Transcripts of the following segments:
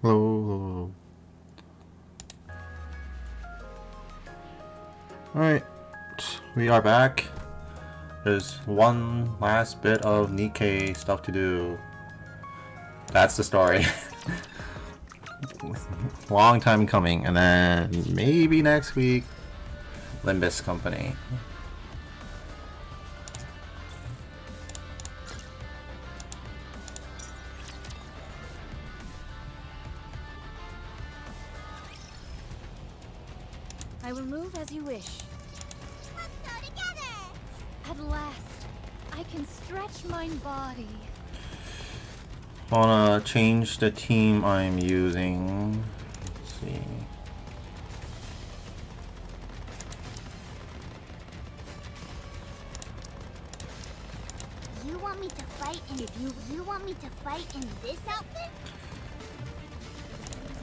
Hello. Alright, we are back. There's one last bit of Nikke stuff to do. That's the story. Long time coming, and then maybe next week, Limbus Company. I will move as you wish. Let's go together! At last, I can stretch my body. Wanna change the team I'm using. Let's see. You want me to fight in you want me to fight in this outfit?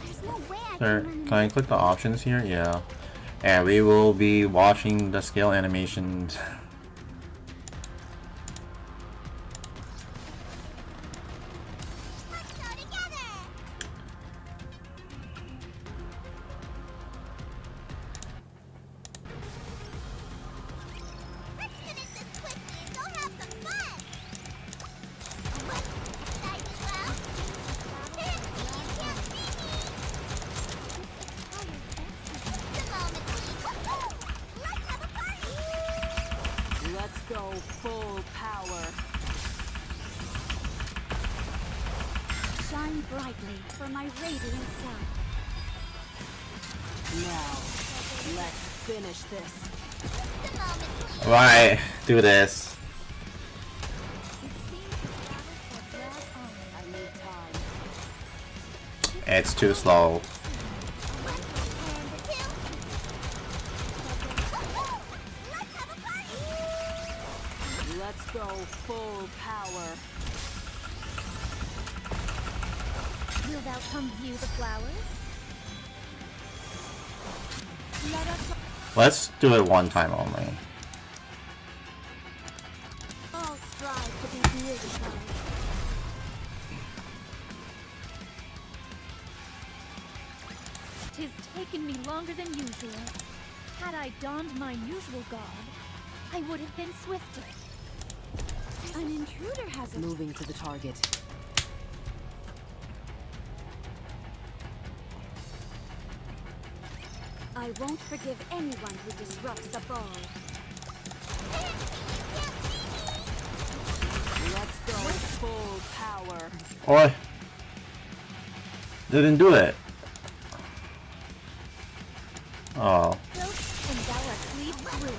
There's no way I Can I click the options here? Yeah. And we will be watching the scale animations. Let's go together. Let's finish this quickly and go have some fun. Excited, well? You can't see me. Just a moment, please. Let's have a party. Let's go full power. Shine brightly for my radiant self. Now, let's finish this. Just a moment, please. Right, do this. I need time. It's too slow. Let's go full power. Will thou come view the flowers? Let us Let's do it one time only. all strive to be beautiful. 'Tis taken me longer than usual. Had I donned my usual garb, I would have been swifter. An intruder has a Moving to the target. I won't forgive anyone who disrupts the ball. Let's go full power. Oi! Didn't do it. Oh. And thou art cleaved through.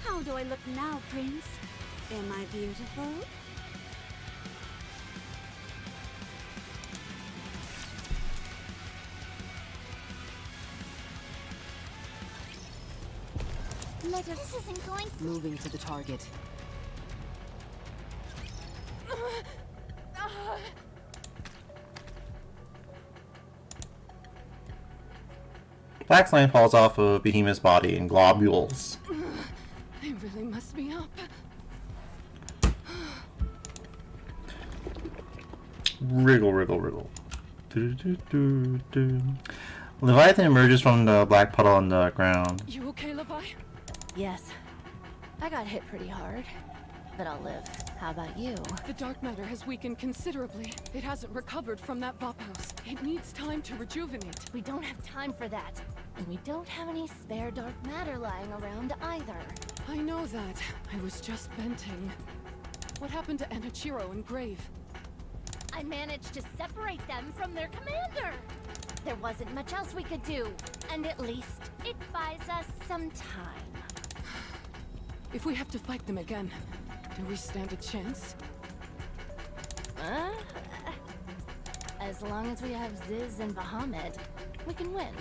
How do I look now, Prince? Am I beautiful? This isn't going so Moving to the target. Black slime falls off of Behemoth's body in globules. They really must be up. Wriggle, wriggle, wriggle. Do, do, do, do. Leviathan emerges from the black puddle on the ground. You okay, Levi? Yes. I got hit pretty hard, but I'll live. How about you? The dark matter has weakened considerably. It hasn't recovered from that Vapos. It needs time to rejuvenate. We don't have time for that. And we don't have any spare dark matter lying around either. I know that. I was just venting. What happened to Enichiro and Grave? I managed to separate them from their commander. There wasn't much else we could do, and at least it buys us some time. If we have to fight them again, do we stand a chance? As long as we have Ziz and Bahamut, we can win.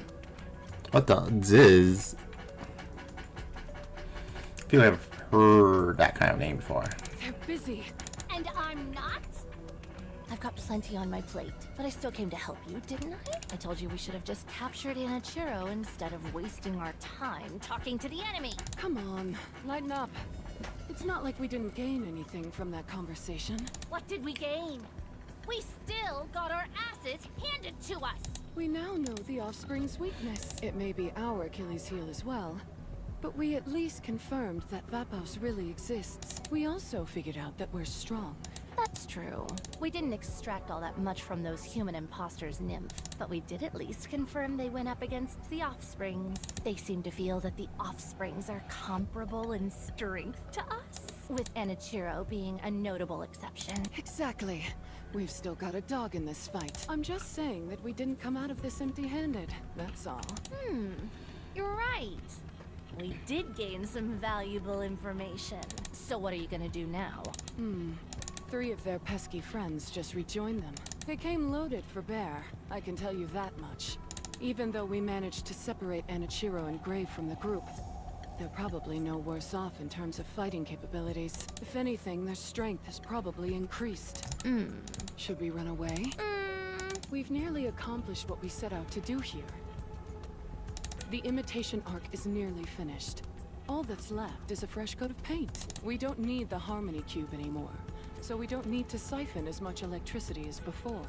What the Ziz? I feel like I've heard that kind of name before. They're busy. And And I'm not? I've got plenty on my plate, but I still came to help you, didn't I? I told you we should have just captured Anichiro instead of wasting our time talking to the enemy. Come on, lighten up. It's not like we didn't gain anything from that conversation. What did we gain? We still got our asses handed to us. We now know the Offspring's weakness. It may be our Achilles heel as well, but we at least confirmed that Vapos really exists. We also figured out that we're strong. That's true. We didn't extract all that much from those human imposters, Nymph, but we did at least confirm they went up against the Offsprings. They seem to feel that the Offsprings are comparable in strength to us, with Anichiro being a notable exception. Exactly. We've still got a dog in this fight. I'm just saying that we didn't come out of this empty-handed, that's all. You're right. We did gain some valuable information. So what are you gonna do now? 3 of their pesky friends just rejoined them. They came loaded for bear, I can tell you that much. Even though we managed to separate Anichiro and Grave from the group, they're probably no worse off in terms of fighting capabilities. If anything, their strength has probably increased. Should we run away? We've nearly accomplished what we set out to do here. The imitation arc is nearly finished. All that's left is a fresh coat of paint. We don't need the Harmony Cube anymore, so we don't need to siphon as much electricity as before.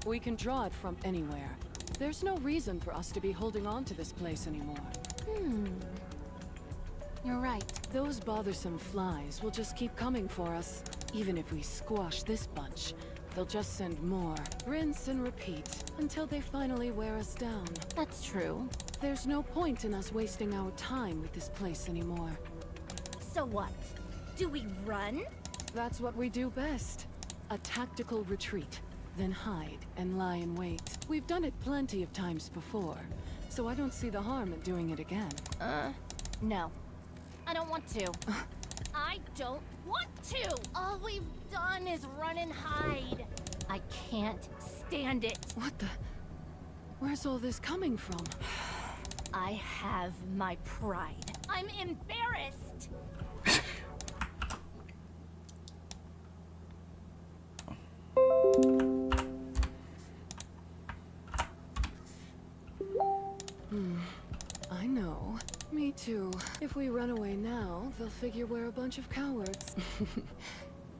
We can draw it from anywhere. There's no reason for us to be holding on to this place anymore. You're right. Those bothersome flies will just keep coming for us. Even if we squash this bunch, they'll just send more. Rinse and repeat, until they finally wear us down. That's true. There's no point in us wasting our time with this place anymore. So what? Do we run? That's what we do best. A tactical retreat, then hide and lie in wait. We've done it plenty of times before, so I don't see the harm in doing it again. No. I don't want to. I don't want to. All we've done is run and hide. I can't stand it. What the? Where's all this coming from? I have my pride. I'm embarrassed. I know. Me too. If we run away now, they'll figure we're a bunch of cowards.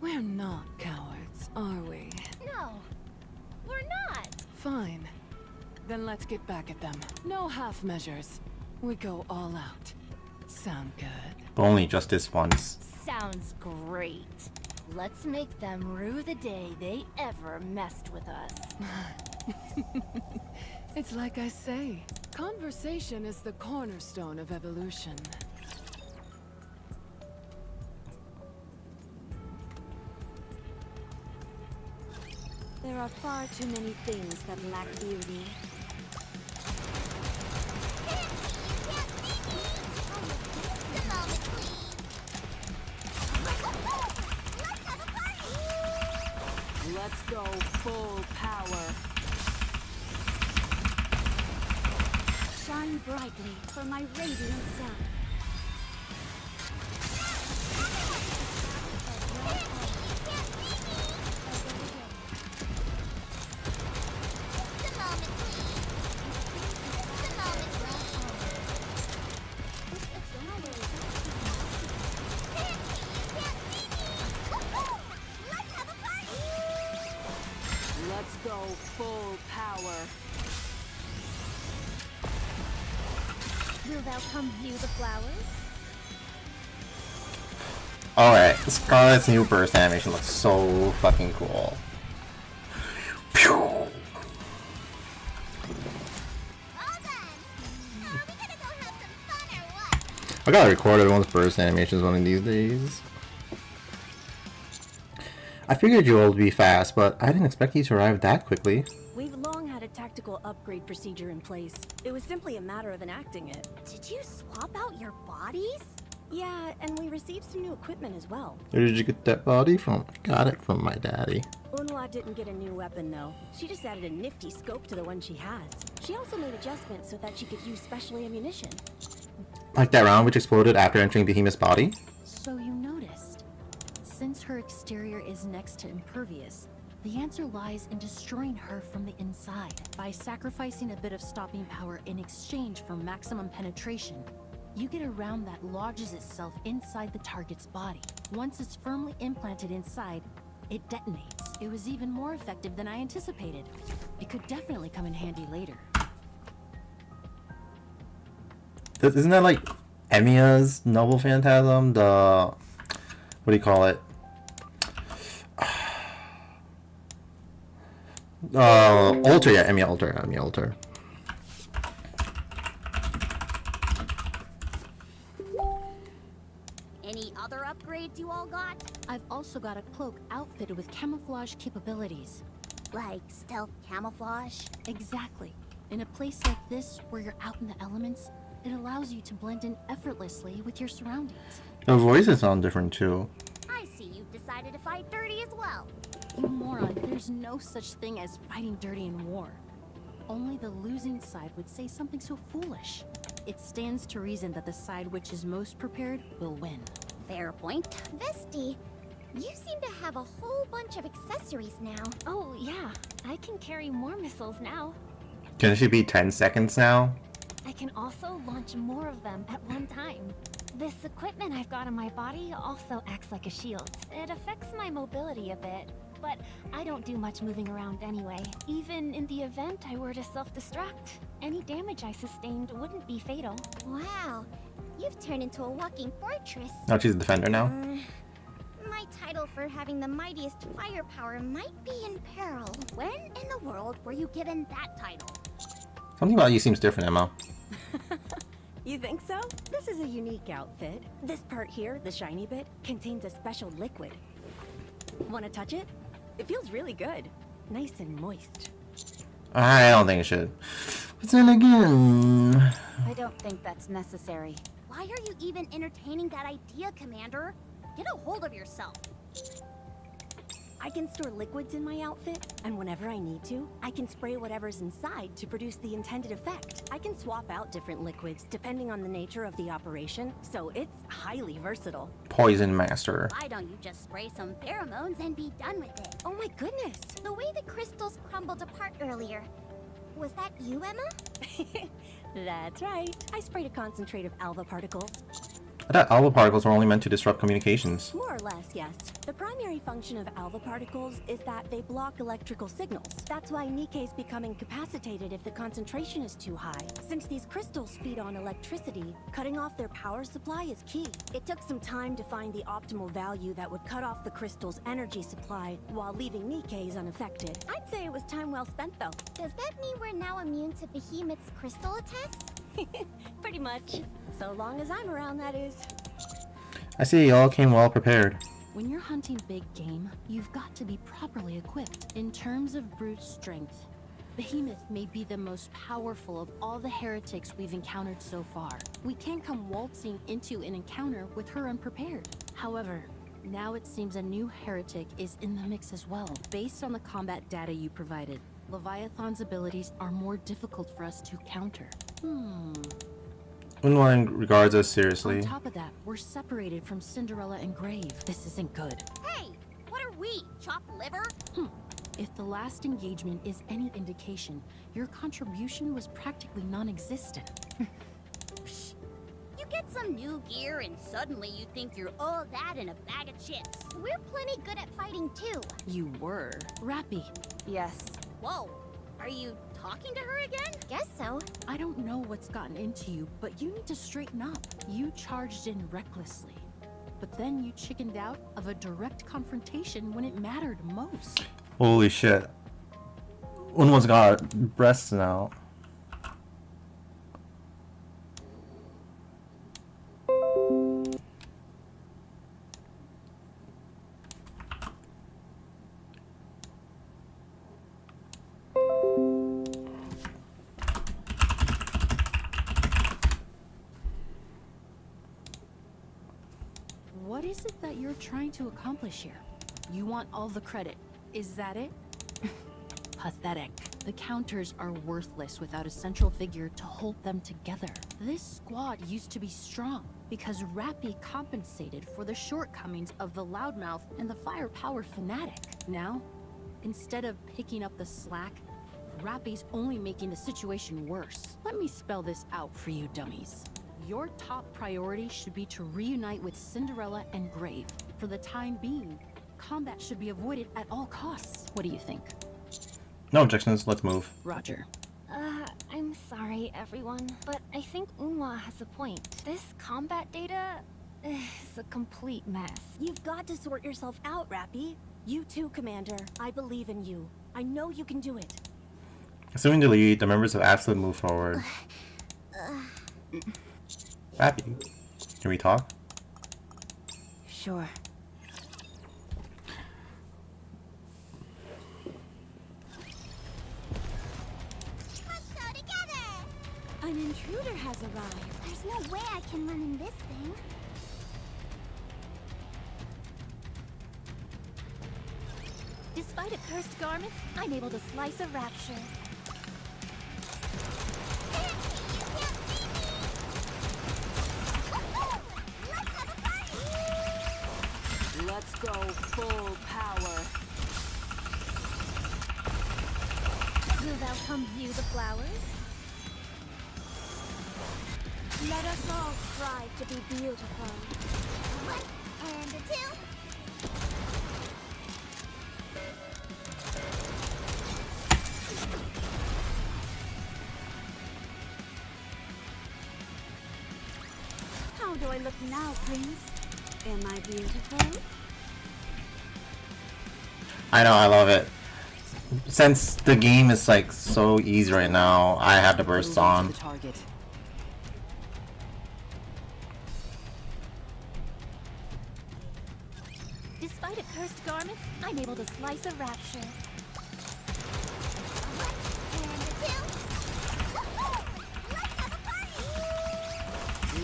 We're not cowards, are we? No, we're not. Fine. Then let's get back at them. No half measures. We go all out. Sound good? But only just this once. Sounds great. Let's make them rue the day they ever messed with us. It's like I say. Conversation is the cornerstone of evolution. There are far too many things that lack beauty. Let's go full power. Shine brightly for my radiant self. Let's go full power. Will thou come view the flowers? Alright, Scarlet's new burst animation looks so fucking cool. Pew! All done. Are we gonna go have some fun or what? I gotta record everyone's burst animations one of these days. I figured you all would be fast, but I didn't expect you to arrive that quickly. We've long had a tactical upgrade procedure in place. It was simply a matter of enacting it. Did you swap out your bodies? Yeah, and we received some new equipment as well. Where did you get that body from? Got it from my daddy. Unwa didn't get a new weapon though. She just added a nifty scope to the one she has. She also made adjustments so that she could use special ammunition. Like that round which exploded after entering Behemoth's body? So you noticed. Since her exterior is next to impervious, the answer lies in destroying her from the inside. By sacrificing a bit of stopping power in exchange for maximum penetration, you get a round that lodges itself inside the target's body. Once it's firmly implanted inside, it detonates. It was even more effective than I anticipated. It could definitely come in handy later. Isn't that like Emiya's Noble Phantasm? The... what do you call it? Alter, yeah, Emiya Alter. Any other upgrades you all got? I've also got a cloak outfitted with camouflage capabilities. Like stealth camouflage? Exactly. In a place like this, where you're out in the elements, it allows you to blend in effortlessly with your surroundings. The voices sound different too. I see you've decided to fight dirty as well. You moron, there's no such thing as fighting dirty in war. Only the losing side would say something so foolish. It stands to reason that the side which is most prepared will win. Fair point. Vesti, you seem to have a whole bunch of accessories now. Oh, yeah. I can carry more missiles now. Can she be 10 seconds now? I can also launch more of them at one time. This equipment I've got on my body also acts like a shield. It affects my mobility a bit, but I don't do much moving around anyway. Even in the event I were to self-destruct, any damage I sustained wouldn't be fatal. Wow, you've turned into a walking fortress. Oh, she's a defender now? My title for having the mightiest firepower might be in peril. When in the world were you given that title? Something about you seems different, Emma. You think so? This is a unique outfit. This part here, the shiny bit, contains a special liquid. Want to touch it? It feels really good. Nice and moist. I don't think it should. But then again... I don't think that's necessary. Why are you even entertaining that idea, Commander? Get a hold of yourself. I can store liquids in my outfit, and whenever I need to, I can spray whatever's inside to produce the intended effect. I can swap out different liquids depending on the nature of the operation, so it's highly versatile. Poison Master. Why don't you just spray some pheromones and be done with it? Oh my goodness! The way the crystals crumbled apart earlier. Was that you, Emma? That's right. I sprayed a concentrate of alpha particles. I thought alpha particles were only meant to disrupt communications. More or less, yes. The primary function of alpha particles is that they block electrical signals. That's why Nikke is becoming incapacitated if the concentration is too high. Since these crystals feed on electricity, cutting off their power supply is key. It took some time to find the optimal value that would cut off the crystal's energy supply while leaving Nikke's unaffected. I'd say it was time well spent, though. Does that mean we're now immune to Behemoth's crystal attacks? Pretty much. So long as I'm around, that is. I see y'all came well prepared. When you're hunting big game, you've got to be properly equipped. In terms of brute strength, Behemoth may be the most powerful of all the heretics we've encountered so far. We can't come waltzing into an encounter with her unprepared. However, now it seems a new heretic is in the mix as well. Based on the combat data you provided, Leviathan's abilities are more difficult for us to counter. Unwan regards us seriously. On top of that, we're separated from Cinderella and Grave. This isn't good. Hey, what are we, chopped liver? If the last engagement is any indication, your contribution was practically non-existent. You get some new gear and suddenly you think you're all that in a bag of chips. We're plenty good at fighting too. You were. Rappy. Yes. Whoa, are you talking to her again? Guess so. I don't know what's gotten into you, but you need to straighten up. You charged in recklessly, but then you chickened out of a direct confrontation when it mattered most. Holy shit. Unwan's got breasts now. What is it that you're trying to accomplish here? You want all the credit. Is that it? Pathetic. The counters are worthless without a central figure to hold them together. This squad used to be strong because Rappy compensated for the shortcomings of the loudmouth and the firepower fanatic. Now, instead of picking up the slack, Rappy's only making the situation worse. Let me spell this out for you dummies. Your top priority should be to reunite with Cinderella and Grave. For the time being, combat should be avoided at all costs. What do you think? No objections, let's move. Roger. I'm sorry, everyone, but I think Unhwa has a point. This combat data is a complete mess. You've got to sort yourself out, Rappy. You too, Commander. I believe in you. I know you can do it. Assuming the lead, the members of Absolute move forward. Happy. Can we talk? Sure. An intruder has arrived. There's no way I can run in this thing. Despite accursed garments, I'm able to slice a rapture. Let's go full power. Will thou come view the flowers? Let us all strive to be beautiful. One and a two. How do I look now, Prince? Am I beautiful? I know, I love it. Since the game is like so easy right now, I have the bursts on. The target. Despite accursed garments, I'm able to slice a rapture.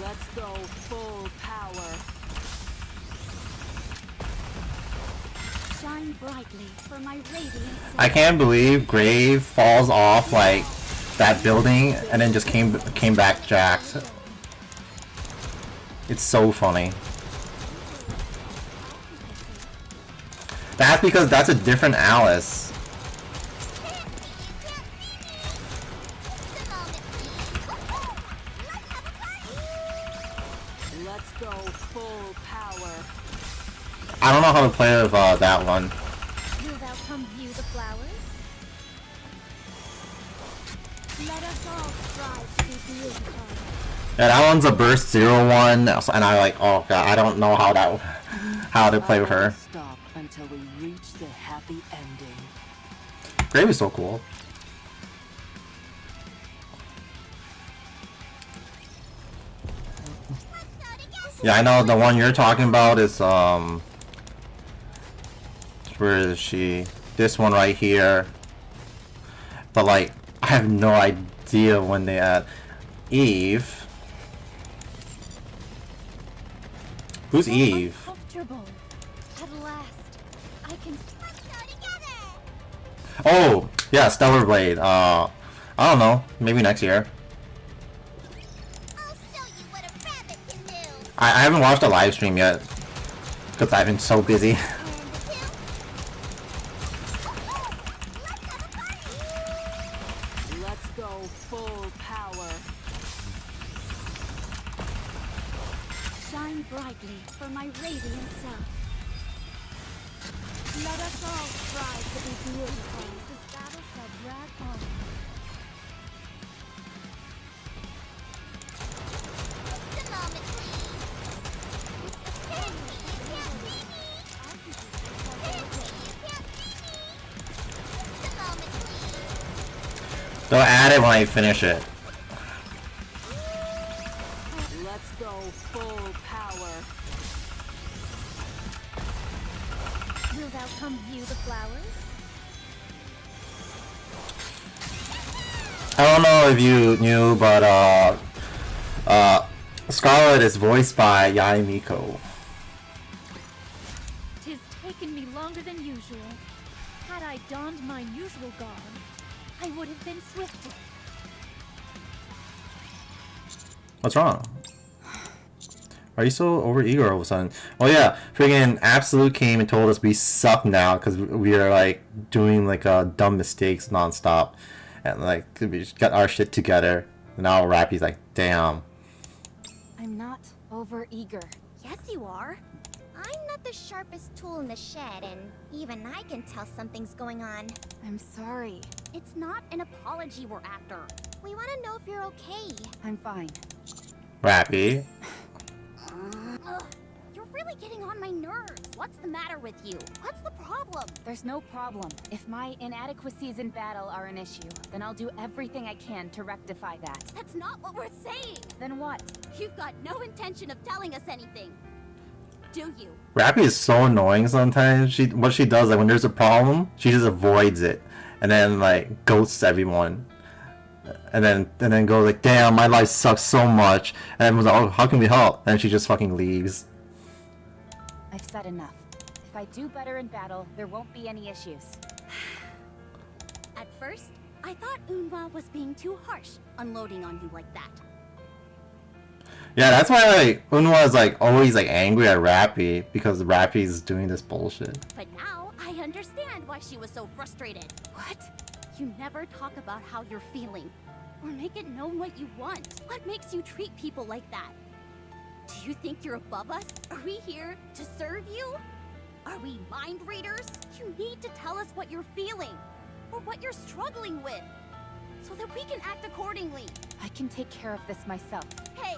Let's go full power. Shine brightly for my radiant I can't believe Grave falls off like that building and then just came back jacked. It's so funny. That's because that's a different Alice. Let's go full power. I don't know how to play with that one. Will thou come view the flowers? Let us all strive to be beautiful. Yeah, that one's a burst 0-1, and I like, oh god, I don't know how to play with her. Stop until we reach the happy ending. Grave is so cool. Yeah, I know the one you're talking about is where is she? This one right here. But like, I have no idea when they add Eve. Who's Eve? Uncomfortable. At last, I can. Oh, yeah, Stellar Blade. I don't know. Maybe next year. I'll show you what a rabbit can do. I haven't watched a live stream yet because I've been so busy. Let's go full power. Shine brightly for my radiant self. Let us all strive to be beautiful. This battle shall drag on. Just a moment, please. Hey, you can't see me. Hey, you can't see me. Just a moment, please. They'll add it when I finish it. Let's go full power. Will thou come view the flowers? I don't know if you knew, but Scarlet is voiced by Yai Miko. Tis taken me longer than usual. Had I donned my usual garb, I would have been swifter. What's wrong? Are you so overeager all of a sudden? Oh yeah, friggin' Absolute came and told us we suck now because we are like doing like dumb mistakes nonstop, and like we just got our shit together. And now Rappy's like, damn. I'm not over-eager. Yes, you are. I'm not the sharpest tool in the shed, and even I can tell something's going on. I'm sorry. It's not an apology we're after. We want to know if you're okay. I'm fine. Rappy. Ugh, you're really getting on my nerves. What's the matter with you? What's the problem? There's no problem. If my inadequacies in battle are an issue, then I'll do everything I can to rectify that. That's not what we're saying. Then what? You've got no intention of telling us anything. Do you? Rappy is so annoying sometimes. What she does, like when there's a problem, she just avoids it, and then like ghosts everyone, and then goes like, "Damn, my life sucks so much," and everyone's like, "Oh, how can we help?" And she just fucking leaves. I've said enough. If I do better in battle, there won't be any issues. At first, I thought Unwa was being too harsh, unloading on you like that. Yeah, that's why like Unwa is like always like angry at Rappy because Rappy's doing this bullshit. But now, I understand why she was so frustrated. What? You never talk about how you're feeling, or make it known what you want. What makes you treat people like that? Do you think you're above us? Are we here to serve you? Are we mind readers? You need to tell us what you're feeling, or what you're struggling with, so that we can act accordingly. I can take care of this myself. Hey,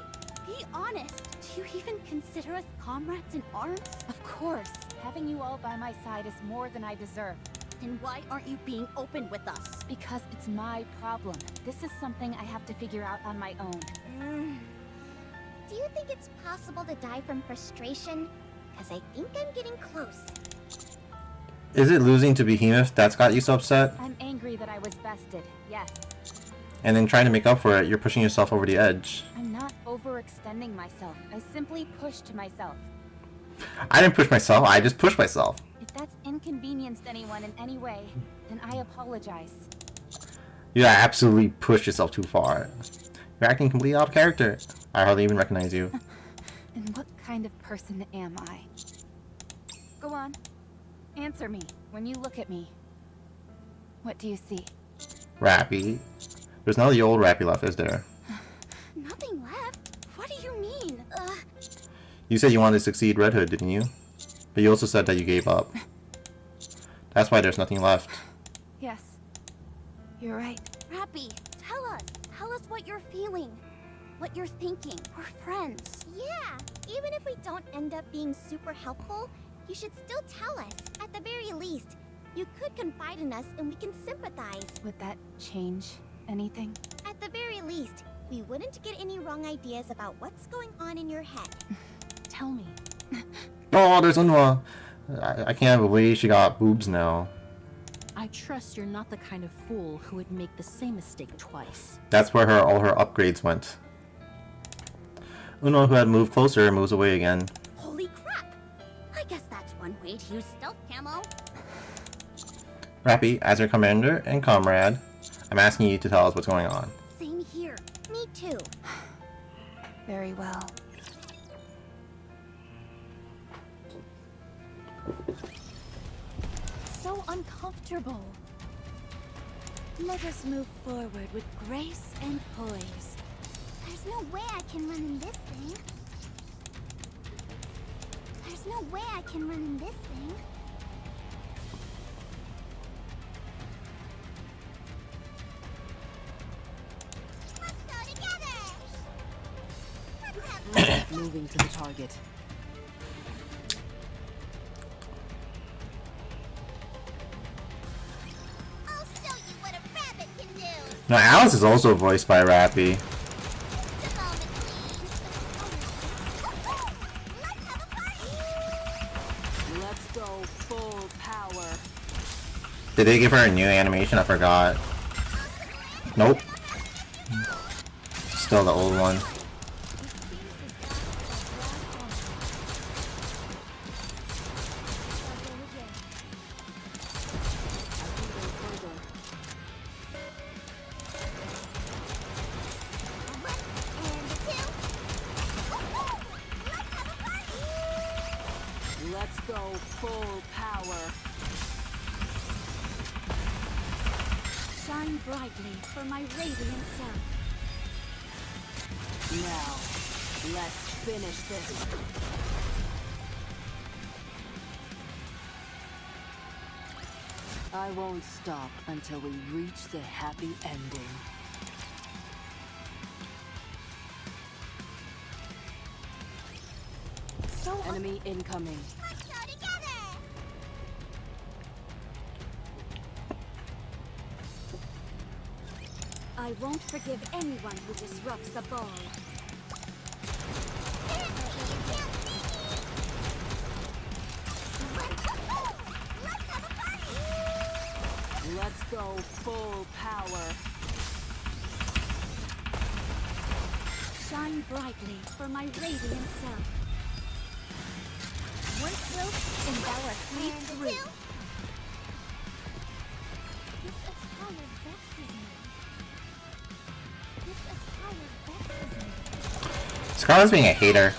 be honest. Do you even consider us comrades in arms? Of course. Having you all by my side is more than I deserve. Then why aren't you being open with us? Because it's my problem. This is something I have to figure out on my own. Do you think it's possible to die from frustration? Because I think I'm getting close. Is it losing to Behemoth that's got you so upset? I'm angry that I was bested, yes. And then trying to make up for it, you're pushing yourself over the edge. I'm not overextending myself. I simply pushed myself. I didn't push myself, I just pushed myself. If that's inconvenienced anyone in any way, then I apologize. You absolutely pushed yourself too far. You're acting completely off character. I hardly even recognize you. And what kind of person am I? Go on. Answer me when you look at me. What do you see? Rappy. There's none of the old Rappy left, is there? Nothing left? What do you mean? You said you wanted to succeed Red Hood, didn't you? But you also said that you gave up. That's why there's nothing left. Yes. You're right. Rappy, tell us. Tell us what you're feeling. What you're thinking. We're friends. Yeah, even if we don't end up being super helpful, you should still tell us. At the very least, you could confide in us and we can sympathize. Would that change anything? At the very least, we wouldn't get any wrong ideas about what's going on in your head. Tell me. Oh, there's Unwa. I can't believe she got boobs now. I trust you're not the kind of fool who would make the same mistake twice. That's where all her upgrades went. Unwa, who had moved closer, moves away again. Holy crap! I guess that's one way to use stealth camo. Rappy, as your commander and comrade, I'm asking you to tell us what's going on. Same here. Me too. Very well. So uncomfortable. Let us move forward with grace and poise. There's no way I can run in this thing. There's no way I can run in this thing. Let's go together! Let's have Moving to the target. I'll show you what a rabbit can do! Now, Alice is also voiced by Rappy. Just a moment, please. Let's have a party! Let's go full power. Did they give her a new animation? I forgot. Nope. Still the old one. Let's go full power. Shine brightly for my radiant self. Now, let's finish this. I won't stop until we reach the happy ending. So Enemy incoming. Let's go together. I won't forgive anyone who disrupts the ball. Let's go full power. Shine brightly for my radiant self. One stroke, and thou art freed And through. two. This attire vexes me. This attire vexes me. Scarlet's being a hater.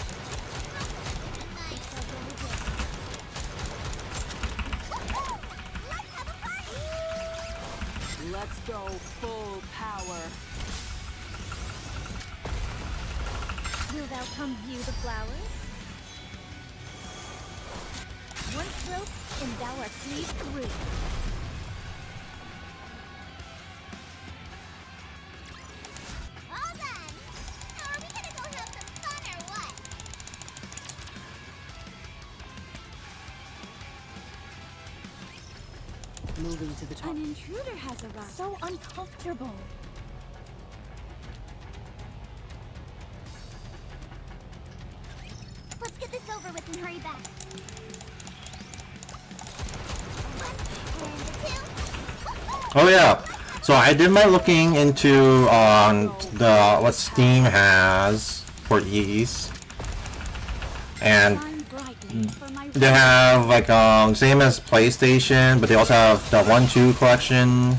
Let's go full power. Will thou come view the flowers? One stroke, and thou art freed through. All done. Now are we gonna go have some fun or what? Moving to the top. An intruder has arrived. So uncomfortable. Let's get this over with and hurry back. One and two. Oh yeah. So I did my looking into the what Steam has for these, and Shine brightly for my they have like same as PlayStation, but they also have the 1-2 collection,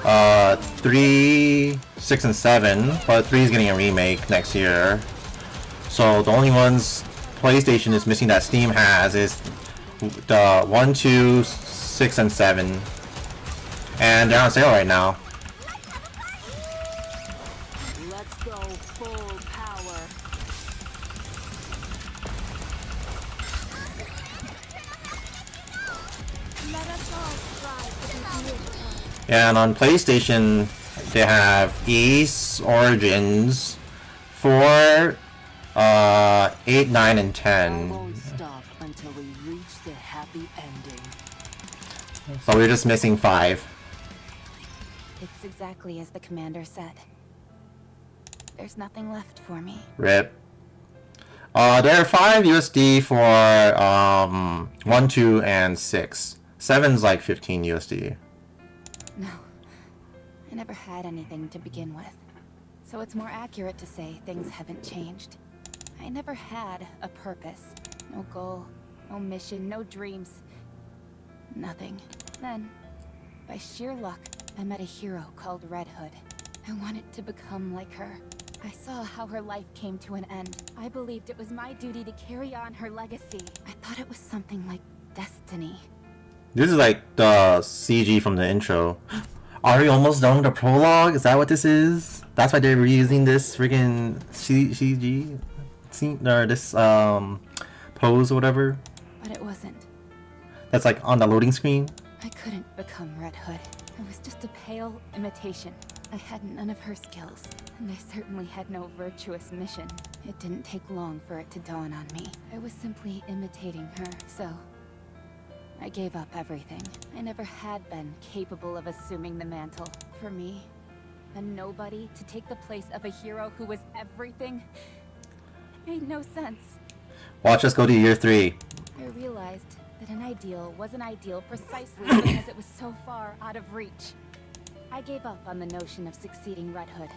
3, 6, and 7. But 3 is getting a remake next year. So the only ones PlayStation is missing that Steam has is the 1, 2, 6, and 7, and they're on sale right now. Let's go full power. Let us all strive to be beautiful. Yeah, and on PlayStation they have Ace Origins 4, 8, 9, and I 10. won't stop until we reach the happy ending. So we're just missing 5. It's exactly as the commander said. There's nothing left for me. RIP. There are 5 USD for 1, 2, and 6. 7's like 15 USD. No. I never had anything to begin with. So it's more accurate to say things haven't changed. I never had a purpose. No goal, no mission, no dreams. Nothing. Then, by sheer luck, I met a hero called Red Hood. I wanted to become like her. I saw how her life came to an end. I believed it was my duty to carry on her legacy. I thought it was something like destiny. This is like the CG from the intro. Are we almost done with the prologue? Is that what this is? That's why they're reusing this freaking CG scene, or this pose or whatever. But it wasn't. That's like on the loading screen. I couldn't become Red Hood. I was just a pale imitation. I had none of her skills, and I certainly had no virtuous mission. It didn't take long for it to dawn on me. I was simply imitating her, so I gave up everything. I never had been capable of assuming the mantle. For me, a nobody to take the place of a hero who was everything made no sense. Watch us go to year 3. I realized that an ideal was an ideal precisely because it was so far out of reach. I gave up on the notion of succeeding Red Hood.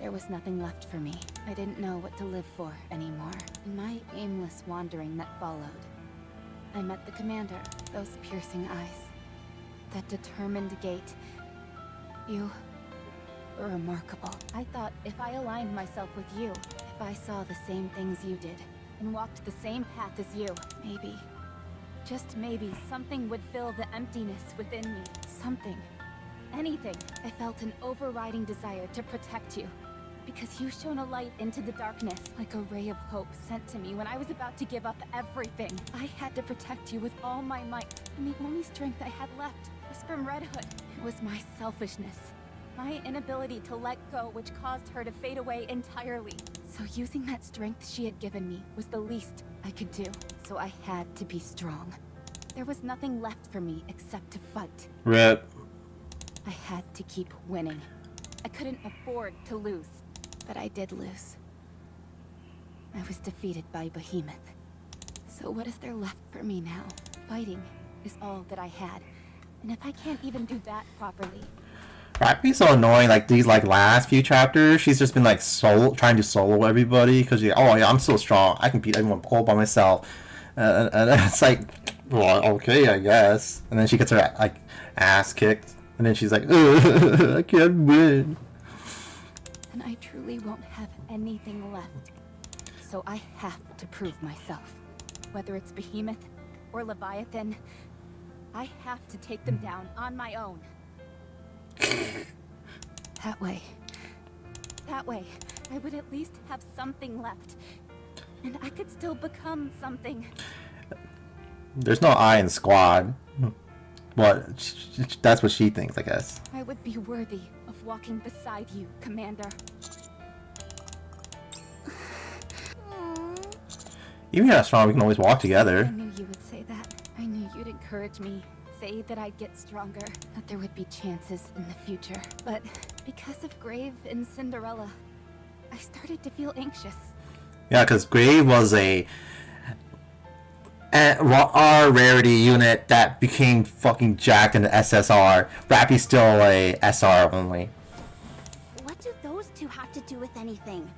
There was nothing left for me. I didn't know what to live for anymore. In my aimless wandering that followed, I met the commander, those piercing eyes, that determined gait. You were remarkable. I thought if I aligned myself with you, if I saw the same things you did, and walked the same path as you, maybe, just maybe, something would fill the emptiness within me. Something. Anything. I felt an overriding desire to protect you. Because you shone a light into the darkness, like a ray of hope sent to me when I was about to give up everything. I had to protect you with all my might, and the only strength I had left was from Red Hood. It was my selfishness. My inability to let go which caused her to fade away entirely. So using that strength she had given me was the least I could do. So I had to be strong. There was nothing left for me except to fight. Rip. I had to keep winning. I couldn't afford to lose. But I did lose. I was defeated by Behemoth. So what is there left for me now? Fighting is all that I had. And if I can't even do that properly... Rappy's so annoying, like these like last few chapters, she's just been like trying to solo everybody, because oh yeah, I'm so strong, I can beat everyone all by myself. And it's like, well, okay, I guess. And then she gets her like ass kicked, and then she's like, I can't win. And I truly won't have anything left. So I have to prove myself. Whether it's Behemoth or Leviathan, I have to take them down on my own. That way, I would at least have something left. And I could still become something. There's no I in squad. What? That's what she thinks, I guess. I would be worthy of walking beside you, Commander. Even if you're not strong, we can always walk I together. knew you would say that. I knew you'd encourage me. Say that I'd get stronger, that there would be chances in the future. But because of Grave and Cinderella, I started to feel anxious. Yeah, because Grave was a R rarity unit that became fucking jacked in the SSR. Rappy's still a SR only. What do those two have to do with anything?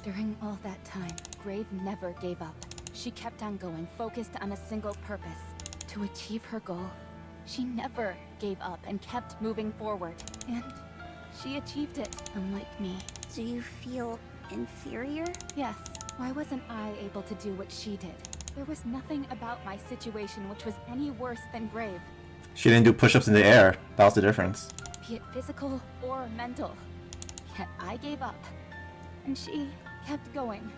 During all that time, Grave never gave up. She kept on going, focused on a single purpose. To achieve her goal, she never gave up and kept moving forward. And she achieved it, unlike me. Do you feel inferior? Yes, why wasn't I able to do what she did? There was nothing about my situation which was any worse than Grave. She didn't do push-ups in the air. That was the difference. Be it physical or mental. Yet I gave up. And she kept going.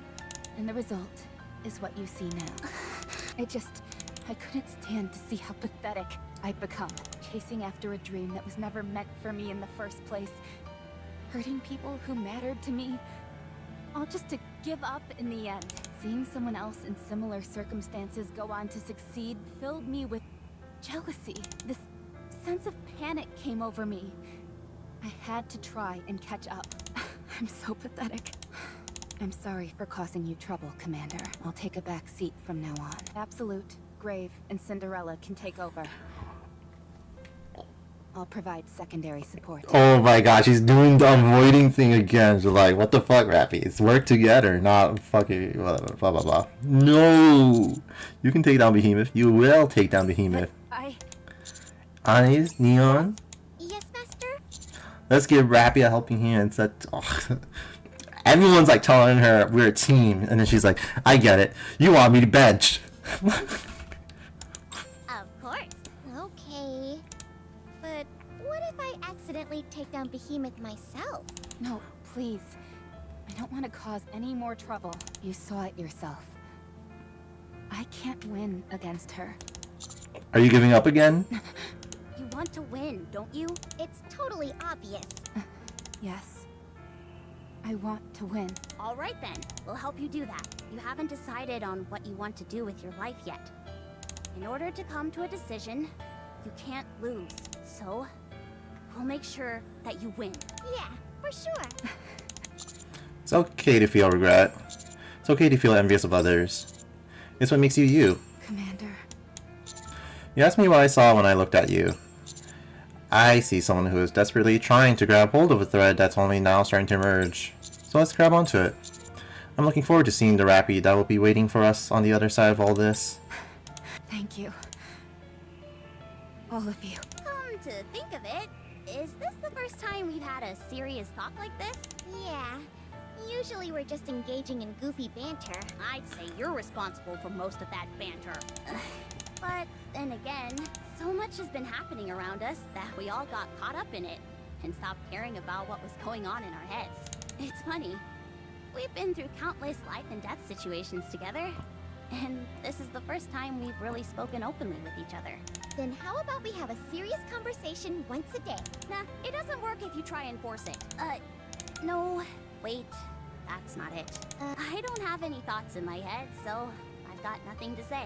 And the result is what you see now. I couldn't stand to see how pathetic I'd become. Chasing after a dream that was never meant for me in the first place. Hurting people who mattered to me. All just to give up in the end. Seeing someone else in similar circumstances go on to succeed filled me with jealousy. This sense of panic came over me. I had to try and catch up. I'm so pathetic. I'm sorry for causing you trouble, Commander. I'll take a back seat from now on. Absolute, Grave, and Cinderella can take over. I'll provide secondary support. Oh my gosh, she's doing the avoiding thing again. She's like, what the fuck, Rappy? It's work together, not fucking whatever, blah blah blah. No! You can take down Behemoth. You will take down Behemoth. Eyes, Neon? Yes, Master? Let's give Rappy a helping hand. Everyone's like telling her we're a team, and then she's like, I get it. You want me to bench. Of course. Okay. But what if I accidentally take down Behemoth myself? No, please. I don't want to cause any more trouble. You saw it yourself. I can't win against her. Are you giving up again? You want to win, don't you? It's totally obvious. Yes. I want to win. All right then, we'll help you do that. You haven't decided on what you want to do with your life yet. In order to come to a decision, you can't lose. So, we'll make sure that you win. Yeah, for sure. It's okay to feel regret. It's okay to feel envious of others. It's what makes you you. Commander. You asked me what I saw when I looked at you. I see someone who is desperately trying to grab hold of a thread that's only now starting to emerge. So let's grab onto it. I'm looking forward to seeing the Rappy that will be waiting for us on the other side of all this. Thank you. All of you. Come to think of it, is this the first time we've had a serious talk like this? Yeah. Usually we're just engaging in goofy banter. I'd say you're responsible for most of that banter. But then again, so much has been happening around us that we all got caught up in it and stopped caring about what was going on in our heads. It's funny. We've been through countless life and death situations together, and this is the first time we've really spoken openly with each other. Then how about we have a serious conversation once a day? Nah, it doesn't work if you try and force it. No, wait. That's not it. I don't have any thoughts in my head, so I've got nothing to say.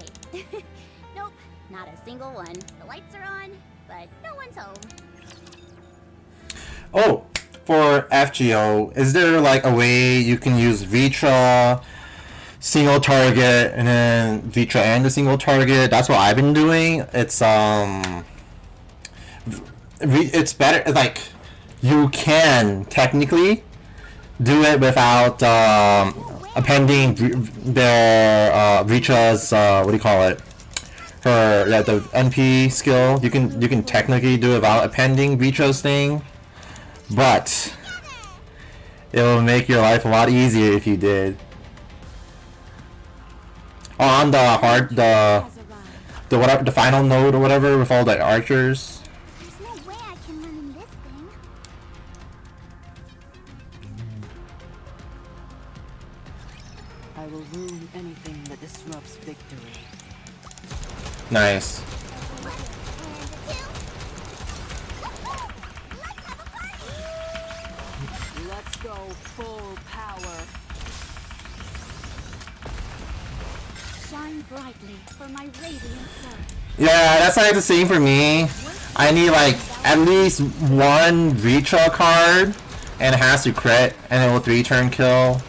Nope, not a single one. The lights are on, but no one's home. Oh, for FGO, is there like a way you can use Vitra, single target, and then Vitra and the single target? That's what I've been doing. It's it's better. Like, you can technically do it without appending their Vitra's what do you call it? Her the NP skill. You can technically do it without appending Vitra's thing, but it will make your life a lot easier if you did. On the whatever, the final node or whatever, with all the archers. There's no way I can run in this thing. I will ruin anything that disrupts victory. Nice. Let's go full power. Shine brightly for my radiant sun. Yeah, that's like the same for me. I need like at least one Vitra card, and it has to crit, and it will 3-turn kill.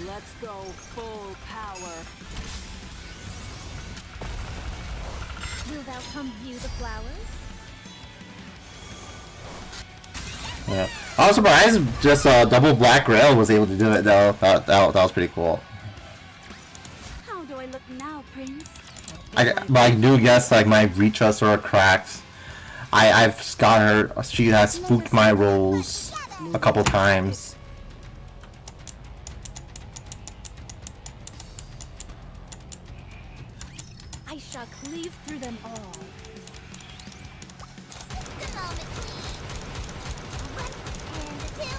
Let's go full power. Will thou come view the flowers? Yeah. I was surprised just double black rail was able to do it though. That was pretty cool. How do I look now, Prince? But I do guess like my Vitra sort of cracked. I've got her. She has spooked my rolls a couple times. I shall cleave through them all. The moment, please. And a two.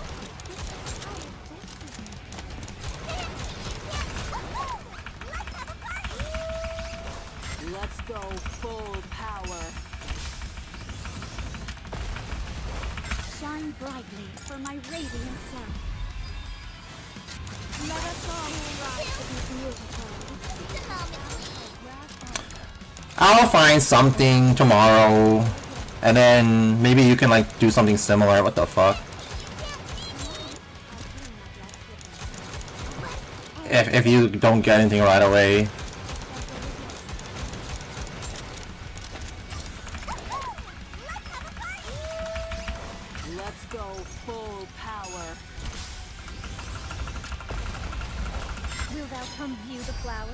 Let's go full power. Shine brightly for my radiant sun. Let us all rise to be beautiful. The moment, please. I'll find something tomorrow, and then maybe you can like do something similar. What the fuck? If you don't get anything right away. Let's go full power. Will thou come view the flowers?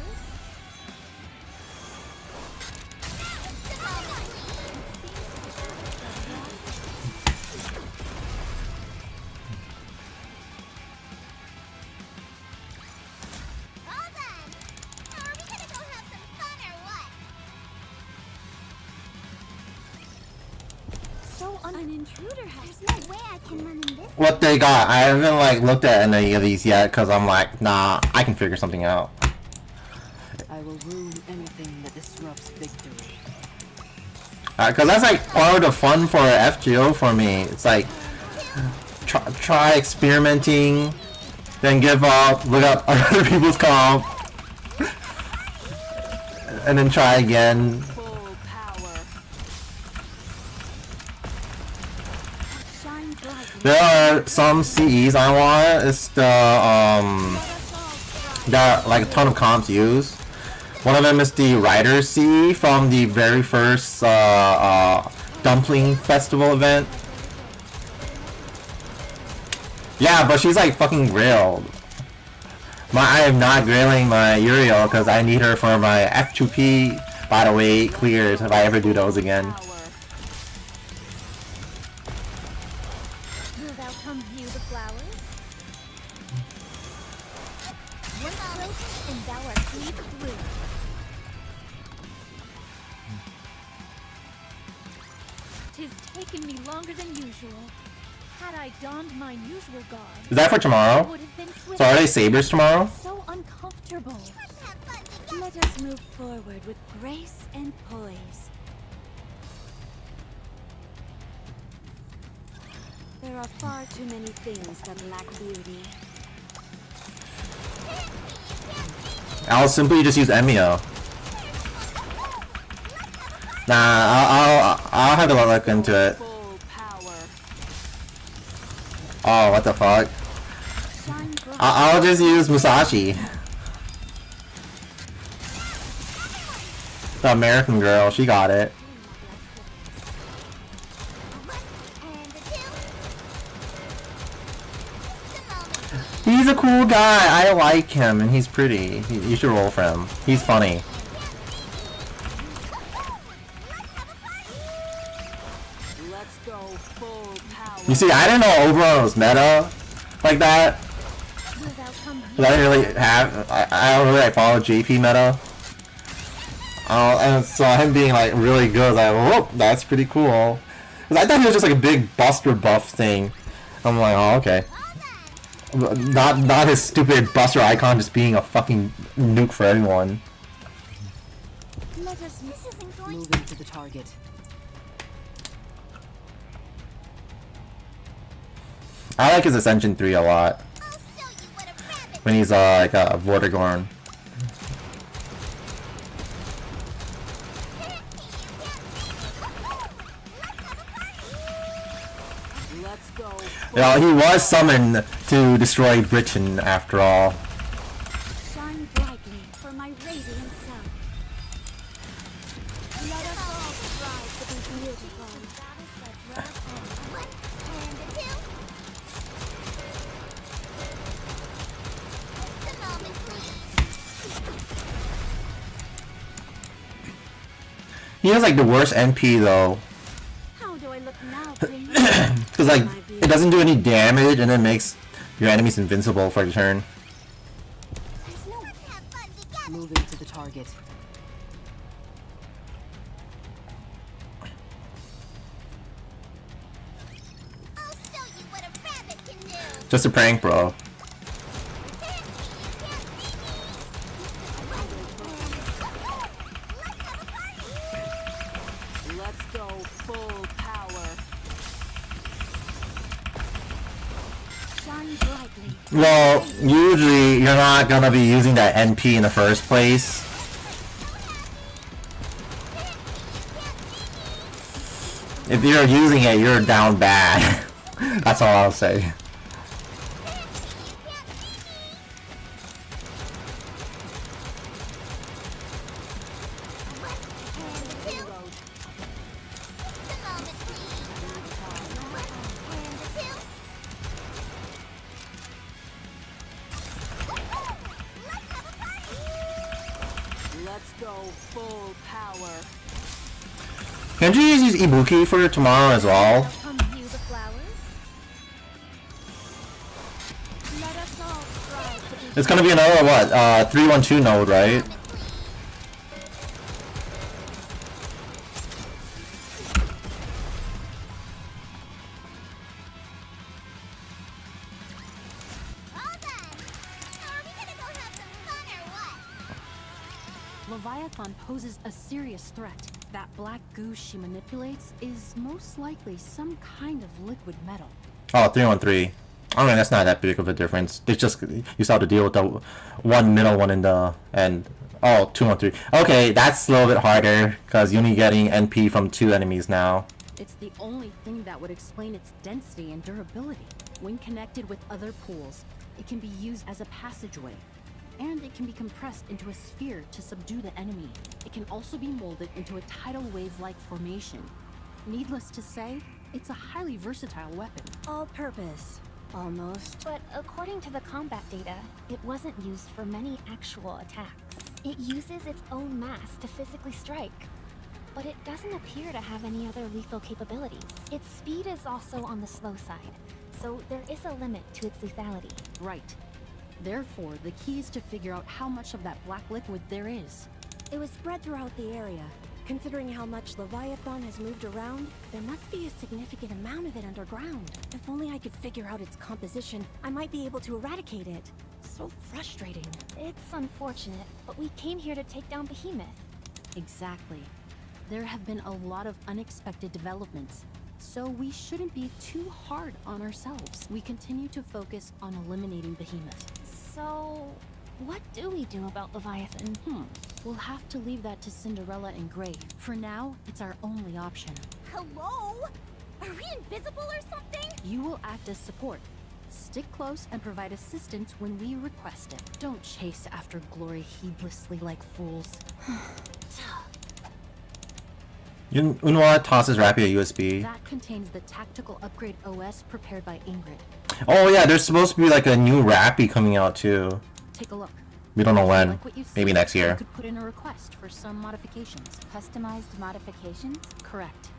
All done. Now are we gonna go have some fun or what? So an intruder has There's no way I can run in this. What they got? I haven't like looked at any of these yet because I'm like, nah, I can figure something out. I will ruin anything that disrupts victory. Because that's like part of the fun for FGO for me. It's like try experimenting, then give up, look up other people's comp, and then try again. Full power. shine brightly. There are some CEs I want. It's the that like a ton of comps use. One of them is the Rider CE from the very first Dumpling Festival event. Yeah, but she's like fucking railed. I am not grilling my Uriel because I need her for my F2P. By the way, clears if I ever do those again. Will thou come view the flowers? One stroke and thou art cleaved through. Tis taken me longer than usual. Had I donned mine usual garb, Is that for tomorrow? would have been So are they sabers tomorrow? so uncomfortable. Let us move forward with grace and poise. There are far too many things that lack beauty. I'll simply just use Emio. Nah, I'll have to look into it. Full power. Oh, what the fuck? Shine bright. I'll just use Musashi. The American girl, she got it. He's a cool guy. I like him, and he's pretty. You should roll for him. He's funny. Let's go full power. You see, I didn't know Oberon was meta like that. Will thou come 'Cause I didn't really have. I don't really follow JP meta. And so him being like really good, I was like, whoa, that's pretty cool. Because I thought he was just like a big Buster buff thing. I'm like, oh, okay. Not his stupid Buster icon just being a fucking nuke for everyone. Let us This isn't going Moving to the target. I like his Ascension 3 a lot. I'll show you what a rabbit. When he's like a Vortigorn. Let's go. Yeah, he was summoned to destroy Britain after all. shine brightly for my radiant self. Let us all strive to be beautiful. And a two. Just a moment, please. He has like the worst NP though. How do I look now, Prince? Because like, it doesn't do any damage and it makes your enemies invincible for a turn. Let's have fun together. Moving to the target. I'll show you what a rabbit can do. Just a prank, bro. Let's go full power. Shine brightly. Well, usually you're not gonna be using that NP in the first place. If you're using it, you're down bad. That's all I'll say. Let's go full power. Can't you just use Ibuki for tomorrow as well? come view the flowers? Let us all strive to be It's gonna be another what? 312 node, right? All done. Are we gonna go have some fun or what? Leviathan poses a serious threat. That black goo she manipulates is most likely some kind of liquid metal. Oh, 313. I mean, that's not that big of a difference. It's just you still have to deal with the one middle one in the and oh 213. Okay, that's a little bit harder because you're only getting NP from 2 enemies now. It's the only thing that would explain its density and durability. When connected with other pools, it can be used as a passageway. And it can be compressed into a sphere to subdue the enemy. It can also be molded into a tidal wave-like formation. Needless to say, it's a highly versatile weapon. all-purpose. Almost. But according to the combat data, it wasn't used for many actual attacks. It uses its own mass to physically strike. But it doesn't appear to have any other lethal capabilities. Its speed is also on the slow side, so there is a limit to its lethality. Right. Therefore, the key is to figure out how much of that black liquid there is. It was spread throughout the area. Considering how much Leviathan has moved around, there must be a significant amount of it underground. If only I could figure out its composition, I might be able to eradicate it. So frustrating. It's unfortunate, but we came here to take down Behemoth. Exactly. There have been a lot of unexpected developments, so we shouldn't be too hard on ourselves. We continue to focus on eliminating Behemoth. So, what do we do about Leviathan? We'll have to leave that to Cinderella and Grave. For now, it's our only option. Hello? Are we invisible or something? You will act as support. Stick close and provide assistance when we request it. Don't chase after glory heedlessly like fools. Unwa tosses Rappy a USB. That contains the tactical upgrade OS prepared by Ingrid. Oh yeah, there's supposed to be like a new Rappy coming out too. Take a look. We don't know If you when. like what you see, Maybe next year. You could put in a request for some modifications. Customized modifications? Correct.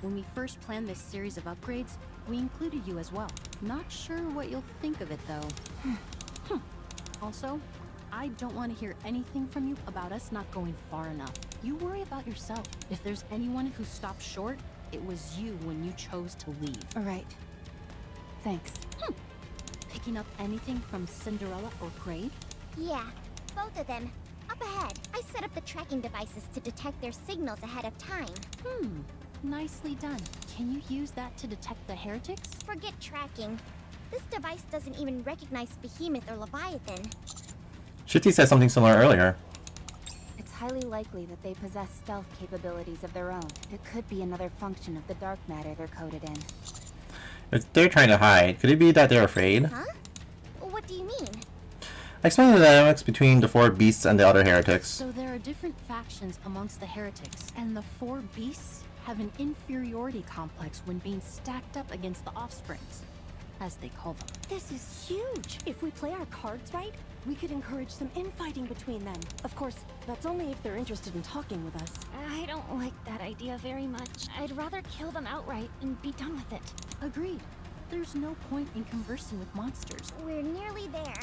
When we first planned this series of upgrades, we included you as well. Not sure what you'll think of it though. Also, I don't want to hear anything from you about us not going far enough. You worry about yourself. If there's anyone who stopped short, it was you when you chose to leave. Alright. Thanks. Picking up anything from Cinderella or Grave? Yeah, both of them. Up ahead. I set up the tracking devices to detect their signals ahead of time. Nicely done. Can you use that to detect the heretics? Forget tracking. This device doesn't even recognize Behemoth or Leviathan. Shitty said something similar earlier. It's highly likely that they possess stealth capabilities of their own. It could be another function of the dark matter they're coded in. If they're trying to hide, could it be that they're afraid? Huh? What do you mean? Explain the dynamics between the 4 beasts and the other heretics. So there are different factions amongst the heretics, and the 4 beasts have an inferiority complex when being stacked up against the offsprings, as they call them. This is huge! If we play our cards right, we could encourage some infighting between them. Of course, that's only if they're interested in talking with us. I don't like that idea very much. I'd rather kill them outright and be done with it. Agreed. There's no point in conversing with monsters. We're nearly there.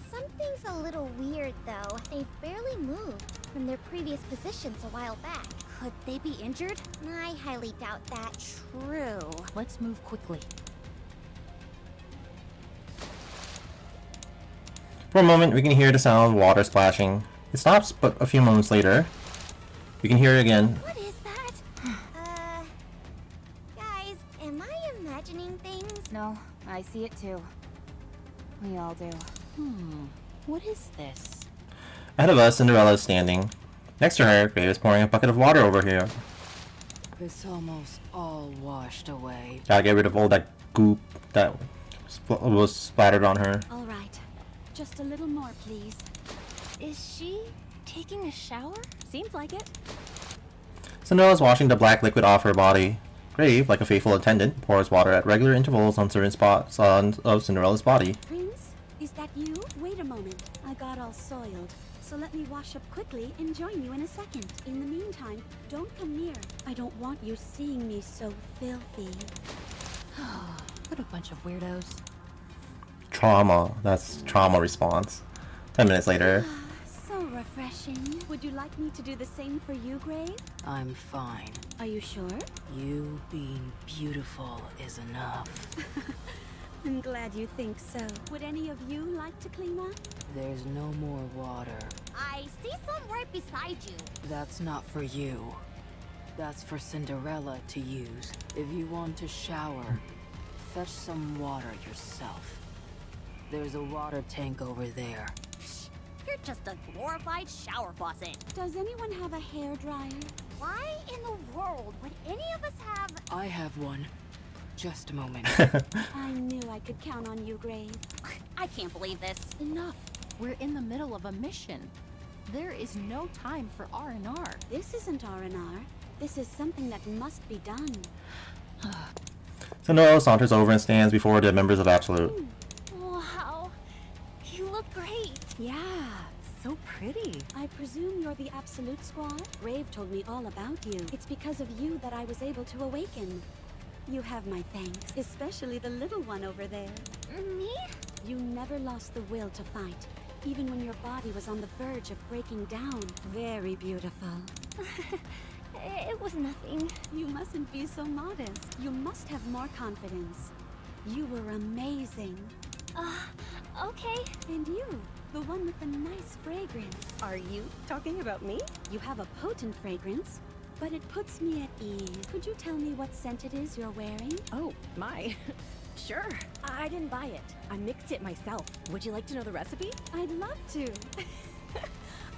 Something's a little weird, though. They've barely moved from their previous positions a while back. Could they be injured? I highly doubt that. True. Let's move quickly. For a moment, we can hear the sound of water splashing. It stops, but a few moments later, we can hear it again. What is that? Guys, am I imagining things? No, I see it too. We all do. What is this? Ahead of us, Cinderella is standing. Next to her, Grave is pouring a bucket of water over here. It's almost all washed away. Gotta get rid of all that goop that was splattered on her. All right. Just a little more, please. Is she taking a shower? Seems like it. Cinderella's washing the black liquid off her body. Grave, like a faithful attendant, pours water at regular intervals on certain spots of Cinderella's body. Prince, is that you? Wait a moment. I got all soiled. So let me wash up quickly and join you in a second. In the meantime, don't come near. I don't want you seeing me so filthy. What a bunch of weirdos. Trauma. That's trauma response. 10 minutes later. So refreshing. Would you like me to do the same for you, Grave? I'm fine. Are you sure? You being beautiful is enough. I'm glad you think so. Would any of you like to clean up? There's no more water. I see some right beside you. That's not for you. That's for Cinderella to use. If you want to shower, fetch some water yourself. There's a water tank over there. You're just a glorified shower faucet. Does anyone have a hairdryer? Why in the world would any of us have... I have one. Just a moment. I knew I could count on you, Grave. I can't believe this. Enough. We're in the middle of a mission. There is no time for R&R. This isn't R&R. This is something that must be done. Cinderella saunters over and stands before the members of Absolute. Wow. You look great. Yeah, so pretty. I presume you're the Absolute Squad? Rave told me all about you. It's because of you that I was able to awaken. You have my thanks, especially the little one over there. Me? You never lost the will to fight, even when your body was on the verge of breaking down. Very beautiful. It was nothing. You mustn't be so modest. You must have more confidence. You were amazing. Okay. And you, the one with the nice fragrance. Are you talking about me? You have a potent fragrance, but it puts me at ease. Could you tell me what scent it is you're wearing? Oh, my. Sure. I didn't buy it. I mixed it myself. Would you like to know the recipe? I'd love to.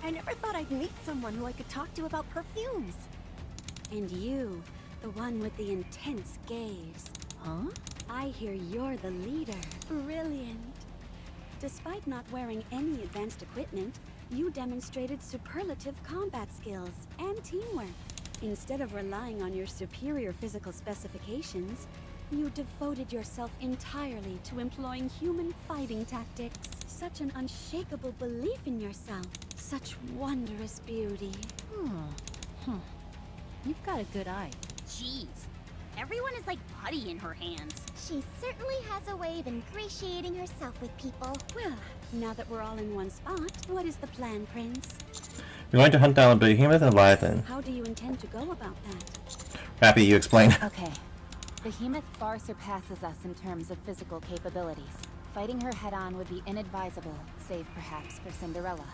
I never thought I'd meet someone who I could talk to about perfumes. And you, the one with the intense gaze. Huh? I hear you're the leader. Brilliant. Despite not wearing any advanced equipment, you demonstrated superlative combat skills and teamwork. Instead of relying on your superior physical specifications, you devoted yourself entirely to employing human fighting tactics. Such an unshakable belief in yourself. Such wondrous beauty. You've got a good eye. Jeez. Everyone is like putty in her hands. She certainly has a way of ingratiating herself with people. Well, now that we're all in one spot, what is the plan, Prince? We're going to hunt down Behemoth and Leviathan. How do you intend to go about that? Rappy, you explain. Okay. Behemoth far surpasses us in terms of physical capabilities. Fighting her head-on would be inadvisable, save perhaps for Cinderella.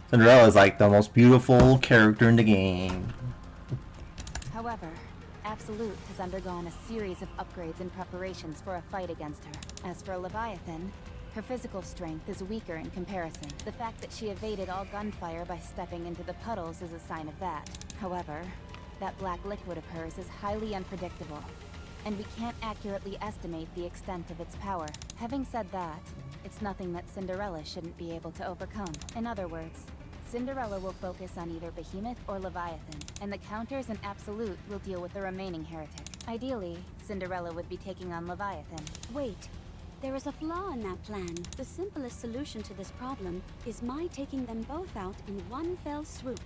Cinderella is like the most beautiful character in the game. However, Absolute has undergone a series of upgrades and preparations for a fight against her. As for Leviathan, her physical strength is weaker in comparison. The fact that she evaded all gunfire by stepping into the puddles is a sign of that. However, that black liquid of hers is highly unpredictable, and we can't accurately estimate the extent of its power. Having said that, it's nothing that Cinderella shouldn't be able to overcome. In other words, Cinderella will focus on either Behemoth or Leviathan, and the counters and Absolute will deal with the remaining heretic. Ideally, Cinderella would be taking on Leviathan. Wait, there is a flaw in that plan. The simplest solution to this problem is my taking them both out in one fell swoop.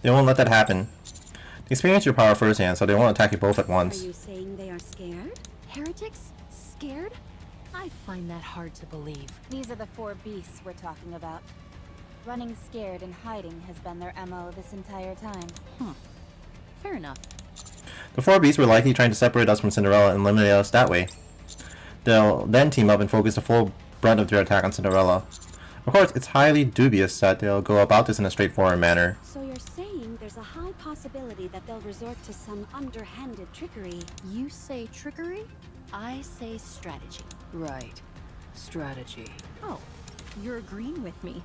They won't let that happen. They experience your power firsthand, so they won't attack you both at Are once. you saying they are scared? Heretics? Scared? I find that hard to believe. These are the four beasts we're talking about. Running scared and hiding has been their MO this entire time. Fair enough. The four beasts were likely trying to separate us from Cinderella and eliminate us that way. They'll then team up and focus the full brunt of their attack on Cinderella. Of course, it's highly dubious that they'll go about this in a straightforward manner. So you're saying there's a high possibility that they'll resort to some underhanded trickery. You say trickery, I say strategy. Right. Strategy. Oh, you're agreeing with me.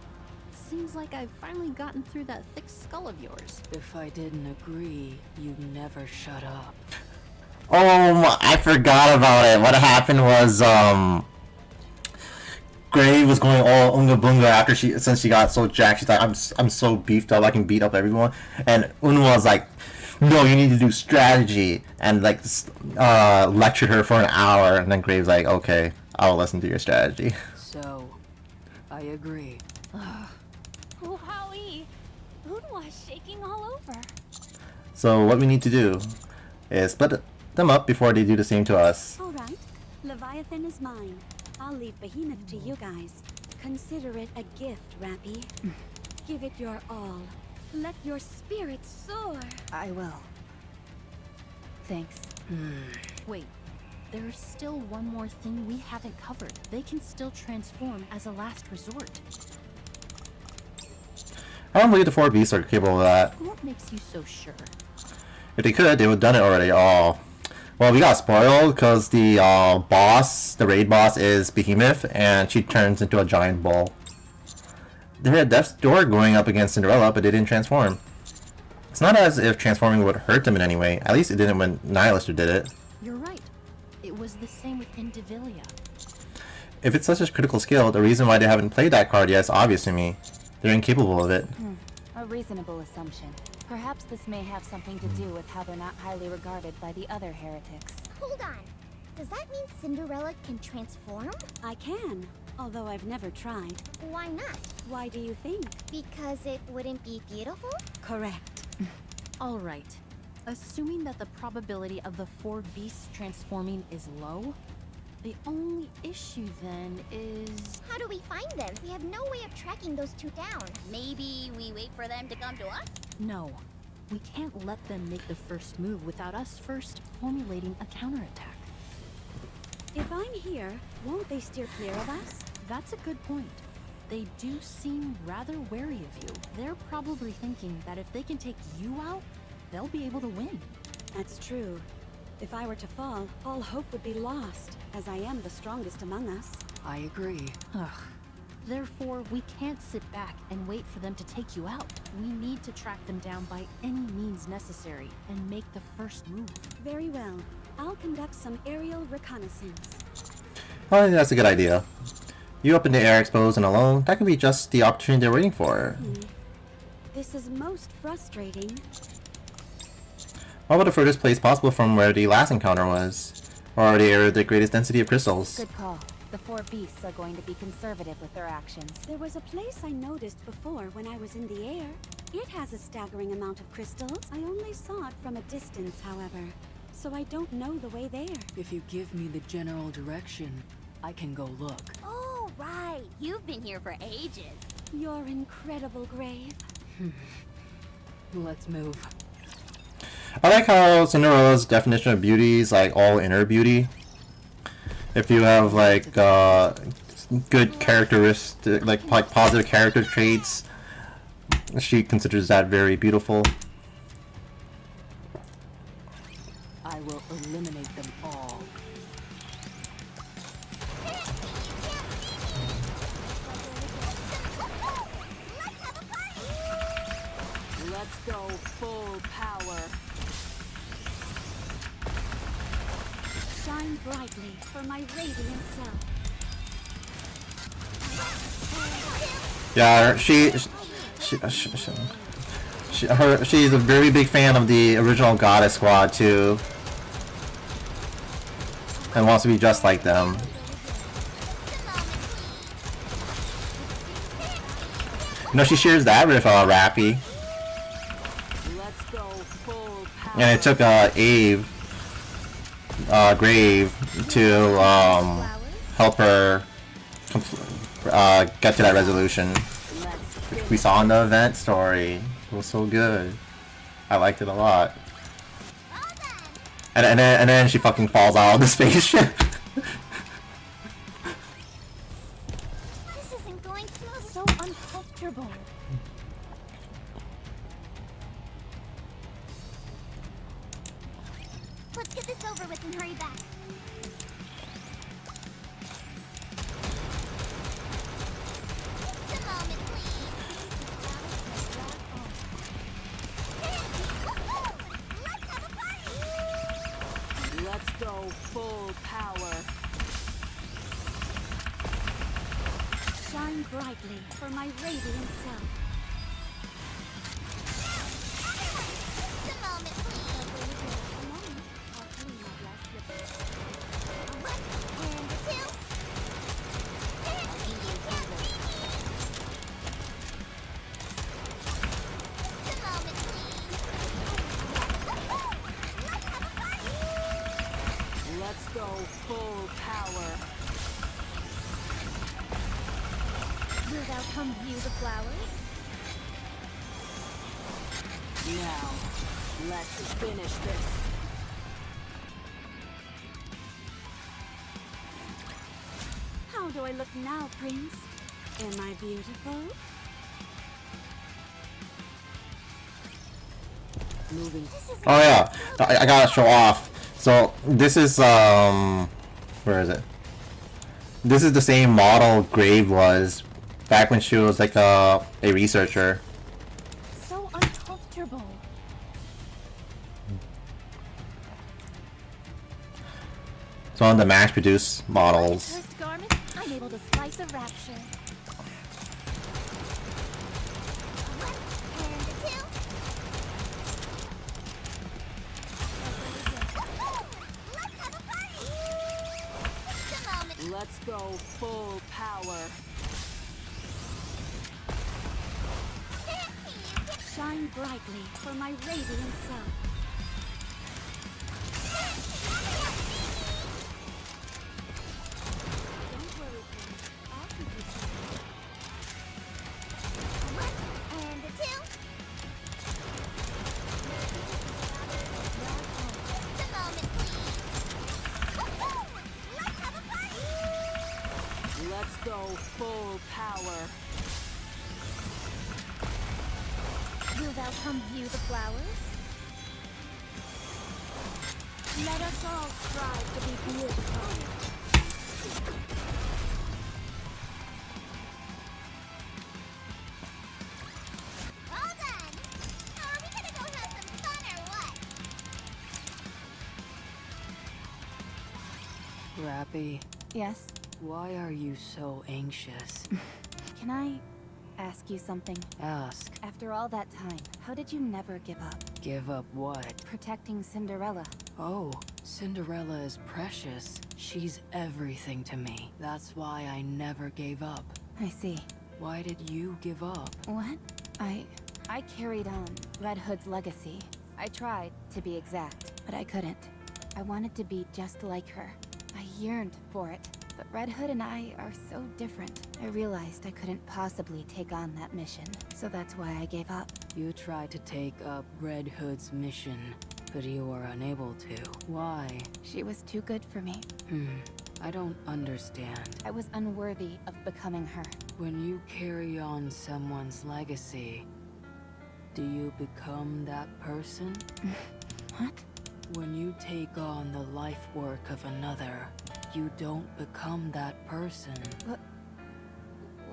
Seems like I've finally gotten through that thick skull of yours. If I didn't agree, you'd never shut up. I forgot about it. What happened was, Gray was going all unga bunga since she got so jacked. She's like, I'm so beefed up, I can beat up everyone. And Unwa was like, no, you need to do strategy, and like lectured her for an hour. And then Gray was like, okay, I'll listen to your strategy. So, I agree. Wowie. Unwa's shaking all over. So what we need to do is split them up before they do the same to us. All right, Leviathan is mine. I'll leave Behemoth to you guys. Consider it a gift, Rappy. Give it your all. Let your spirit soar. I will. Thanks. Wait, there's still one more thing we haven't covered. They can still transform as a last resort. I don't believe the four beasts are capable of that. What makes you so sure? If they could, they would have done it already. Oh. Well, we got spoiled because the the raid boss is Behemoth, and she turns into a giant bull. They had Death's Door going up against Cinderella, but they didn't transform. It's not as if transforming would hurt them in any way. At least it didn't when Nihilister did it. You're right. It was the same with Indivilia. If it's such a critical skill, the reason why they haven't played that card yet is obvious to me. They're incapable of it. A reasonable assumption. Perhaps this may have something to do with how they're not highly regarded by the other heretics. hold on. Does that mean Cinderella can transform? I can, although I've never tried. Why not? Why do you think? Because it wouldn't be beautiful? Correct. All right. Assuming that the probability of the 4 beasts transforming is low, the only issue then is... How do we find them? We have no way of tracking those two down. Maybe we wait for them to come to us? No. We can't let them make the first move without us first formulating a counterattack. If I'm here, won't they steer clear of us? That's a good point. They do seem rather wary of you. They're probably thinking that if they can take you out, they'll be able to win. That's true. If I were to fall, all hope would be lost, as I am the strongest among us. I agree. Ugh. Therefore, we can't sit back and wait for them to take you out. We need to track them down by any means necessary and make the first move. Very well. I'll conduct some aerial reconnaissance. I think that's a good idea. You up in the air exposed and alone, that could be just the opportunity they're waiting for. This is most frustrating. What about the furthest place possible from where the last encounter was? Or are they the greatest density of crystals? Good call. The 4 beasts are going to be conservative with their actions. There was a place I noticed before when I was in the air. It has a staggering amount of crystals. I only saw it from a distance, however, so I don't know the way there. If you give me the general direction, I can go look. Oh, right. You've been here for ages. Your incredible grave. Let's move. I like how Cinderella's definition of beauty is like all inner beauty. If you have like good characteristic, like positive character traits, she considers that very beautiful. I will eliminate them all. Let's go full power. Shine brightly for my radiant self. Yeah, she's a very big fan of the original Goddess Squad too, and wants to be just like them. You know, she shares that with Rappy, Let's go full power. and it took Grave to help her get to that resolution. Which we saw in the event story. It was so good. I liked it a lot. And then she fucking falls out of the spaceship. This isn't going smooth. So uncomfortable. Let's get this over with and hurry back. Just a moment, please. Let's have a party! Let's go full power. Shine brightly for my radiant self. Just a moment, please. And a 2. Just a moment, please. Let's have a party! Let's go full power. Will thou come view the flowers? Now, let's finish this. How do I look now, Prince? Am I beautiful? Moving. Oh yeah, I gotta show off. So this is where is it? This is the same model Grave was back when she was like a researcher. So uncomfortable. It's one of the mass-produced models. Cursed garment, I'm able to slice a rapture. And a 2. Let's have a Let's go full power. Shine brightly for my radiant self. Don't worry, Prince. I'll keep you safe. One and a two. Just a moment, please. Woohoo! Let's have a party! Let's go full power. Will thou come view the flowers? Let us all strive to be beautiful. All done. Are we gonna go have some fun or what? Rappy, Yes? why are you so anxious? Can I ask you something? Ask. After all that time, how did you never give up? Give up what? Protecting Cinderella. Oh, Cinderella is precious. She's everything to me. That's why I never gave up. I see. Why did you give up? What? I carried on Red Hood's legacy. I tried, to be exact, but I couldn't. I wanted to be just like her. I yearned for it. But Red Hood and I are so different. I realized I couldn't possibly take on that mission, so that's why I gave up. You tried to take up Red Hood's mission, but you were unable to. Why? She was too good for me. I don't understand. I was unworthy of becoming her. When you carry on someone's legacy, do you become that person? What? When you take on the life work of another, you don't become that person.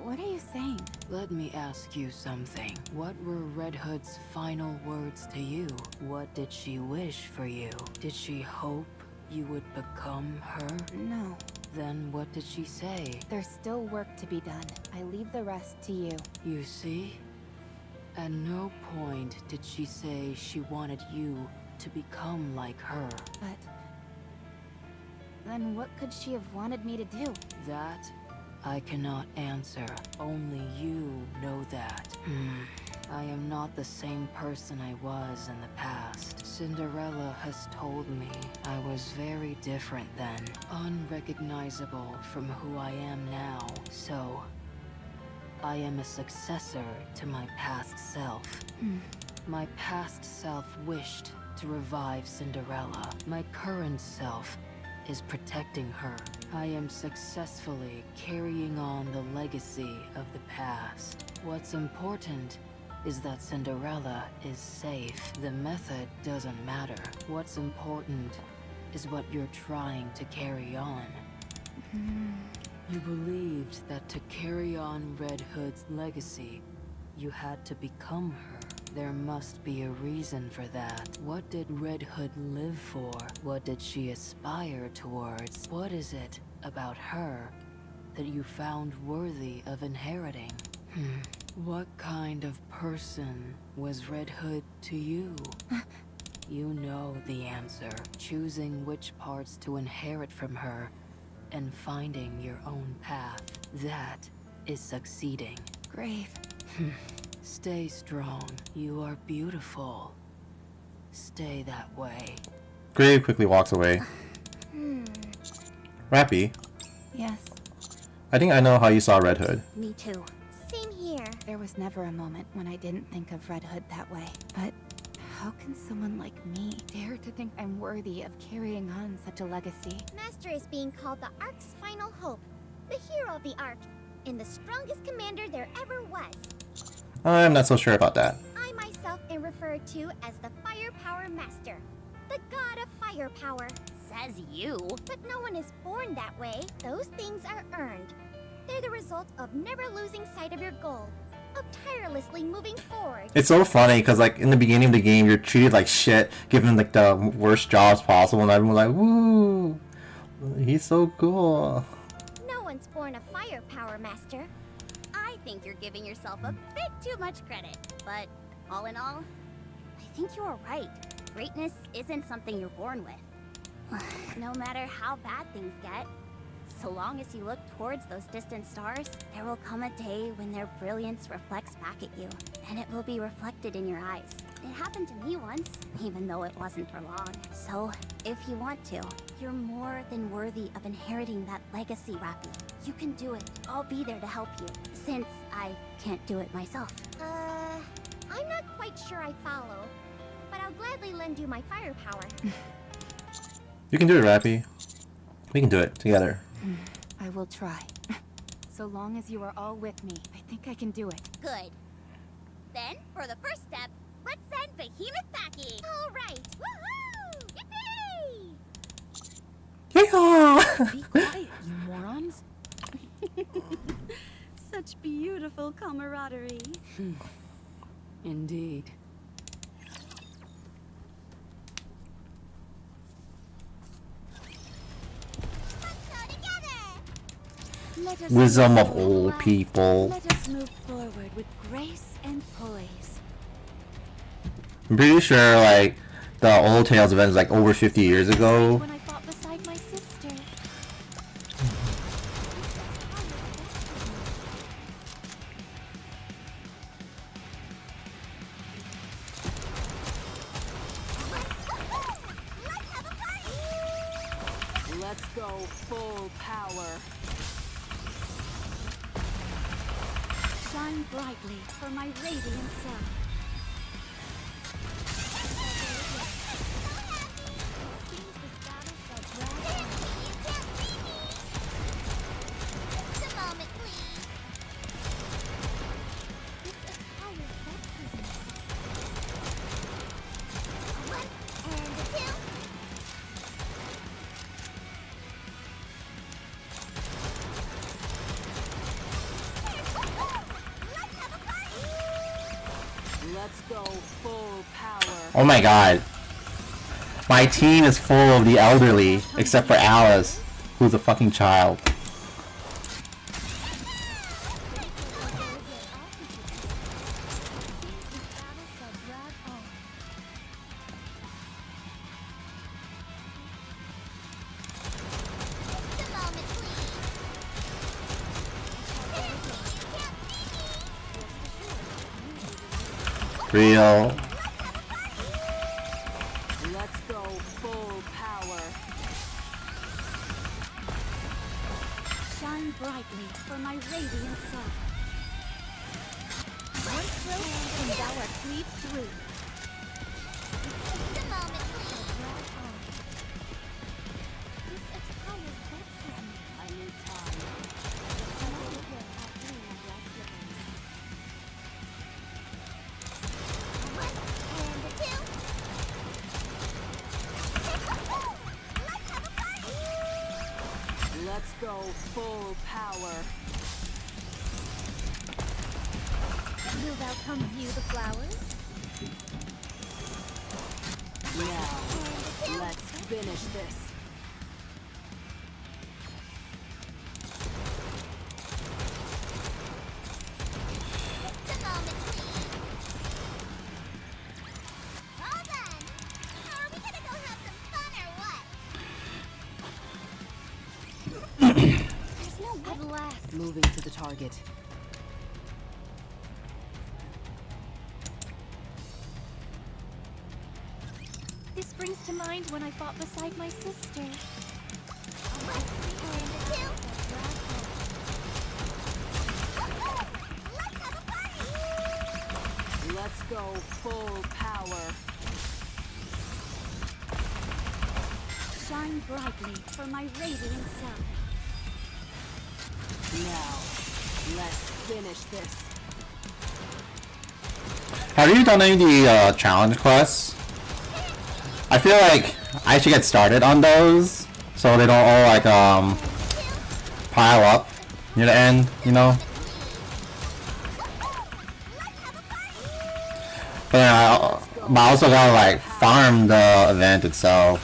What are you saying? Let me ask you something. What were Red Hood's final words to you? What did she wish for you? Did she hope you would become her? No. Then what did she say? There's still work to be done. I leave the rest to you. You see? At no point did she say she wanted you to become like her. But then what could she have wanted me to do? That I cannot answer. Only you know that. I am not the same person I was in the past. Cinderella has told me I was very different then, unrecognizable from who I am now. So, I am a successor to my past self. My past self wished to revive Cinderella. My current self is protecting her. I am successfully carrying on the legacy of the past. What's important is that Cinderella is safe. The method doesn't matter. What's important is what you're trying to carry on. You believed that to carry on Red Hood's legacy, you had to become her. There must be a reason for that. What did Red Hood live for? What did she aspire towards? What is it about her that you found worthy of inheriting? What kind of person was Red Hood to you? You know the answer. Choosing which parts to inherit from her and finding your own path. That is succeeding. Grave. Stay strong. You are beautiful. Stay that way. Grave quickly walks away. Rappy, Yes. I think I know how you saw Red Hood. Me too. Same here. There was never a moment when I didn't think of Red Hood that way. But how can someone like me dare to think I'm worthy of carrying on such a legacy? Master is being called the Ark's final hope, the hero of the Ark, and the strongest commander there ever was. I'm not so sure about that. I myself am referred to as the Firepower Master, the god of firepower. Says you. But no one is born that way. Those things are earned. They're the result of never losing sight of your goal, of tirelessly moving forward. It's so funny because like in the beginning of the game, you're treated like shit, given like the worst jobs possible, and everyone's like, "Woo, he's so cool." No one's born a Firepower Master. I think you're giving yourself a bit too much credit. But all in all, I think you are right. Greatness isn't something you're born with. No matter how bad things get, So long as you look towards those distant stars, there will come a day when their brilliance reflects back at you, and it will be reflected in your eyes. It happened to me once, even though it wasn't for long. So, if you want to, you're more than worthy of inheriting that legacy, Rappy. You can do it. I'll be there to help you, since I can't do it myself. I'm not quite sure I follow, but I'll gladly lend you my firepower. You can do it, Rappy. We can do it together. I will try. So long as you are all with me, I think I can do it. Good. Then, for the first step, let's send Behemoth packing! All right. Woohoo! Yippee! Yeehaw! Be quiet, you morons. Such beautiful camaraderie. Indeed. Let's go together! Let us Wisdom move of old forward. people. Let us move forward with grace and poise. I'm pretty sure like the old Tales event is like over 50 years ago. When I fought beside my sister. Let's go full power. Shine brightly for my radiant self. Just a moment, please. One and a two. Let's have a party! Let's go full power. Oh my god. My team is full of the elderly, except for Alice, who's a fucking child. Just a moment, please. Real. Let's go full power. Shine brightly for my radiant self. One stroke and thou art cleaved through. Just a moment, please. I need time. One and a two. Let's have a party! Let's go full power. Will thou come view the flowers? Now, let's finish this. Just a moment, please. All done. Are we gonna go have some fun or what? There's no way. At last. Moving to the target. This brings to mind when I fought beside my sister. One and a two. Let's have a party! Let's go full power. Shine brightly for my radiant self. Now, let's finish this. Have you done any of the challenge quests? I feel like I should get started on those so they don't all like pile up near the end, you know? But I also gotta like farm the event itself.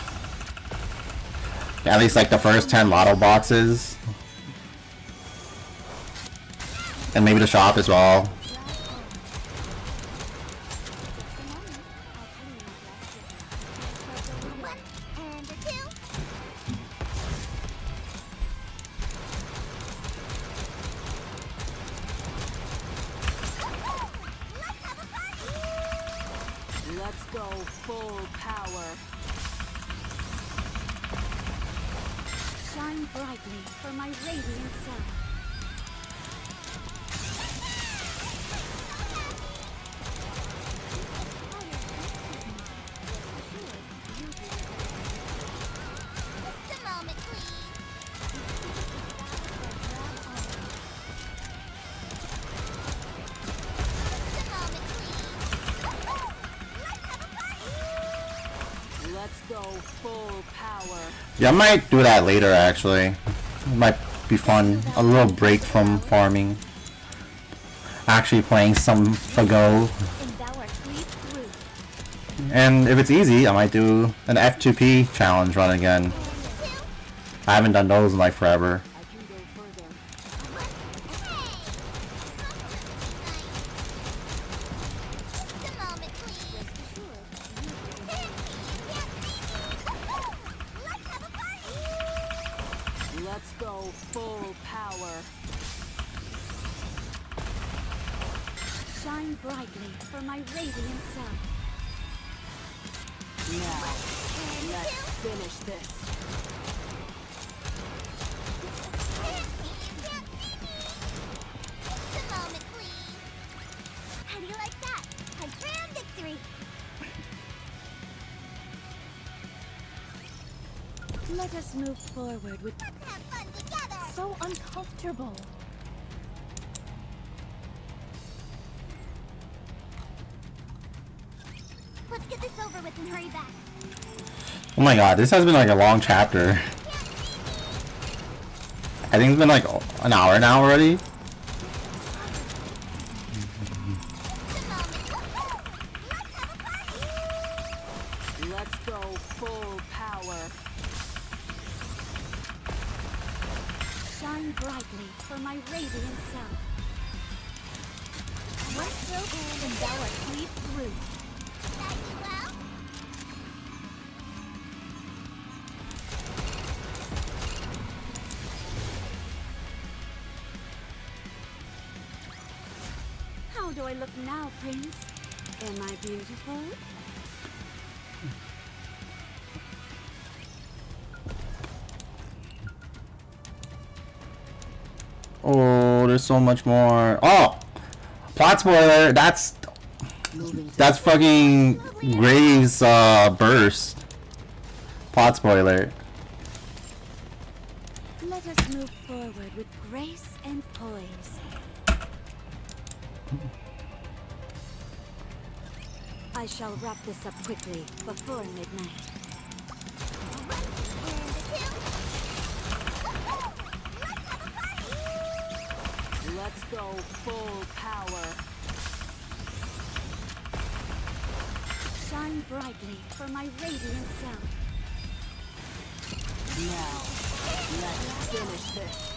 At least like the first 10 lotto boxes. And maybe the shop as well. One and a two. Let's go full power. Shine brightly for my radiant self. Just a moment, please. Just a moment, please. Let's have a party! Let's go full power. Yeah, I might do that later actually. It might be fun. A little break from farming. Actually playing some Fago. And thou art lead through. And if it's easy, I might do an F2P challenge run again. I haven't done those in like forever. I can go further. Just a moment, please. Let's have a party! Let's go full power. Shine brightly for my radiant self. Now, let's finish this. Just a moment, please. How do you like that? A grand victory! Let us move forward with Let's have fun together! So uncomfortable. Let's get this over with and hurry back. Oh my god, this has been like a long chapter. I think it's been like an hour now already. Let's go full power. shine brightly for my radiant self. One stroke and thou art cleaved through. That you well? How do I look now, Prince? Am I beautiful? Oh, there's so much more. Oh, plot spoiler. That's fucking Graves' burst. Plot spoiler. Let us move forward with grace and poise. I shall wrap this up quickly before midnight. Let's go full power. Shine brightly for my radiant self. Now, let's finish this.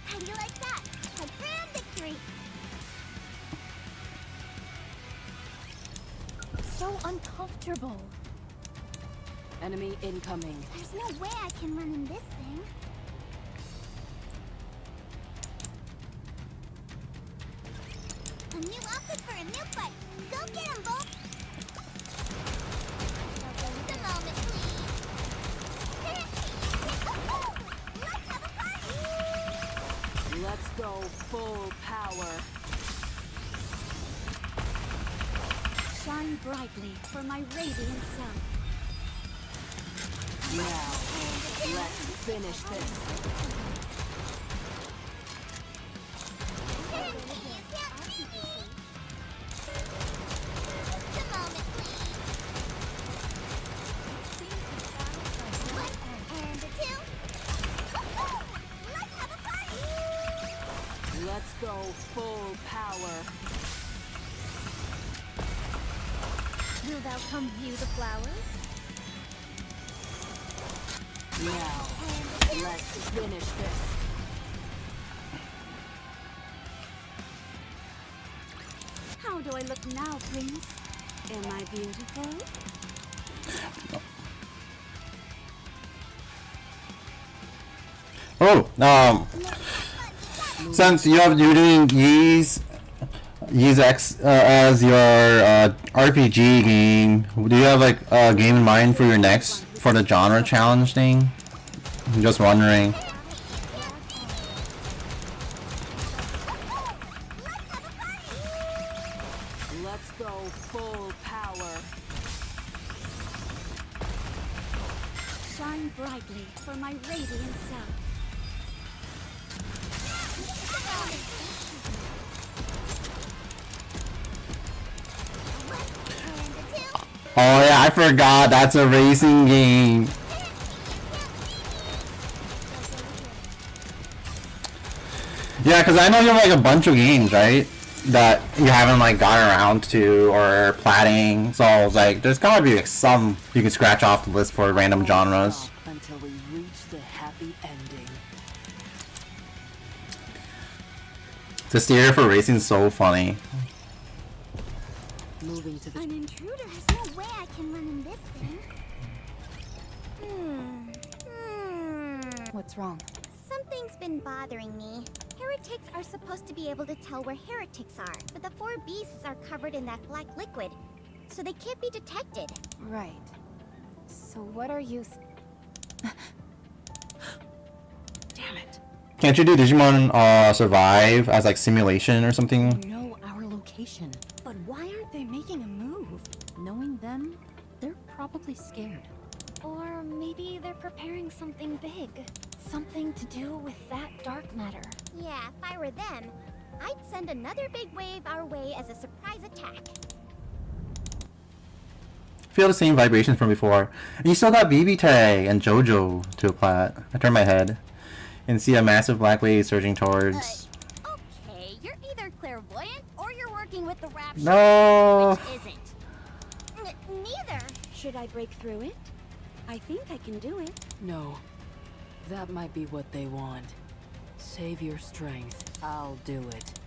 How do you like that? A grand victory! So uncomfortable. Enemy incoming. There's no way I can run in this thing. A new outfit for a new fight. Go get him, Bolt! Just a moment, please. Let's have a party! Let's go full power. Shine brightly for my radiant self. Now, let's finish this. Just a moment, please. And a two. Let's have a party! Let's go full power. Will thou come view the flowers? Now, let's finish this. do I look now, Prince? Am I beautiful? Oh, since you're doing Ys X as your RPG game, do you have like a game in mind for your next for the genre challenge thing? I'm just wondering. Let's go full power. Shine brightly for my radiant self. Oh yeah, I forgot that's a racing game. Yeah, because I know you have like a bunch of games, right? That you haven't like gotten around to or platting. So I was like, there's gotta be like some you can scratch off the list for random genres. Until we reach the happy ending. The steer for racing is so funny. Moving to the An intruder. There's no way I can run in this thing. What's wrong? Something's been bothering me. Heretics are supposed to be able to tell where heretics are, but the 4 beasts are covered in that black liquid, so they can't be detected. Right. So what are you... Damn it. Can't you do Digimon Survive as like simulation or something? Know our location. But why aren't they making a move? Knowing them, they're probably scared. Or maybe they're preparing something big. Something to do with that dark matter. Yeah, if I were them, I'd send another big wave our way as a surprise attack. Feel the same vibrations from before. And you still got BB Tag and JoJo to apply. I turn my head and see a massive black wave surging towards. Okay, you're either clairvoyant or you're working with the rapture. No. Which isn't. Neither. Should I break through it? I think I can do it. No. That might be what they want. Save your strength. I'll do it.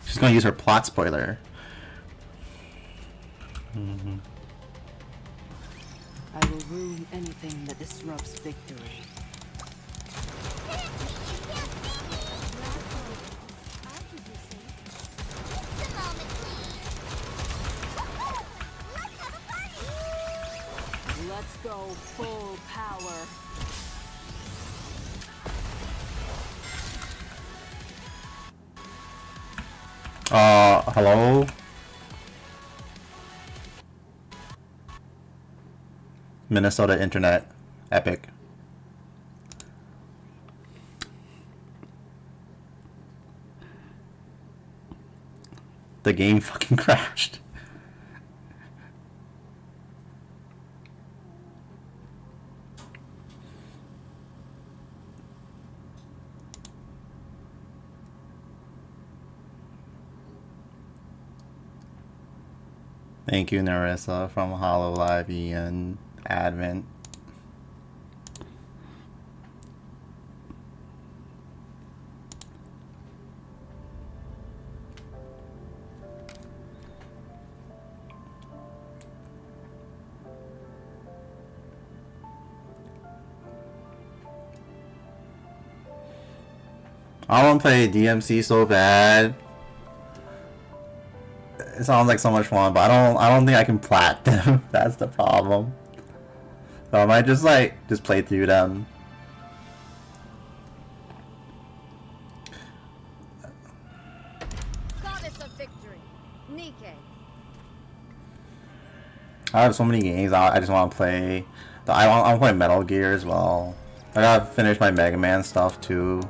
She's gonna use her plot spoiler. I will ruin anything that disrupts victory. Just a moment, please. Let's have a party. Let's go full power. Hello? Minnesota internet. Epic. The game fucking crashed. Thank you, Narissa from HoloLive and Advent. I want to play DMC so bad. It sounds like so much fun, but I don't think I can plat them. That's the problem. So I might just play through them. Goddess of victory, Nikke. I have so many games I just want to play. I want to play Metal Gear as well. I gotta finish my Mega Man stuff too.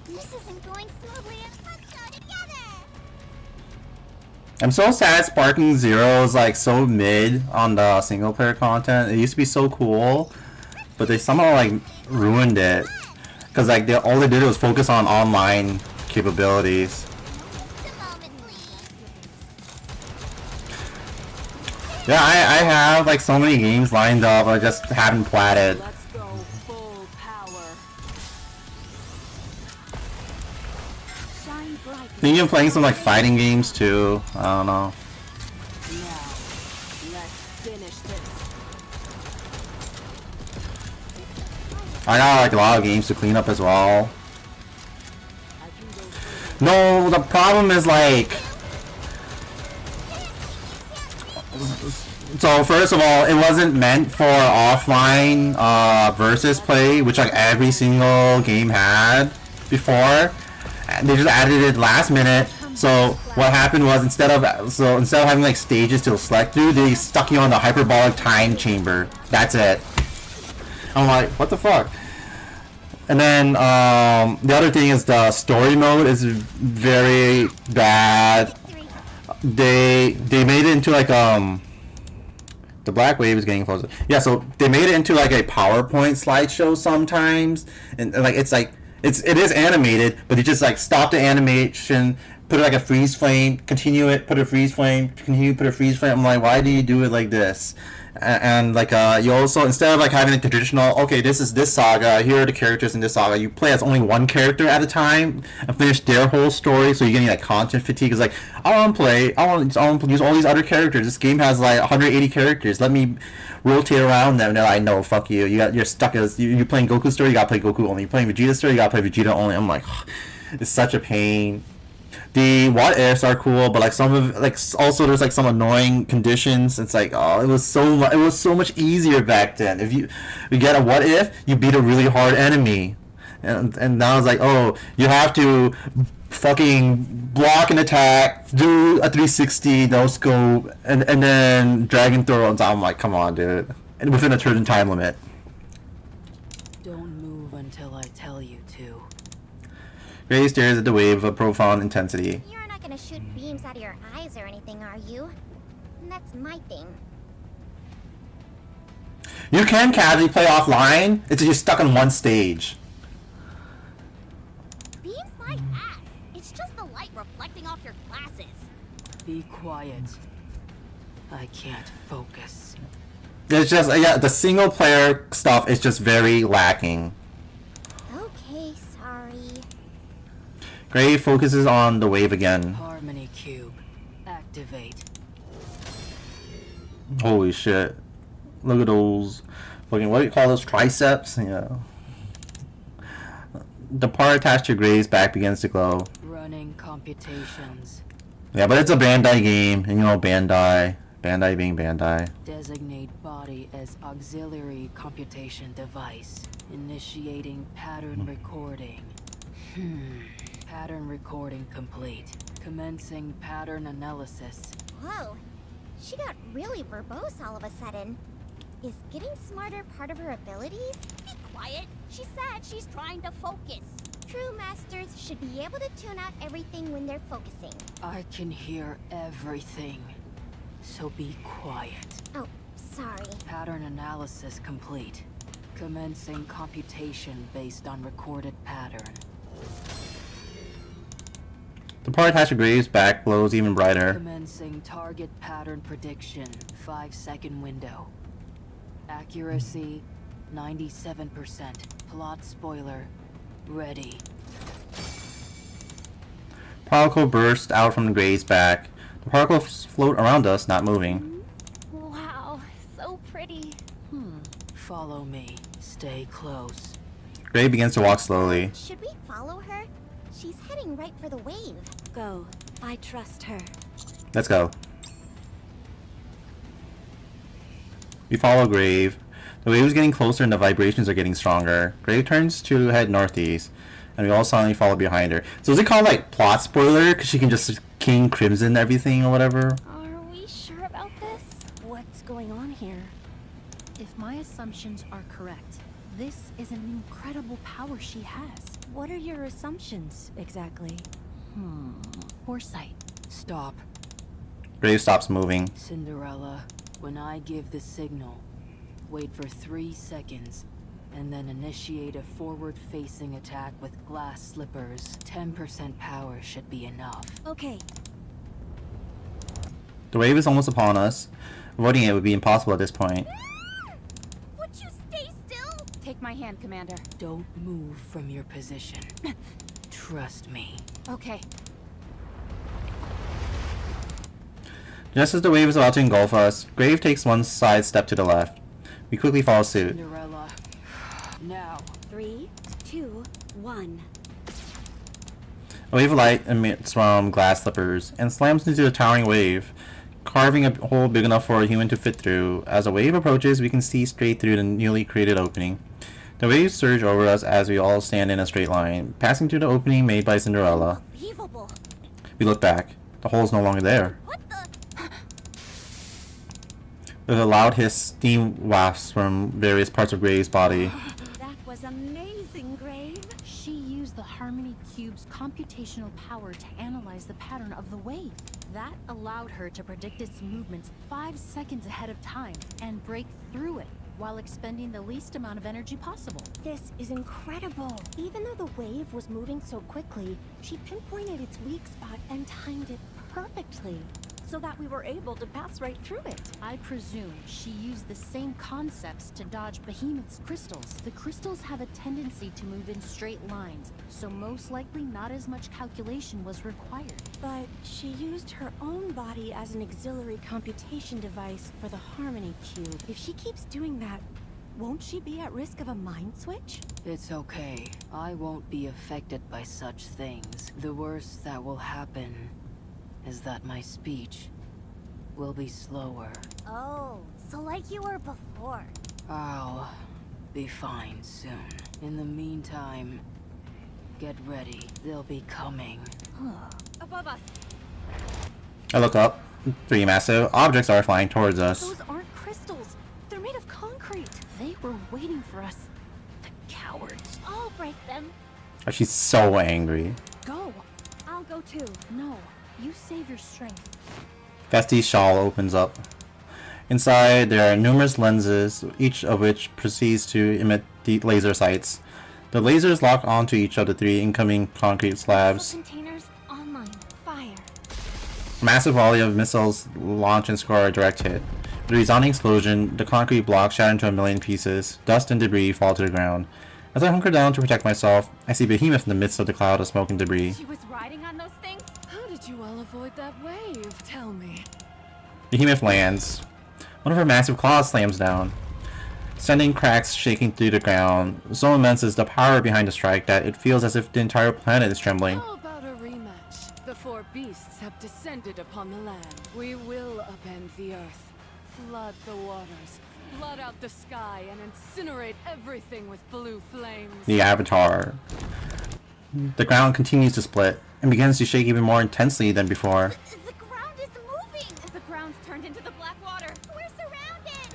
This isn't going smoothly and let's go together. I'm so sad Sparking Zero is like so mid on the single player content. It used to be so cool, but they somehow like ruined it because like all they did was focus on online capabilities. Just a moment, please. Yeah, I have like so many games lined up. I just haven't platted. Let's go full power. Shine bright. Thinking of playing some like fighting games too. I don't know. Now, let's finish this. I got like a lot of games to clean up as well. I can go further. No, the problem is like. So first of all, it wasn't meant for offline versus play, which like every single game had before. And they just added it last minute. So what happened was instead of having like stages to select through, they stuck you on the hyperbolic time chamber. That's it. I'm like, what the fuck? And then the other thing is the story mode is very bad. They made it into like the black wave is getting closer. Yeah, so they made it into like a PowerPoint slideshow sometimes, and like it is animated, but they just like stop the animation, put it like a freeze frame, continue it, put a freeze frame, continue, put a freeze frame. I'm like, why do you do it like this? And like you also, instead of like having the traditional, okay, this is this saga, here are the characters in this saga, you play as only one character at a time and finish their whole story, so you're getting like content fatigue. It's like, I want to use all these other characters. This game has like 180 characters, let me rotate around them. And they're like, no, fuck you, you're stuck as you're playing Goku's story, you gotta play Goku only. You're playing Vegeta's story, you gotta play Vegeta only. I'm like, it's such a pain. The what ifs are cool, but like some of like also there's like some annoying conditions. It's like, oh, it was so much easier back then. If you get a what if, you beat a really hard enemy, and now it's like, oh, you have to fucking block an attack, do a 360 no scope, and then dragon throw on top. I'm like, come on, dude, and within a certain time limit. Don't move until I tell you to. Gray stares at the wave of profound intensity. You're not gonna shoot beams out of your eyes or anything, are you? That's my thing. You can casually play offline. It's just you're stuck on one stage. Beams my ass. It's just the light reflecting off your glasses. Be quiet. I can't focus. It's just yeah, the single player stuff is just very lacking. Okay, sorry. Gray focuses on the wave again. Harmony cube. Activate. Holy shit. Look at those fucking, what do you call those, triceps? Yeah. The part attached to Gray's back begins to glow. Running computations. Yeah, but it's a Bandai game, and you know Bandai being Bandai. Designate body as auxiliary computation device. Initiating pattern recording. Pattern recording complete. Commencing pattern analysis. Whoa. She got really verbose all of a sudden. Is getting smarter part of her abilities? Be quiet. She said she's trying to focus. True masters should be able to tune out everything when they're focusing. I can hear everything. So be quiet. Oh, sorry. Pattern analysis complete. Commencing computation based on recorded pattern. The part attached to Gray's back glows even brighter. Commencing target pattern prediction. 5-second window. Accuracy 97%. Plot spoiler ready. Particle bursts out from Gray's back. The particles float around us, not moving. Wow, so pretty. Follow me. Stay close. Gray begins to walk slowly. Should we follow her? She's heading right for the wave. Go. I trust her. Let's go. We follow Grave. The wave is getting closer and the vibrations are getting stronger. Grave turns to head northeast, and we all silently follow behind her. So is it called like plot spoiler? Because she can just King Crimson everything or whatever? Are we sure about this? What's going on here? If my assumptions are correct, this is an incredible power she has. What are your assumptions, exactly? Foresight. Stop. Grave stops moving. Cinderella, when I give the signal, wait for 3 seconds, and then initiate a forward-facing attack with glass slippers. 10% power should be enough. Okay. The wave is almost upon us. Avoiding it would be impossible at this point. Would you stay still? Take my hand, Commander. Don't move from your position. Trust me. Okay. Just as the wave is about to engulf us, Grave takes one side step to the left. We quickly follow suit. Cinderella. Now. 3, 2, 1. A wave of light emits from glass slippers and slams into the towering wave, carving a hole big enough for a human to fit through. As the wave approaches, we can see straight through the newly created opening. The waves surge over us as we all stand in a straight line, passing through the opening made by Cinderella. Unbelievable. We look back. The hole is no longer there. What the? With a loud hiss, steam wafts from various parts of Grave's body. That was amazing, Grave. She used the Harmony Cube's computational power to analyze the pattern of the wave. That allowed her to predict its movements 5 seconds ahead of time and break through it while expending the least amount of energy possible. This is incredible. Even though the wave was moving so quickly, she pinpointed its weak spot and timed it perfectly, so that we were able to pass right through it. I presume she used the same concepts to dodge Behemoth's crystals. The crystals have a tendency to move in straight lines, so most likely not as much calculation was required. But she used her own body as an auxiliary computation device for the Harmony Cube. If she keeps doing that, won't she be at risk of a mind switch? It's okay. I won't be affected by such things. The worst that will happen is that my speech will be slower. Oh, so like you were before. I'll be fine soon. In the meantime, get ready. They'll be coming. Above us. I look up. 3 massive objects are flying towards us. Those aren't crystals. They're made of concrete. They were waiting for us. The cowards. I'll break them. She's so angry. Go. I'll go too. No, you save your strength. Vesti's shawl opens up. Inside, there are numerous lenses, each of which proceeds to emit the laser sights. The lasers lock onto each of the 3 incoming concrete slabs. Containers online. Fire. A massive volley of missiles launch and score a direct hit. With a resounding explosion, the concrete block shatter into a million pieces. Dust and debris fall to the ground. As I hunker down to protect myself, I see Behemoth in the midst of the cloud of smoke and debris. She was riding on those things? How did you all avoid that wave? Tell me. Behemoth lands. One of her massive claws slams down, sending cracks shaking through the ground. So immense is the power behind the strike that it feels as if the entire planet is trembling. How about a rematch? The 4 beasts have descended upon the land. We will upend the earth, flood the waters, blot out the sky, and incinerate everything with blue flames. The Avatar. The ground continues to split and begins to shake even more intensely than before. The ground is moving. The ground's turned into the black water. We're surrounded.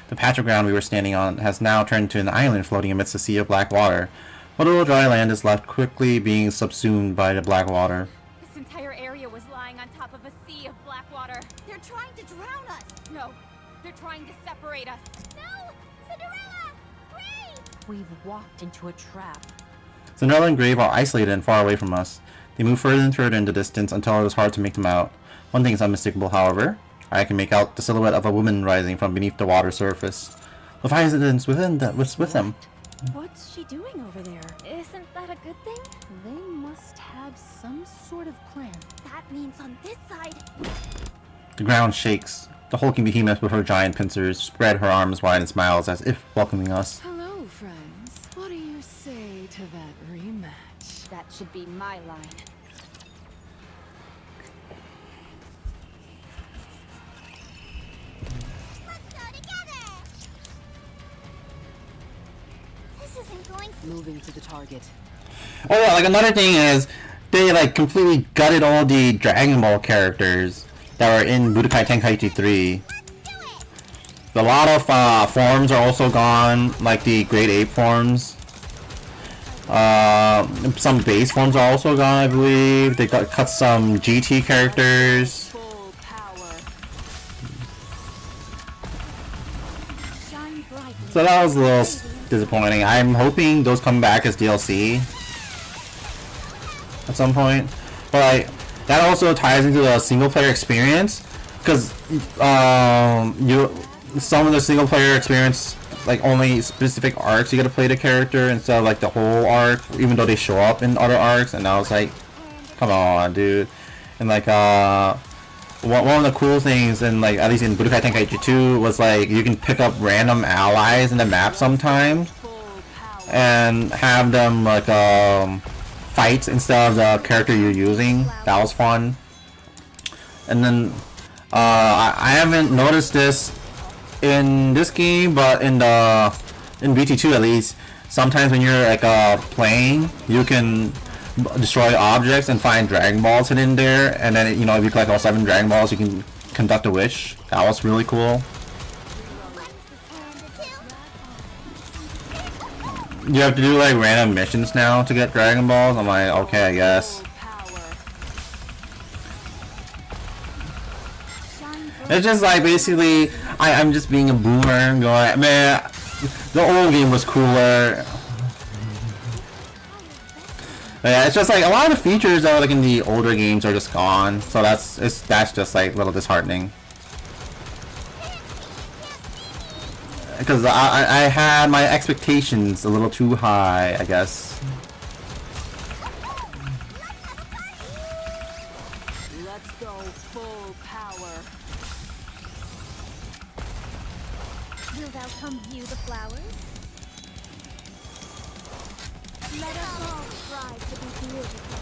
The patch of ground we were standing on has now turned into an island floating amidst a sea of black water. What little dry land is left quickly being subsumed by the black water. This entire area was lying on top of a sea of black water. They're trying to drown us. No, they're trying to separate us. No! Cinderella! Ray! We've walked into a trap. Cinderella and Grave are isolated and far away from us. They move further and further in the distance until it is hard to make them out. One thing is unmistakable, however. I can make out the silhouette of a woman rising from beneath the water surface. Leviathan's with them. What's she doing over there? Isn't that a good thing? They must have some sort of plan. That means on this side. The ground shakes. The hulking behemoth with her giant pincers spread her arms wide and smiles as if welcoming us. Hello, friends. What do you say to that rematch? That should be my line. Let's go together. This isn't going Moving to the target. Oh yeah, like another thing is, they like completely gutted all the Dragon Ball characters that were in Budokai Tenkaichi 3. A lot of forms are also gone, like the Great Ape forms. Some base forms are also gone, I believe. They cut some GT characters. Full power. Shine bright. So that was a little disappointing. I'm hoping those come back as DLC at some point. But like, that also ties into the single player experience, because you some of the single player experience like only specific arcs you gotta play the character instead of like the whole arc, even though they show up in other arcs. And I was like, come on, dude. And like one of the cool things in like at least in Budokai Tenkaichi 2 was like you can pick up random allies in the map sometimes and have them like fight instead of the character you're using. That was fun. And then I haven't noticed this in this game, but in BT2 at least, sometimes when you're like playing, you can destroy objects and find Dragon Balls hidden there, and then if you collect all 7 Dragon Balls, you can conduct a wish. That was really cool. You have to do like random missions now to get Dragon Balls. I'm like, okay, I guess. It's just like basically I'm just being a boomer and going, man, the old game was cooler. But yeah, it's just like a lot of the features that are like in the older games are just gone. So that's just like a little disheartening. Because I had my expectations a little too high, I guess. Let's go full power. Will thou come view the flowers? Let us all strive to be beautiful.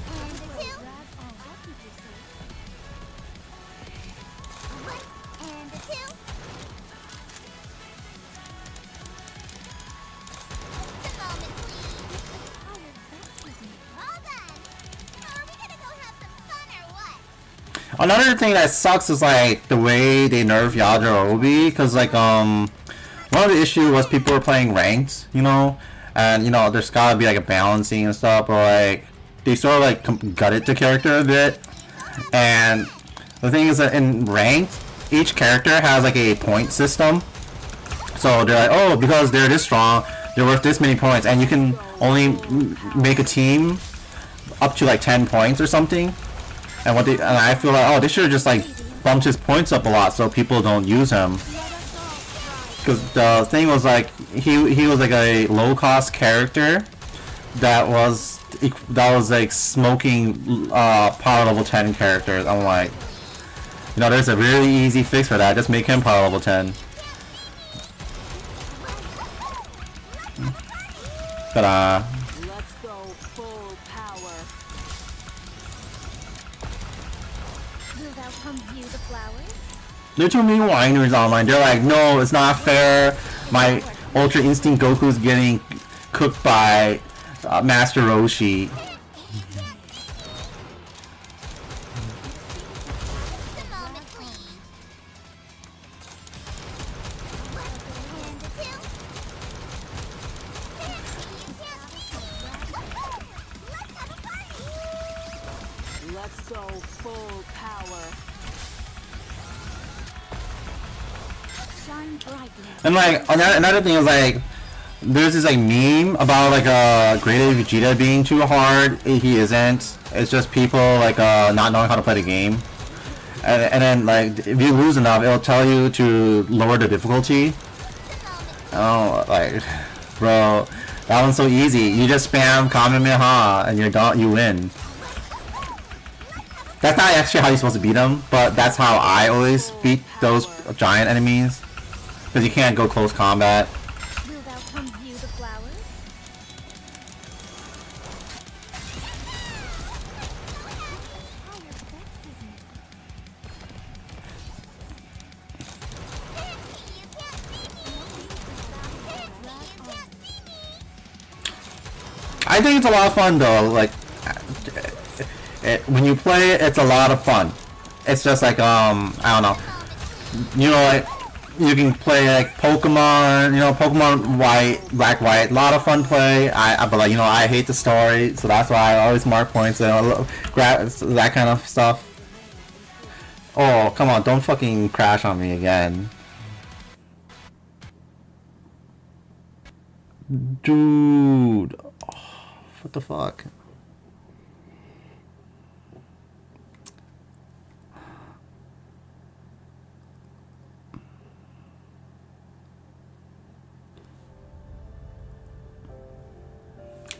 And the 2. And the 2. Just a moment, please. All done. Are we gonna go have some fun or what? Another thing that sucks is like the way they nerf Yajirobe, because like one of the issue was people were playing ranked, and there's gotta be like a balancing and stuff, but like they sort of like gutted the character a bit. And the thing is that in ranked, each character has like a point system, so they're like, oh, because they're this strong, they're worth this many points, and you can only make a team up to like 10 points or something. And I feel like, oh, they should have just like bumped his points up a lot so people don't use him. Because the thing was like he was like a low cost character that was like smoking power level 10 characters. I'm like, there's a really easy fix for that. Just make him power level 10. Ta-da. Let's go full power. Will thou come view the flowers? There are too many whiners online. They're like, no, it's not fair. My Ultra Instinct Goku's getting cooked by Master Roshi. Just a moment, please. And the 2. Let's have a party. Let's go full power. Shine brightly. And like another thing is like, there's this like meme about like Grade A Vegeta being too hard. He isn't. It's just people like not knowing how to play the game. And then like if you lose enough, it'll tell you to lower the difficulty. Oh, like, bro, that one's so easy. You just spam Kamehameha and you win. That's not actually how you're supposed to beat them, but that's how I always beat those giant enemies. Because you can't go close combat. Will thou come view the flowers? I think it's a lot of fun though. Like, when you play it, it's a lot of fun. It's just like I don't know. Like you can play like Pokemon. Pokemon White, Black, White. A lot of fun play. But like I hate the story, so that's why I always mark points and grab that kind of stuff. Oh, come on! Don't fucking crash on me again. Dude. What the fuck?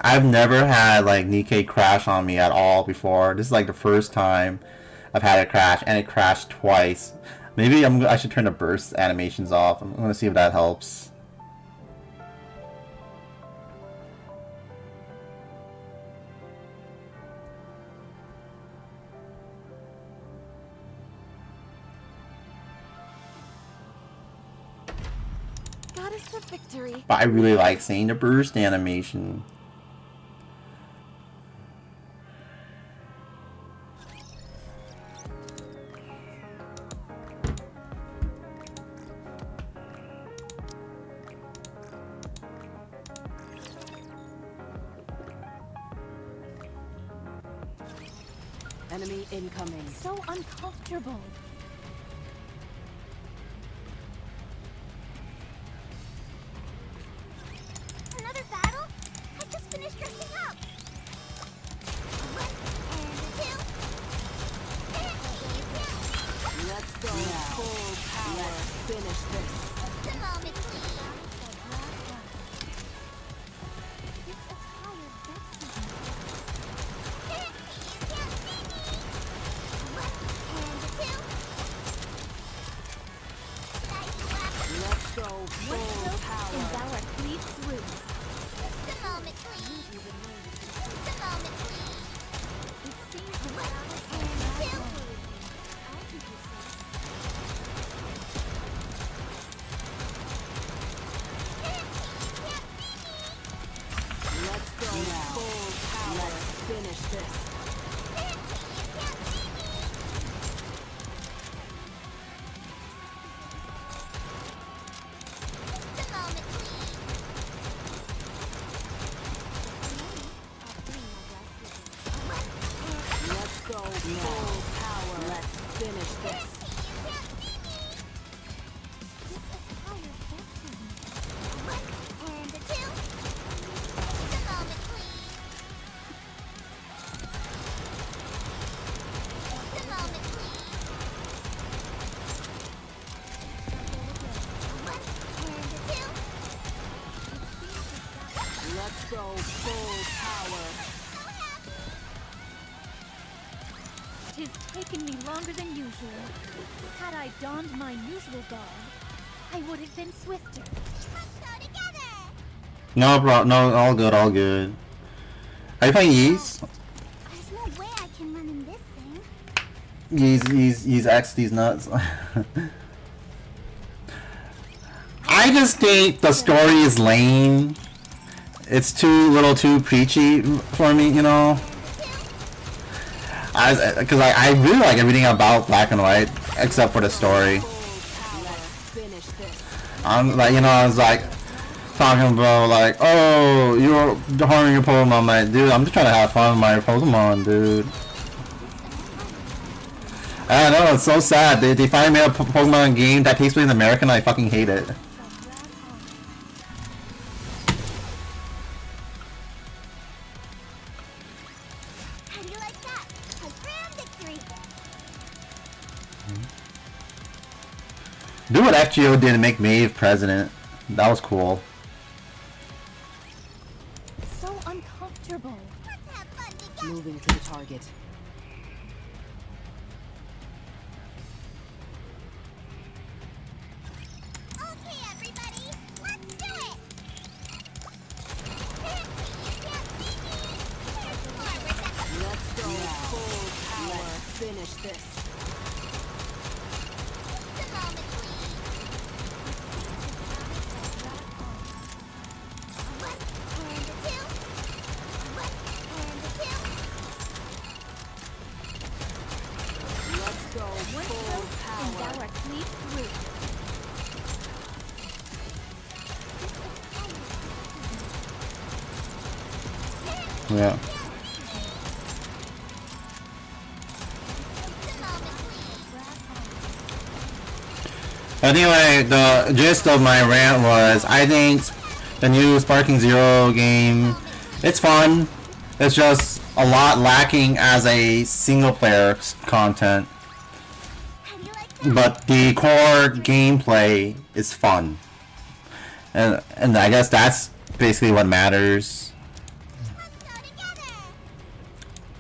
I've never had like Nikke crash on me at all before. This is like the first time I've had it crash, and it crashed twice. Maybe I should turn the burst animations off. I'm gonna see if that helps. Got us a victory. But I really like seeing the burst animation. Enemy incoming. So uncomfortable. Another battle? I just finished dressing up. One and two. Let's go. Full power. Finish this. Just a moment, please. This attire vexes me. You can't see me. One and two. Let's go. Full power. Endow our cleave through. Just a moment, please. Just a moment, please. It seems the One battle and two. I'll keep you safe. Let's go. Full power. Let's finish this. Just a moment, please. Let's go. Full power. Let's finish this. This attire vexes me. One and two. Just a moment, please. Just a moment, please. One and two. Let's go. Full power. Tis taken me longer than usual. Had I donned my usual garb, I would have been swifter. Let's go together. No, bro. No, all good, all good. Are you playing Yeez? There's no way I can run in this thing. Yeez X these nuts. I just think the story is lame. It's too preachy for me, you know. Because I really like everything about Black and White except for the story. Finish this. I'm like, you know, I was like talking about like, oh, you're harming your Pokemon. I'm like, dude, I'm just trying to have fun with my Pokemon, dude. I know, it's so sad. They finally made a Pokemon game that takes place in America, and I fucking hate it. How do you like that? A grand victory. Do what FGO did to make Maeve president. That was cool. So uncomfortable. Let's have fun together. Moving to the target. Okay, everybody, let's do it. Let's go. Full power. Finish this. Just a moment, please. One and two. One and two. Let's go. Full power. Endow our cleave through. Yeah. Just a moment, please. Anyway, the gist of my rant was, I think the new Sparking Zero game, it's fun. It's just a lot lacking as a single player content. How do you like that? But the core gameplay is fun. And I guess that's basically what matters. Let's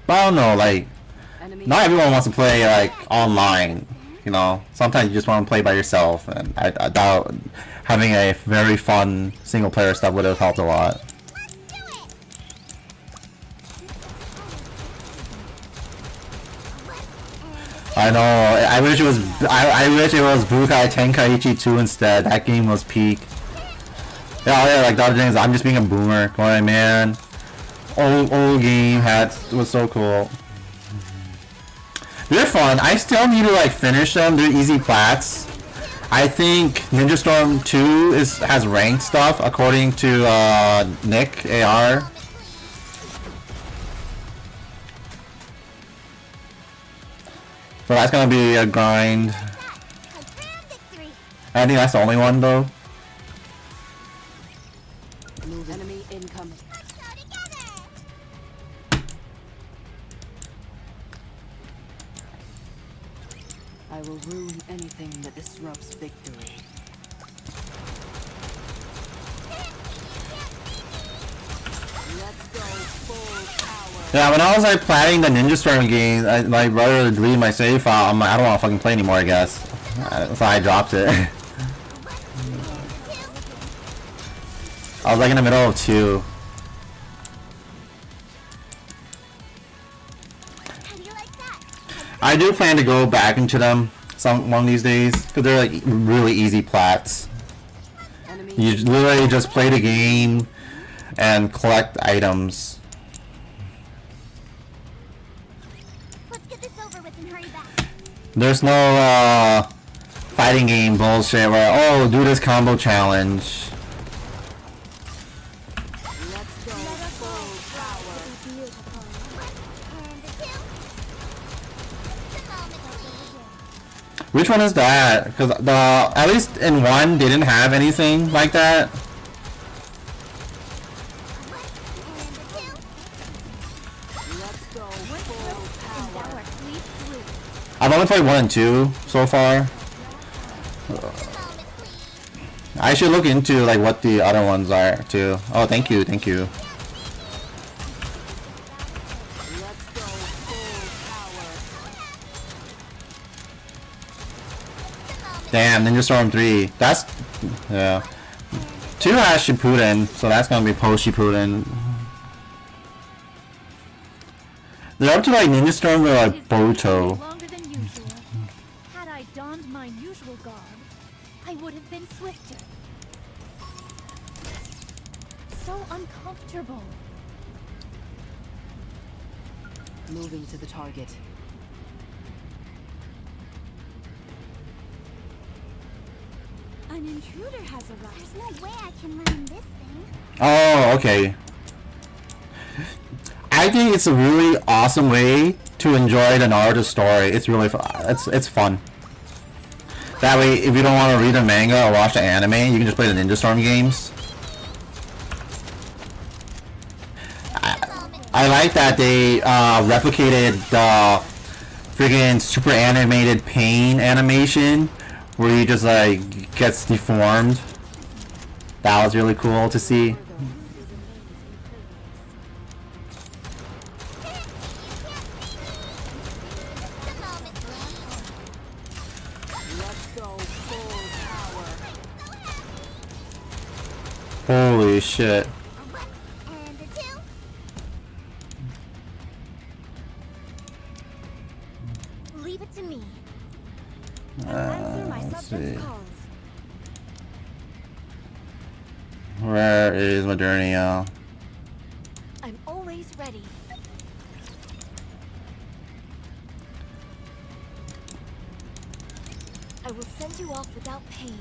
But I don't know, like, Enemy not everyone wants to play like online. You know, sometimes you just want to play by yourself, and I doubt having a very fun single player stuff would have helped a lot. I know. I wish it was. I wish it was Bukai Tenkaichi 2 instead. That game was peak. Yeah, like the other things. I'm just being a boomer. Boy, man. Old game was so cool. They're fun. I still need to like finish them. They're easy plats. I think Ninja Storm 2 has ranked stuff according to Nikke AR. So that's gonna be a grind. I think that's the only one though. enemy incoming. I will ruin anything that disrupts victory. Let's go full power. Yeah, when I was like planning the Ninja Storm game, my brother deleted my save file. I'm like, I don't want to fucking play anymore, I guess. So I dropped it. I was like in the middle of 2. I do plan to go back into them one of these days because they're like really easy plats. You literally just play the game and collect items. Let's get this over with and hurry back. There's no fighting game bullshit where, oh, do this combo challenge. Let's go full power. And the two. Just a moment, please. Which one is that? Because at least in 1 they didn't have anything like that. Let's go full power. I've only played 1 and 2 so far. I should look into like what the other ones are too. Oh, thank you, thank you. Let's go full power. Damn, Ninja Storm 3. That's yeah. 2 has Shippuden, so that's gonna be post Shippuden. They're up to like Ninja Storm or like Boruto. Longer than usual. Had I donned my usual garb, I would have been swifter. So uncomfortable. Moving to the target. An intruder has arrived. There's no way I can learn this thing. Oh, okay. I think it's a really awesome way to enjoy the Naruto story. It's really fun. It's fun. That way, if you don't want to read the manga or watch the anime, you can just play the Ninja Storm games. I like that they replicated the friggin' super animated pain animation where he just like gets deformed. That was really cool to see. Let's go full power. Holy shit. And the two. Leave it to me. Answer my Let's subject's see. calls. Where is Modernia? I'm always ready. I will send you off without pain.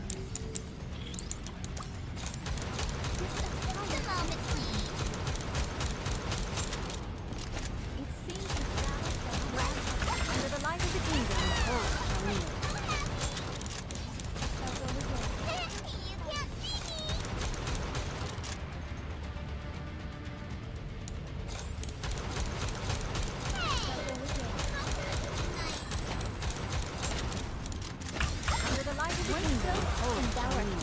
Just a moment, please. It seems the shadows that grasp under the light of the kingdom hold our meal. You can't see me. Under the light of the kingdom hold our meal.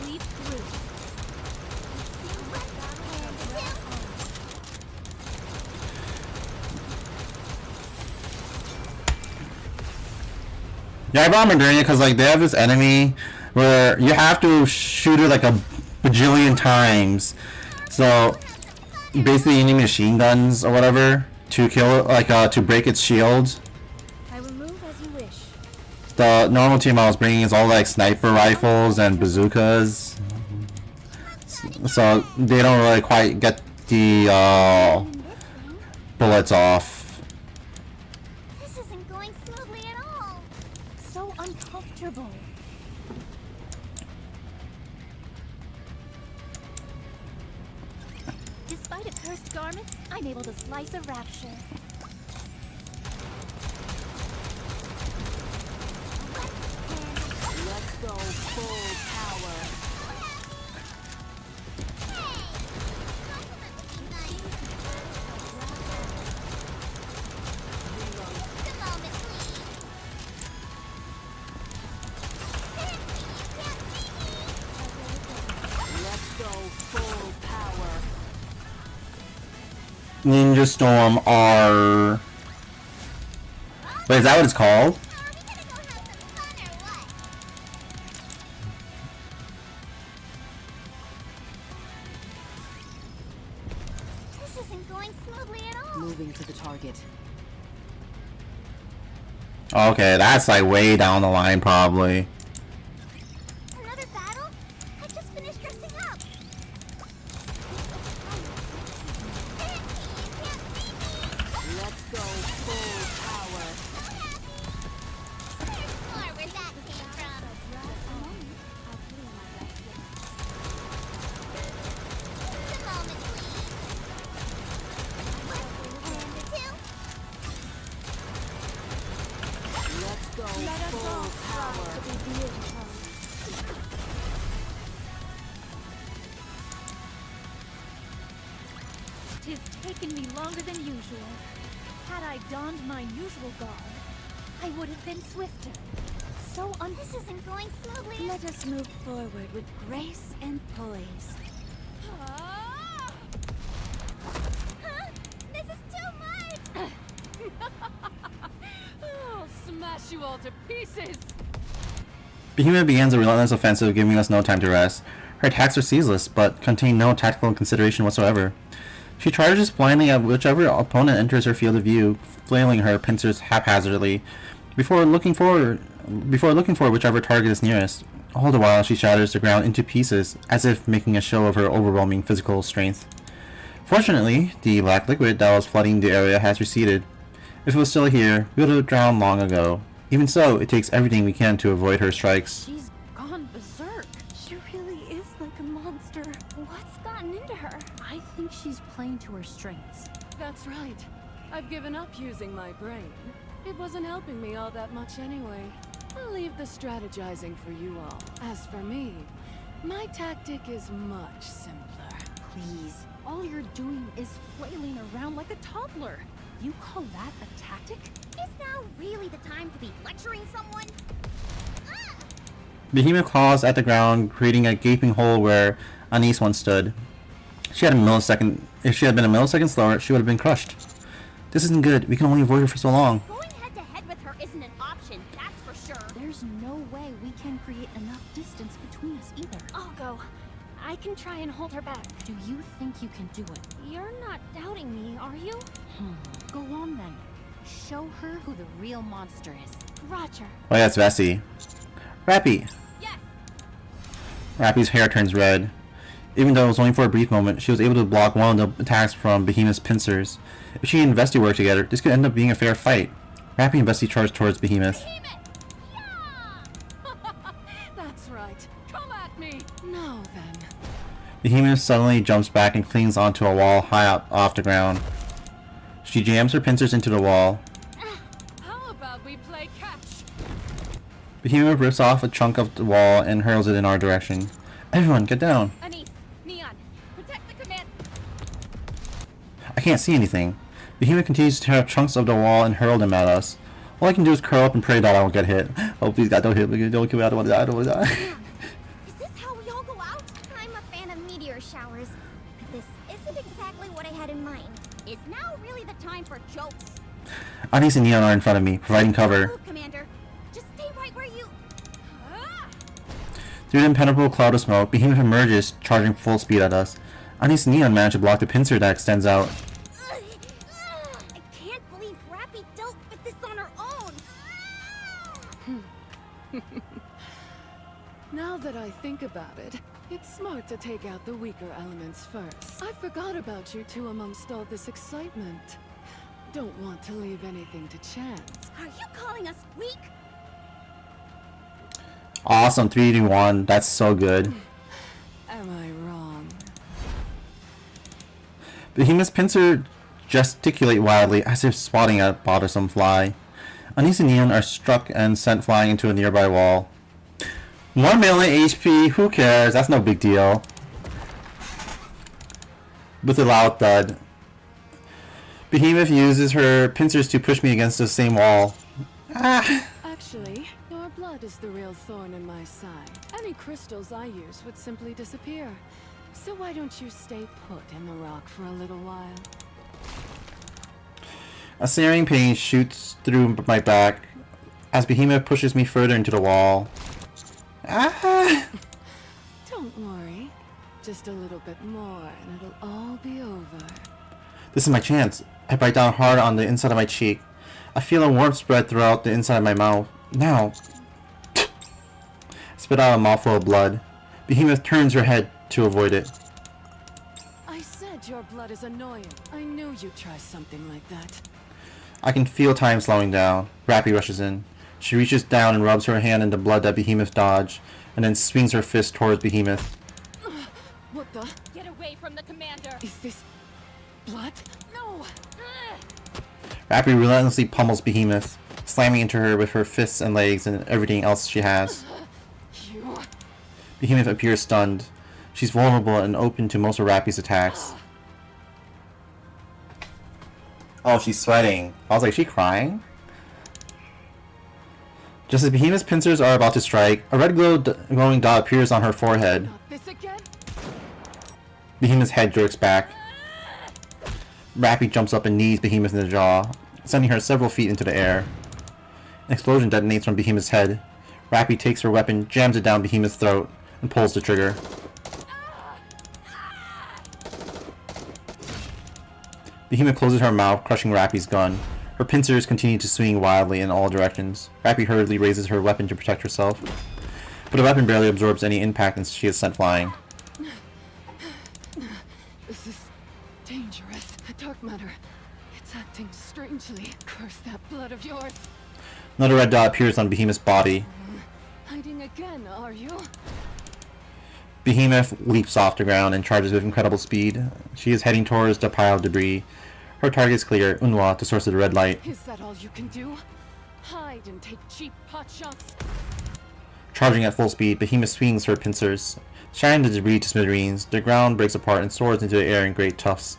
Yeah, I brought them during it because like they have this enemy where you have to shoot it like a bajillion times. So basically, you need machine guns or whatever to kill it, like to break its shield. I will move as you wish. The normal team I was bringing is all like sniper rifles and bazookas, so they don't really quite get the bullets off. This isn't going smoothly at all. So uncomfortable. Despite a cursed garment, I'm able to slice a rapture. Let's go full power. Just a moment, please. Let's go full power. Ninja Storm R. Wait, is that what it's called? This isn't going smoothly at all. Moving to the target. Okay, that's like way down the line, probably. Another battle? I just finished dressing up. Let's go full power. Or where that came from. Just a moment, please. And two. Let's go full power. Tis taken me longer than usual. Had I donned my usual garb, I would have been swifter. So This isn't going smoothly. Let us move forward with grace and poise. Huh? This is too much. I'll smash you all to pieces. Behemoth begins a relentless offensive, giving us no time to rest. Her attacks are ceaseless, but contain no tactical consideration whatsoever. She charges blindly at whichever opponent enters her field of view, flailing her pincers haphazardly, before looking for whichever target is nearest. All the while, she shatters the ground into pieces, as if making a show of her overwhelming physical strength. Fortunately, the black liquid that was flooding the area has receded. If it was still here, we would have drowned long ago. Even so, it takes everything we can to avoid her strikes. she's gone berserk. She really is like a monster. What's gotten into her? I think she's playing to her strengths. That's right. I've given up using my brain. It wasn't helping me all that much anyway. I'll leave the strategizing for you all. As for me, my tactic is much simpler. Please, all you're doing is flailing around like a toddler. You call that a tactic? Is now really the time to be lecturing someone? Behemoth claws at the ground, creating a gaping hole where Anise once stood. If she had been a millisecond slower, she would have been crushed. This isn't good. We can only avoid her for so long. Going head to head with her isn't an option, that's for sure. There's no way we can create enough distance between us either. I'll go. I can try and hold her back. Do you think you can do it? You're not doubting me, are you? Go on then. Show her who the real monster is. Roger. Oh yeah, it's Vessi. Rappy. Yes. Rappy's hair turns red. Even though it was only for a brief moment, she was able to block one of the attacks from Behemoth's pincers. If she and Vessi work together, this could end up being a fair fight. Rappy and Vessi charge towards Behemoth. That's right. Come at me. Now then. Behemoth suddenly jumps back and clings onto a wall high up off the ground. She jams her pincers into the wall. How about we play catch? Behemoth rips off a chunk of the wall and hurls it in our direction. Everyone, get down! Anise, Neon, protect the command. I can't see anything. Behemoth continues to tear up chunks of the wall and hurl them at us. All I can do is curl up and pray that I won't get hit. Oh, please, God, don't hit me. Don't kill me. I don't want to die. I don't want to die. Is this how we all go out? I'm a fan of meteor showers, but this isn't exactly what I had in mind. Is now really the time for jokes? Anise and Neon are in front of me, providing cover. Move, Commander. Just stay right Through the impenetrable cloud of smoke, Behemoth emerges, charging full speed at us. Anis and Neon manage to block the pincer that extends out. I can't believe Rappy dealt with this on her own. Now that I think about it, it's smart to take out the weaker elements first. I forgot about you two amongst all this excitement. Don't want to leave anything to chance. Are you calling us weak? Awesome, 3-1. That's so good. Am I wrong? Behemoth's pincer gesticulate wildly as if swatting at a bothersome fly. Anis and Neon are struck and sent flying into a nearby wall. 1 million HP, who cares? That's no big deal. With a loud thud, Behemoth uses her pincers to push me against the same wall. Ah! Actually, your blood is the real thorn in my side. Any crystals I use would simply disappear. So why don't you stay put in the rock for a little while? A searing pain shoots through my back as Behemoth pushes me further into the wall. Ah! Don't worry. Just a little bit more and it'll all be over. This is my chance. I bite down hard on the inside of my cheek. I feel a warmth spread throughout the inside of my mouth. Now, spit out a mouthful of blood. Behemoth turns her head to avoid it. I said your blood is annoying. I knew you'd try something like that. I can feel time slowing down. Rappy rushes in. She reaches down and rubs her hand in the blood that Behemoth dodged, and then swings her fist towards Behemoth. What the? Get away from the commander! Is this blood? No! Rappy relentlessly pummels Behemoth, slamming into her with her fists and legs and everything else she has. You... Behemoth appears stunned. She's vulnerable and open to most of Rappy's attacks. Oh, she's sweating. I was like, is she crying? Just as Behemoth's pincers are about to strike, a red glowing dot appears on her forehead. Not this again? Behemoth's head jerks back. Rappy jumps up and knees Behemoth in the jaw, sending her several feet into the air. An explosion detonates from Behemoth's head. Rappy takes her weapon, jams it down Behemoth's throat, and pulls the trigger. Behemoth closes her mouth, crushing Rappy's gun. Her pincers continue to swing wildly in all directions. Rappy hurriedly raises her weapon to protect herself, but the weapon barely absorbs any impact and she is sent flying. This is dangerous. Dark matter. It's acting strangely. Curse that blood of yours. Another red dot appears on Behemoth's body. Hiding again, are you? Behemoth leaps off the ground and charges with incredible speed. She is heading towards the pile of debris. Her target is clear, Unwa, the source of the red light. Is that all you can do? Hide and take cheap pot shots? Charging at full speed, Behemoth swings her pincers, shattering the debris to smithereens. The ground breaks apart and soars into the air in great tufts.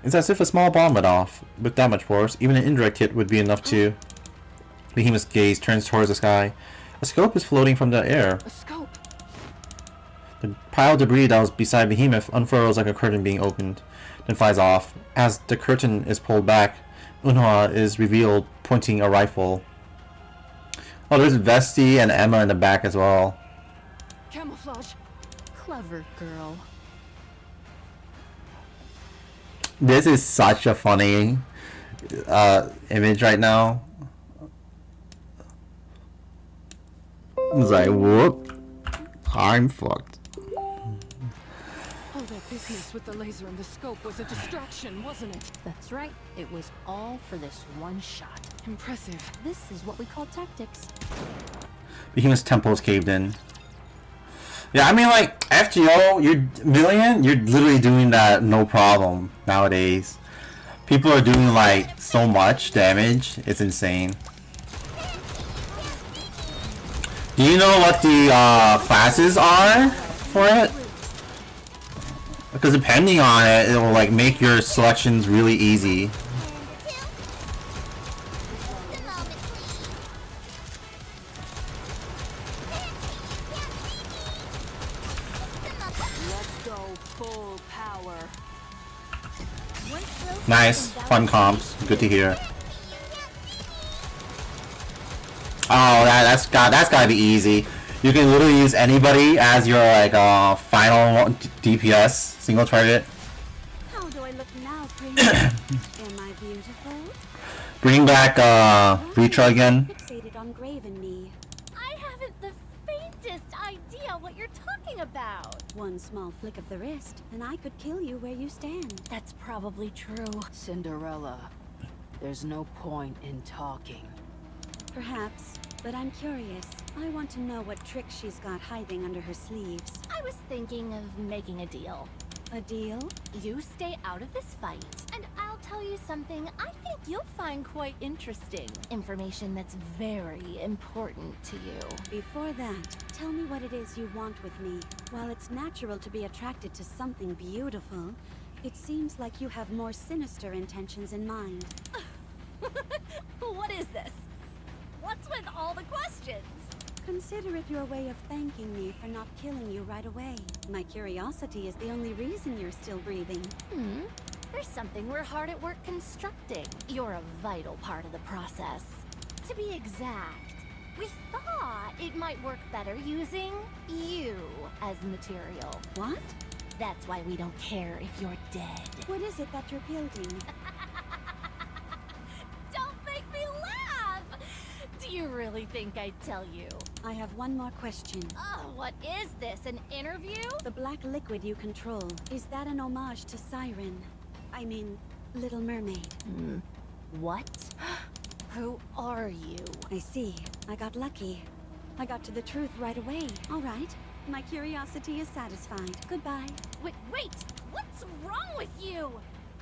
It's as if a small bomb went off. With that much force, even an indirect hit would be enough to... Behemoth's gaze turns towards the sky. A scope is floating from the air. A scope? The pile of debris that was beside Behemoth unfurls like a curtain being opened, then flies off. As the curtain is pulled back, Unha is revealed, pointing a rifle. Oh, there's Vesti and Emma in the back as well. Camouflage. Clever girl. This is such a funny image right now. It's like, whoop, I'm fucked. All that business with the laser and the scope was a distraction, wasn't it? That's right. It was all for this one shot. Impressive. This is what we call tactics. Behemoth's temple is caved in. Yeah, I mean, like, FGO, you're literally doing that no problem nowadays. People are doing, like, so much damage. It's insane. Do you know what the classes are for it? Because depending on it, it will, like, make your selections really easy. Nice, fun comps. Good to hear. Oh, that's gotta be easy. You can literally use anybody as your like final DPS single target. How do I look now, Prince? Am I beautiful? Bring back Ritra again. Fixated on Grave and me. I haven't the faintest idea what you're talking about. One small flick of the wrist, and I could kill you where you stand. That's probably true. Cinderella, there's no point in talking. Perhaps, but I'm curious. I want to know what tricks she's got hiding under her sleeves. I was thinking of making a deal. A deal? You stay out of this fight, and I'll tell you something I think you'll find quite interesting. Information that's very important to you. Before that, tell me what it is you want with me. While it's natural to be attracted to something beautiful, it seems like you have more sinister intentions in mind. What is this? What's with all the questions? Consider it your way of thanking me for not killing you right away. My curiosity is the only reason you're still breathing. There's something we're hard at work constructing. You're a vital part of the process. To be exact, we thought it might work better using you as material. What? That's why we don't care if you're dead. What is it that you're building? Don't make me laugh! Do you really think I'd tell you? I have one more question. Oh, what is this, an interview? The black liquid you control, is that an homage to Siren? I mean, Little Mermaid. What? Who are you? I see. I got lucky. I got to the truth right away. All right. My curiosity is satisfied. Goodbye. Wait! What's wrong with you?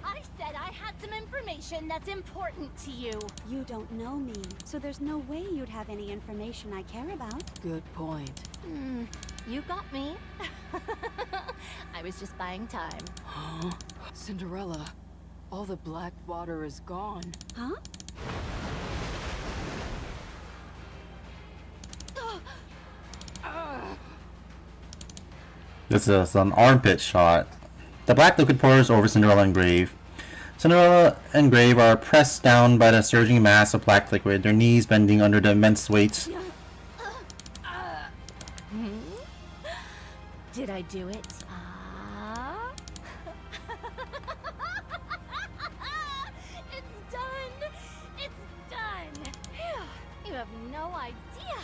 I said I had some information that's important to you. You don't know me, so there's no way you'd have any information I care about. Good point. You got me. I was just buying time. Cinderella, all the black water is gone. Huh? This is an armpit shot. The black liquid pours over Cinderella and Grave. Cinderella and Grave are pressed down by the surging mass of black liquid, their knees bending under the immense weight. Did I do it? It's done! It's done! Phew. You have no idea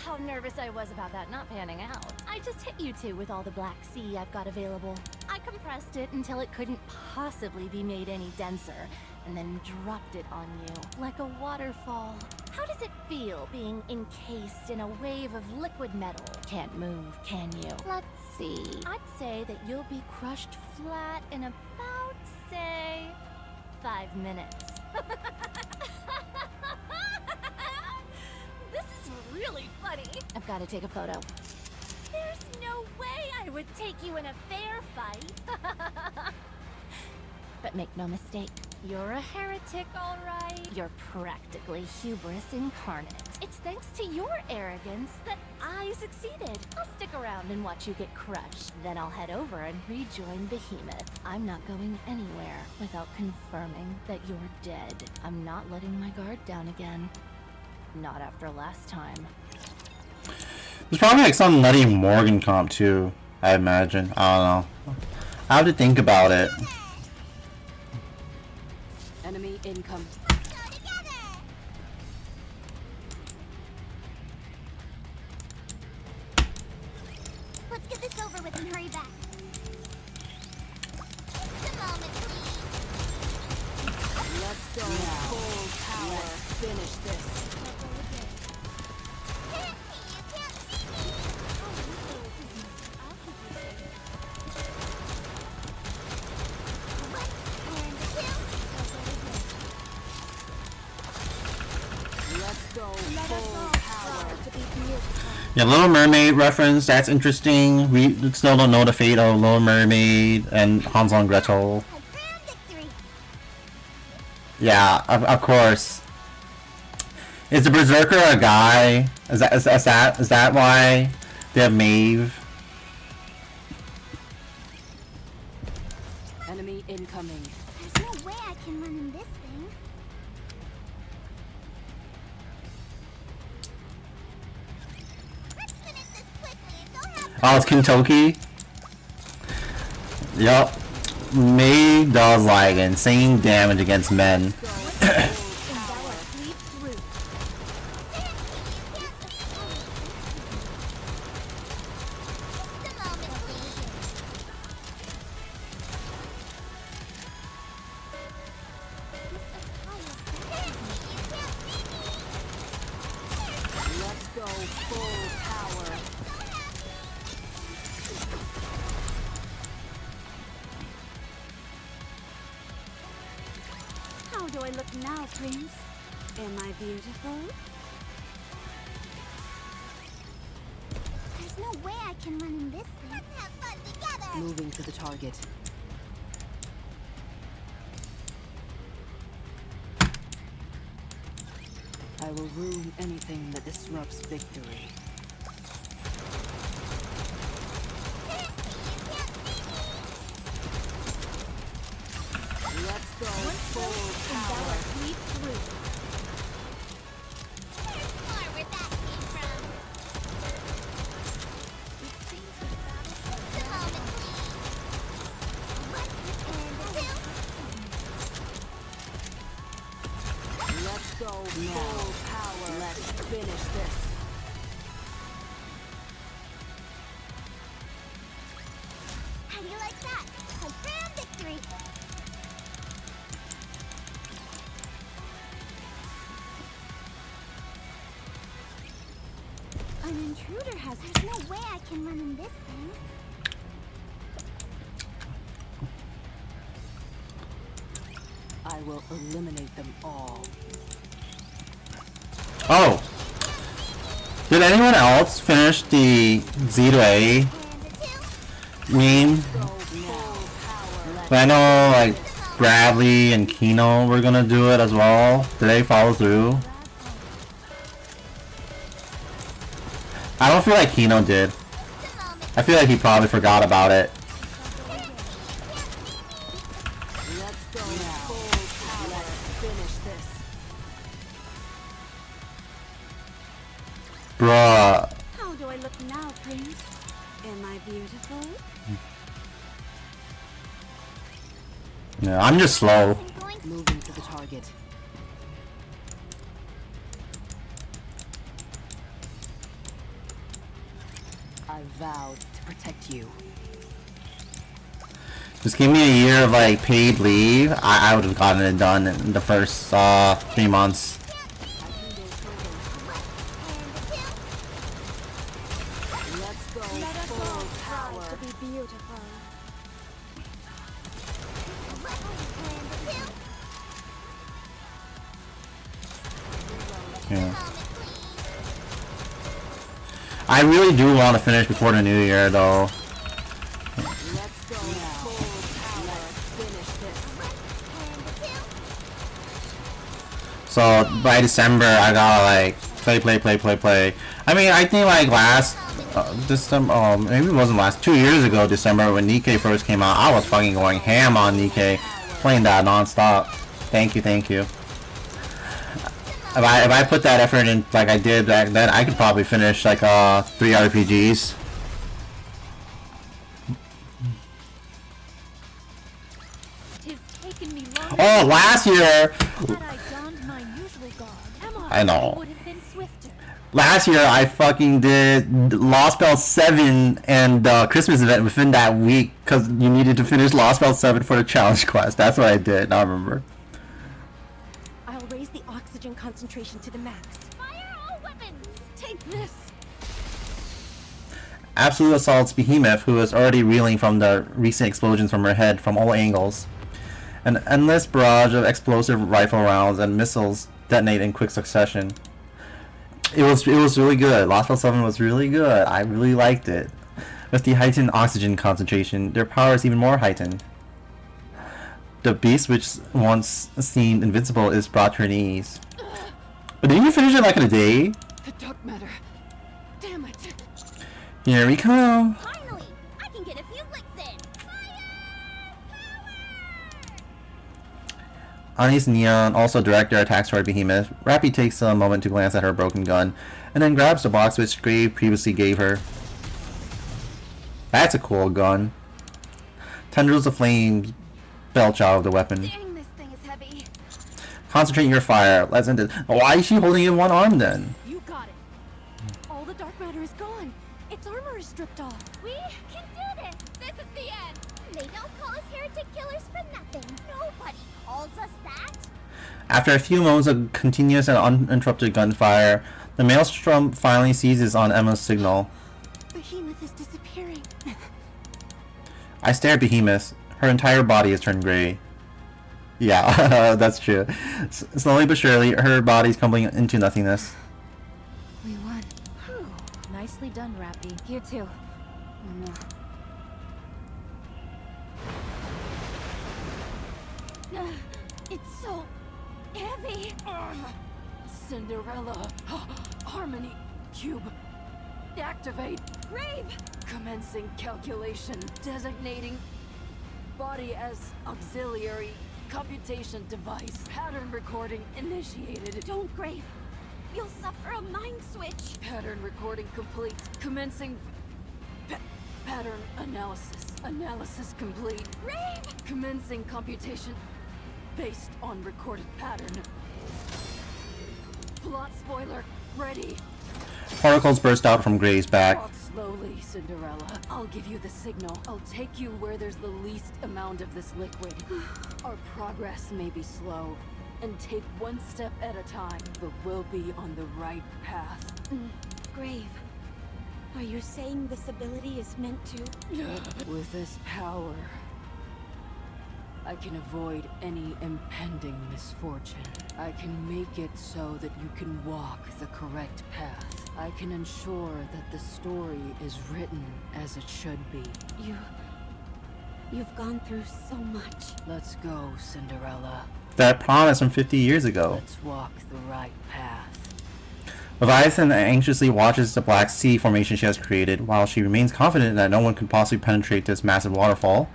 how nervous I was about that not panning out. I just hit you two with all the black sea I've got available. I compressed it until it couldn't possibly be made any denser, and then dropped it on you like a waterfall. How does it feel being encased in a wave of liquid metal? Can't move, can you? Let's see. I'd say that you'll be crushed flat in about, say, 5 minutes. This is really funny. I've got to take a photo. There's no way I would take you in a fair fight. But make no mistake, you're a heretic, all right. You're practically hubris incarnate. It's thanks to your arrogance that I succeeded. I'll stick around and watch you get crushed. Then I'll head over and rejoin Behemoth. I'm not going anywhere without confirming that you're dead. I'm not letting my guard down again. Not after last time. There's probably like some nutty Morgan comp too, I imagine. I don't know. I have to think about it. Enemy income. Let's get this over with and hurry back. Just a moment, please. Let's go. Full power. Let's finish this. Can't see, you can't see me. One and two. Let's go. Full power. Yeah, Little Mermaid reference, that's interesting. We still don't know the fate of Little Mermaid and Hansel and Gretel. A grand victory. Yeah, of course. Is the Berserker a guy? Is that why they have Maeve? Enemy incoming. There's no way I can run in this thing. Let's finish this quickly. Oh, it's Kentucky. Yup. May does like insane damage against men. How do I look now, Prince? Am I beautiful? There's no way I can run in this thing. Let's have fun together. Moving to the target. I will ruin anything that disrupts victory. Let's go full power. Leap through. Or where that came from. It seems the moment, please. Let's go full power. Let's finish this. How do you like that? A grand victory. An intruder has. There's no way I can run in this thing. I will eliminate them all. Oh! Did anyone else finish the Z to A meme? I know like Bradley and Kino were gonna do it as well. Did they follow through? I don't feel like Kino did. I feel like he probably forgot about it. Let's go now. Full power. Let's finish this. Bruh. How do I look now, Prince? Am I beautiful? Yeah, I'm just slow. Moving to the target. I vowed to protect you. Just give me a year of like paid leave. I would have gotten it done in the first 3 months. Let's go full power. To be beautiful. Yeah. I really do want to finish before the new year though. Let's go now. Full power. Let's finish this. So by December I gotta like play. I mean I think like last December, maybe it wasn't last, 2 years ago December when Nikke first came out, I was fucking going ham on Nikke, playing that non-stop. Thank you. If I put that effort in like I did back then, I could probably finish like 3 RPGs. Tis taken me longer Oh, last year! had I donned my usual garb. I know. Would have been swifter. Last year I fucking did Lost Spell 7 and the Christmas event within that week because you needed to finish Lost Spell 7 for the challenge quest. That's what I did, I remember. I'll raise the oxygen concentration to the max. Fire all weapons! Take this! Absolute assaults Behemoth, who is already reeling from the recent explosions from her head from all angles. An endless barrage of explosive rifle rounds and missiles detonate in quick succession. It was really good. Lost Spell 7 was really good. I really liked it. With the heightened oxygen concentration, their power is even more heightened. The beast, which once seemed invincible, is brought to her knees. But didn't you finish it like in a day? The dark matter. Damn it. Here we come. Finally, I can get a few licks in. Ani's Neon, also director, attacks toward Behemoth. Rappy takes a moment to glance at her broken gun, and then grabs the box which Grave previously gave her. That's a cool gun. Tendrils of flame belch out of the weapon. Dang, this thing is heavy. Concentrate your fire. Let's end it. Why is she holding it in one arm then? You got it. All the dark matter is gone. Its armor is stripped off. We can do this. This is the end. They don't call us heretic killers for nothing. Nobody calls us that. After a few moments of continuous and uninterrupted gunfire, the maelstrom finally seizes on Emma's signal. Behemoth is disappearing. I stare at Behemoth. Her entire body has turned gray. Yeah, that's true. Slowly but surely, her body's crumbling into nothingness. We won. Nicely done, Rappy. You too. It's so heavy. Cinderella. Harmony. Cube. Activate. Grave. Commencing calculation. Designating body as auxiliary computation device. Pattern recording initiated. Don't, Grave. You'll suffer a mind switch. Pattern recording complete. Commencing pattern analysis. Analysis complete. Grave. Commencing computation based on recorded pattern. Plot spoiler ready. Particles burst out from Gray's back. Walk slowly, Cinderella. I'll give you the signal. I'll take you where there's the least amount of this liquid. Our progress may be slow and take one step at a time, but we'll be on the right path. Grave. Are you saying this ability is meant to... With this power, I can avoid any impending misfortune. I can make it so that you can walk the correct path. I can ensure that the story is written as it should be. You've gone through so much. Let's go, Cinderella. That promise from 50 years ago. Let's walk the right path. Leviathan anxiously watches the Black Sea formation she has created. While she remains confident that no one can possibly penetrate this massive waterfall,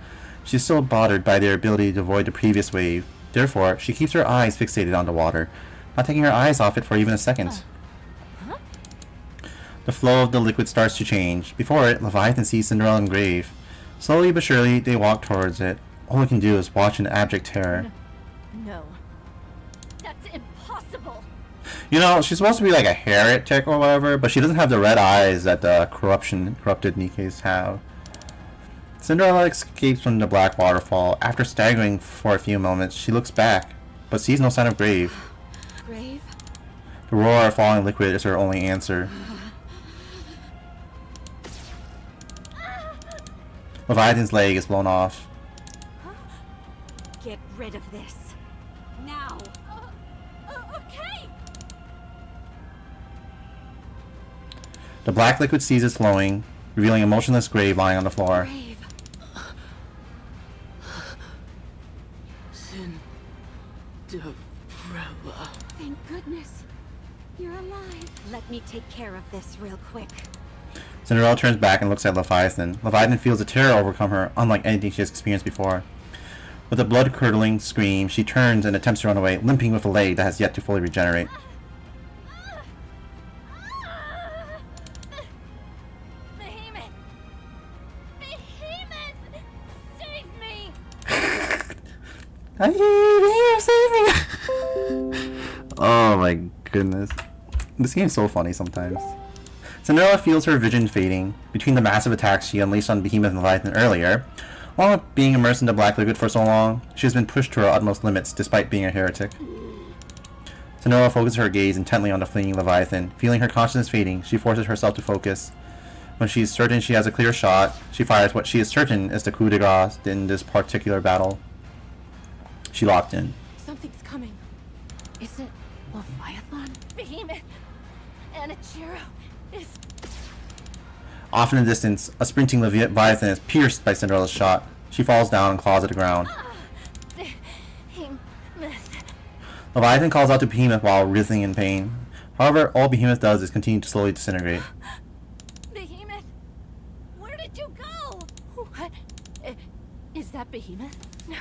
she is still bothered by their ability to avoid the previous wave. Therefore, she keeps her eyes fixated on the water, not taking her eyes off it for even a second. The flow of the liquid starts to change. Before it, Leviathan sees Cinderella and Grave. Slowly but surely, they walk towards it. All they can do is watch in abject terror. No. That's impossible. You know, she's supposed to be like a heretic or whatever, but she doesn't have the red eyes that the corrupted Nikkes have. Cinderella escapes from the black waterfall. After staggering for a few moments, she looks back, but sees no sign of Grave. Grave? The roar of falling liquid is her only answer. Leviathan's leg is blown off. Get rid of this. Now! Okay. The black liquid ceases flowing, revealing a motionless Grave lying on the floor. Grave. Cinderella. Thank goodness. You're alive. Let me take care of this real quick. Cinderella turns back and looks at Leviathan. Leviathan feels a terror overcome her, unlike anything she has experienced before. With a blood-curdling scream, she turns and attempts to run away, limping with a leg that has yet to fully regenerate. Behemoth! Behemoth! Save me! Save me! Oh my goodness. This game is so funny sometimes. Cinderella feels her vision fading. Between the massive attacks she unleashed on Behemoth and Leviathan earlier, along with being immersed in the black liquid for so long, she has been pushed to her utmost limits despite being a heretic. Cinderella focuses her gaze intently on the fleeing Leviathan. Feeling her consciousness fading, she forces herself to focus. When she is certain she has a clear shot, she fires what she is certain is the coup de grace in this particular battle. She locked in. Something's coming. Is it Leviathan? Behemoth! Anichiro is... Off in the distance, a sprinting Leviathan is pierced by Cinderella's shot. She falls down and claws at the ground. Behemoth. Leviathan calls out to Behemoth while writhing in pain. However, all Behemoth does is continue to slowly disintegrate. Behemoth! Where did you go? What? Is that Behemoth? No.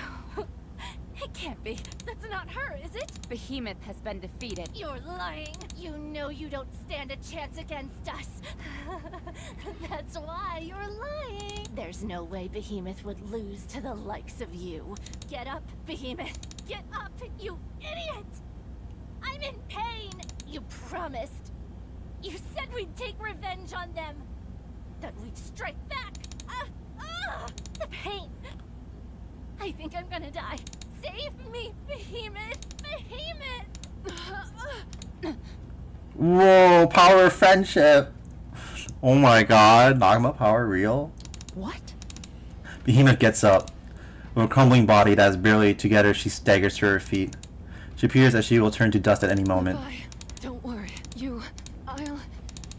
It can't be. That's not her, is it? Behemoth has been defeated. You're lying. You know you don't stand a chance against us. That's why you're lying. There's no way Behemoth would lose to the likes of you. Get up, Behemoth. Get up, you idiot! I'm in pain. You promised. You said we'd take revenge on them. That we'd strike back. The pain. I think I'm gonna die. Save me, Behemoth! Behemoth! Whoa, power of friendship. Oh my god, Nagma power real? What? Behemoth gets up. With a crumbling body that is barely together, she staggers to her feet. She appears as she will turn to dust at any moment. Bye. Don't worry.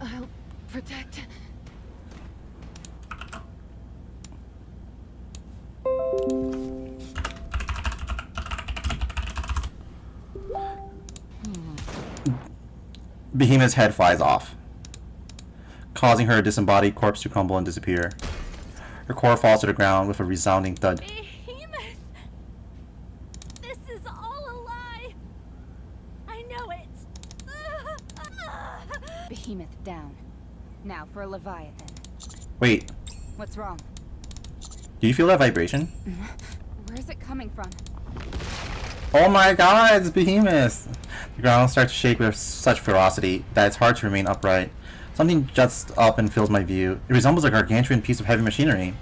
I'll protect. Behemoth's head flies off, causing her disembodied corpse to crumble and disappear. Her core falls to the ground with a resounding thud. Behemoth! This is all a lie! I know it! Behemoth down. Now for Leviathan. Wait, What's wrong? do you feel that vibration? Where's it coming from? Oh my god, it's Behemoth! The ground starts to shake with such ferocity that it's hard to remain upright. Something juts up and fills my view. It resembles a gargantuan piece of heavy machinery.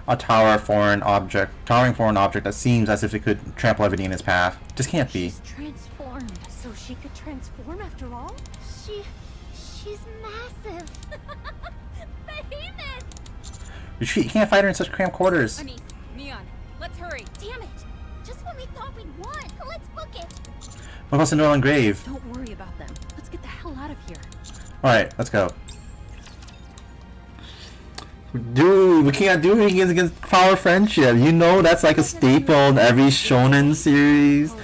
A towering foreign object that seems as if it could trample everything in its path. Just can't be. She's transformed, so she could transform after all? She's massive! Behemoth! Retreat, you can't fight her in such cramped quarters. Anise, Neon, let's hurry. Damn it! Just when we thought we'd won. Let's book it. What about Cinderella and Grave? Don't worry about them. Let's get the hell out of here. Alright, let's go. Dude, we can't do anything against power friendship. You know that's like a staple in every shonen series.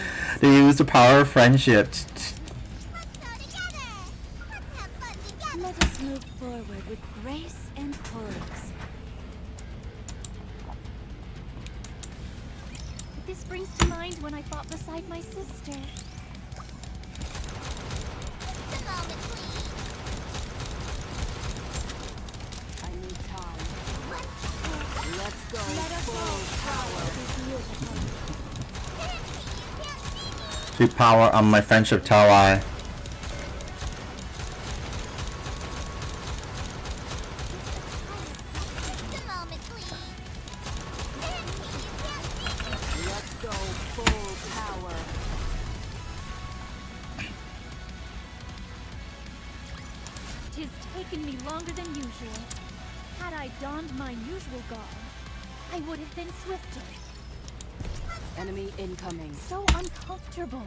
They use the power of friendship. Let's go together. Let's have fun together. Let us move forward with grace and poise. This brings to mind when I fought beside my sister. Just a moment, please. I need time. Let's go full power. To power on my friendship ally. Just a moment, please. Let's go full power. Tis taken me longer than usual. Had I donned my usual garb, I would have been swifter. Enemy incoming. So uncomfortable.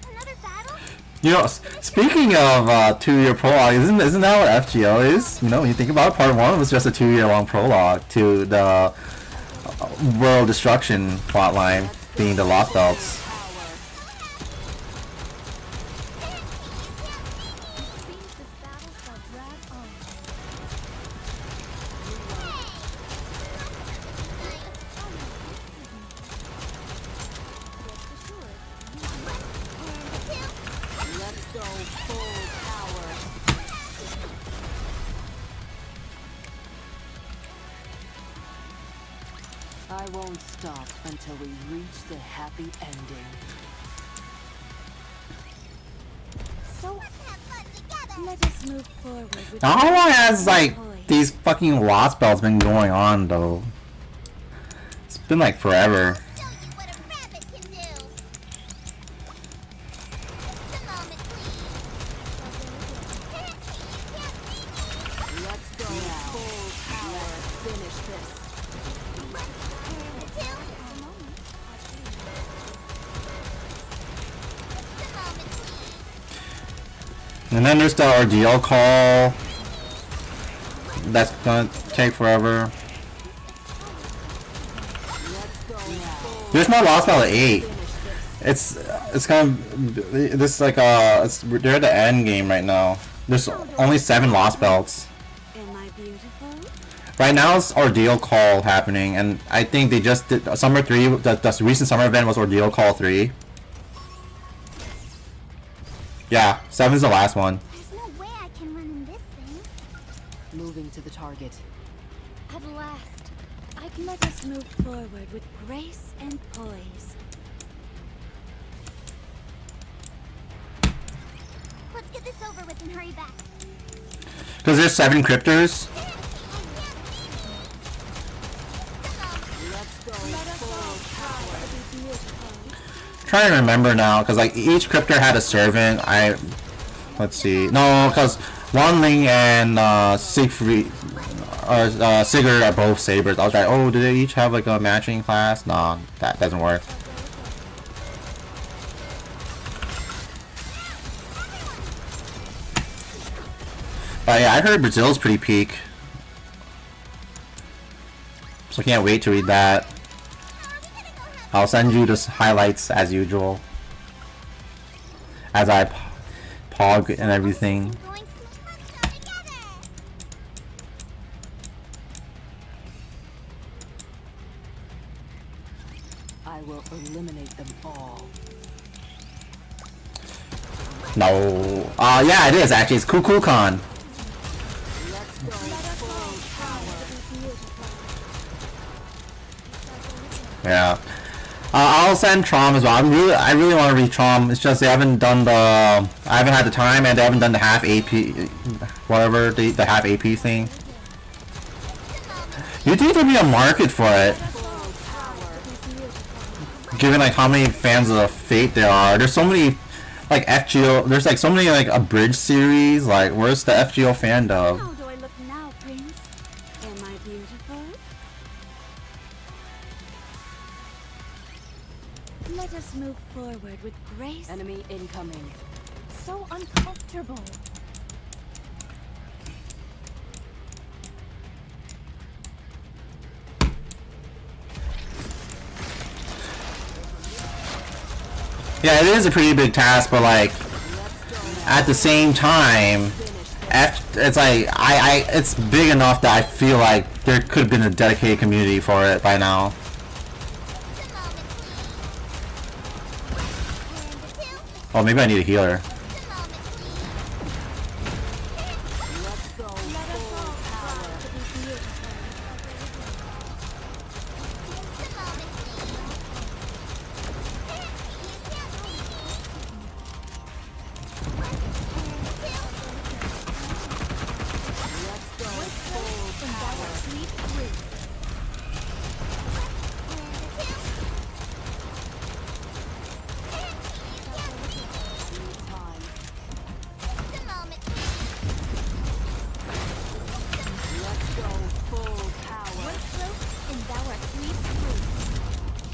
Another battle? You know, speaking of 2-year prologue, isn't that what FGO is? You know, when you think about it, part 1 was just a 2-year long prologue to the world destruction plotline being the Lost Belts. Seems this battle shall drag on. Let's go full power. I won't stop until we reach the happy ending. So Let's have fun together. let us move forward with Now, how long has like poise. these fucking Lost Belts been going on though? It's been like forever. Show you what a rabbit can do. Just a moment, please. Let's go full power. Finish this. And then there's the ordeal call. That's gonna take forever. Let's go full. There's no Lost Belt at 8. It's kind of this like they're at the end game right now. There's only 7 Lost Belts. Am I beautiful? Right now it's Ordeal Call happening, and I think they just did Summer 3. The recent summer event was Ordeal Call 3. Yeah, 7's the last one. There's no way I can run in this thing. Moving to the target. At last, let us move forward with grace and poise. Let's get this over with and hurry back. Because there's 7 cryptors. Trying to remember now, because like each cryptor had a servant. Let's see. No, because Wanling and Siegfried or Sigurd are both sabers. I was like, oh, do they each have like a matching class? No, that doesn't work. But yeah, I heard Brazil's pretty peak, so I can't wait to read that. I'll send you the highlights as usual, as I pog and everything. I will eliminate them all. No. Yeah, it is actually. It's Kukulkan. Yeah. I'll send Trom as well. I really want to read Trom. It's just they haven't done the. I haven't had the time, and they haven't done the half AP, whatever the half AP thing. You think there'd be a market for it? Given like how many fans of Fate there are, there's so many like FGO. There's like so many like abridged series. Like, where's the FGO fandom? How do I look now, Prince? Am I beautiful? Let us move forward with grace. Enemy incoming. So uncomfortable. Yeah, it is a pretty big task, but like at the same time, it's like it's big enough that I feel like there could have been a dedicated community for it by now. Oh, maybe I need a healer.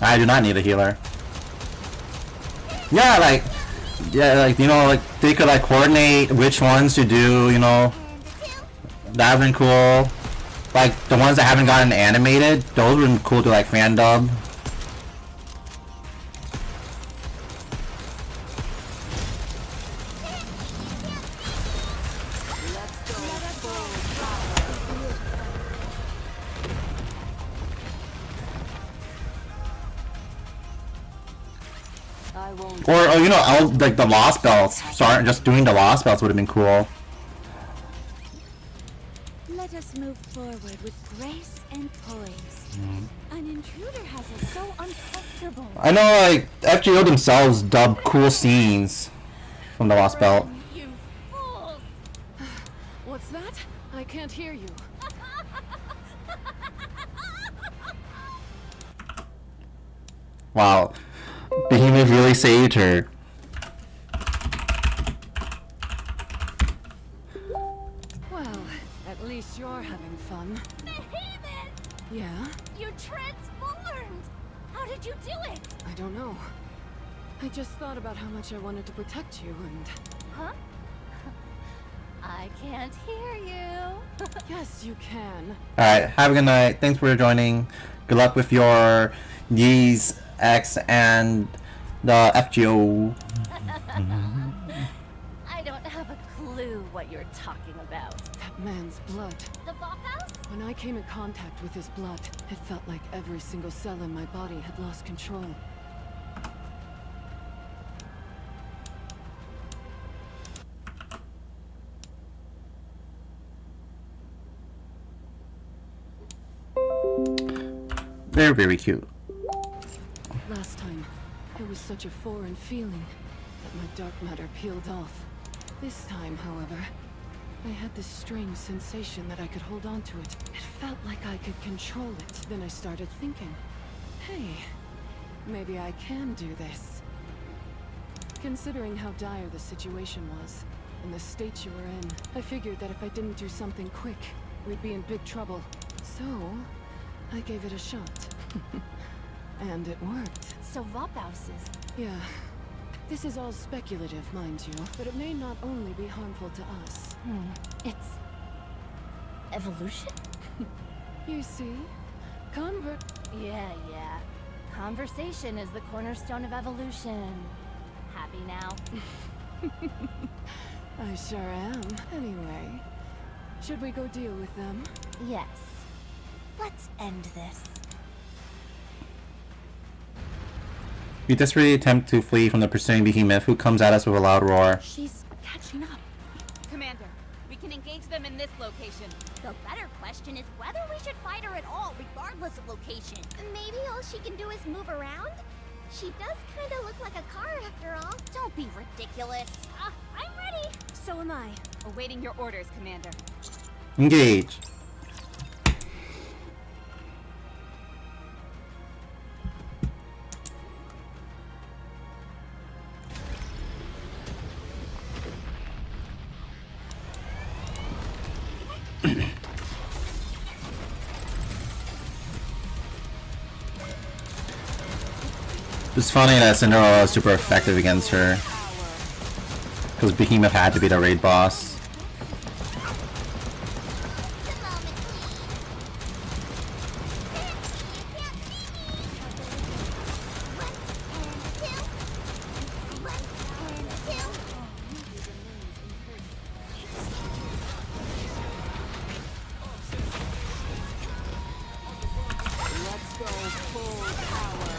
I do not need a healer. Yeah, like you know, like they could like coordinate which ones to do. You know, that would been cool. Like the ones that haven't gotten animated, those would been cool to like fan dub. Or you know, like the lost belts. Sorry, just doing the lost belts would have been cool. Let us move forward with grace and poise. An intruder has us so uncomfortable. I know, like FGO themselves dubbed cool scenes from the lost belt. You fools! What's that? I can't hear you. Wow, Behemoth really saved her. Well, at least you're having fun. Behemoth! Yeah? You transformed! How did you do it? I don't know. I just thought about how much I wanted to protect you and... Huh? I can't hear you. Yes, you can. Alright, have a good night. Thanks for joining. Good luck with your Yeez X and the FGO. I don't have a clue what you're talking about. That man's blood. The bathhouse? When I came in contact with his blood, it felt like every single cell in my body had lost control. Very, very cute. Last time, it was such a foreign feeling that my dark matter peeled off. This time, however, I had this strange sensation that I could hold on to it. It felt like I could control it. Then I started thinking, hey, maybe I can do this. Considering how dire the situation was, and the state you were in, I figured that if I didn't do something quick, we'd be in big trouble. So, I gave it a shot. And it worked. So Vophaus is... Yeah. This is all speculative, mind you, but it may not only be harmful to us. It's... evolution? You see? Yeah. Conversation is the cornerstone of evolution. Happy now? I sure am. Anyway, should we go deal with them? Yes. Let's end this. We desperately attempt to flee from the pursuing behemoth, who comes at us with a loud roar. She's catching up. Commander, we can engage them in this location. The better question is whether we should fight her at all, regardless of location. Maybe all she can do is move around? She does kind of look like a car after all. Don't be ridiculous. I'm ready. So am I. Awaiting your orders, Commander. Engage. It's funny that Cinderella is super effective against her, because Behemoth had to be the raid boss. Let's go full power.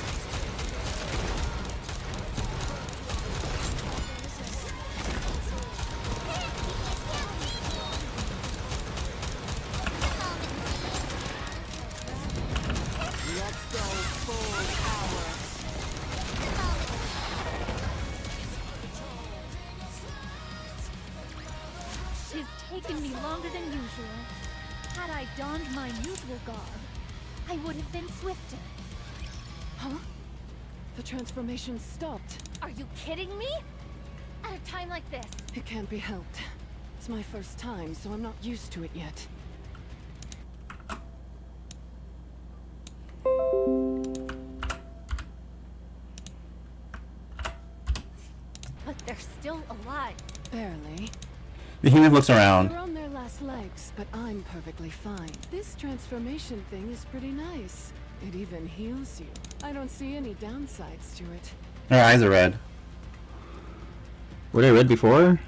Let's go full power. She's taken me longer than usual. Had I donned my usual garb, I would have been swifter. Huh? The transformation stopped. Are you kidding me? At a time like this, It can't be helped. It's my first time, so I'm not used to it yet. but they're still alive. Barely. Behemoth looks around. They're on their last legs, but I'm perfectly fine. This transformation thing is pretty nice. It even heals you. I don't see any downsides to it. Her eyes are red. Were they red before?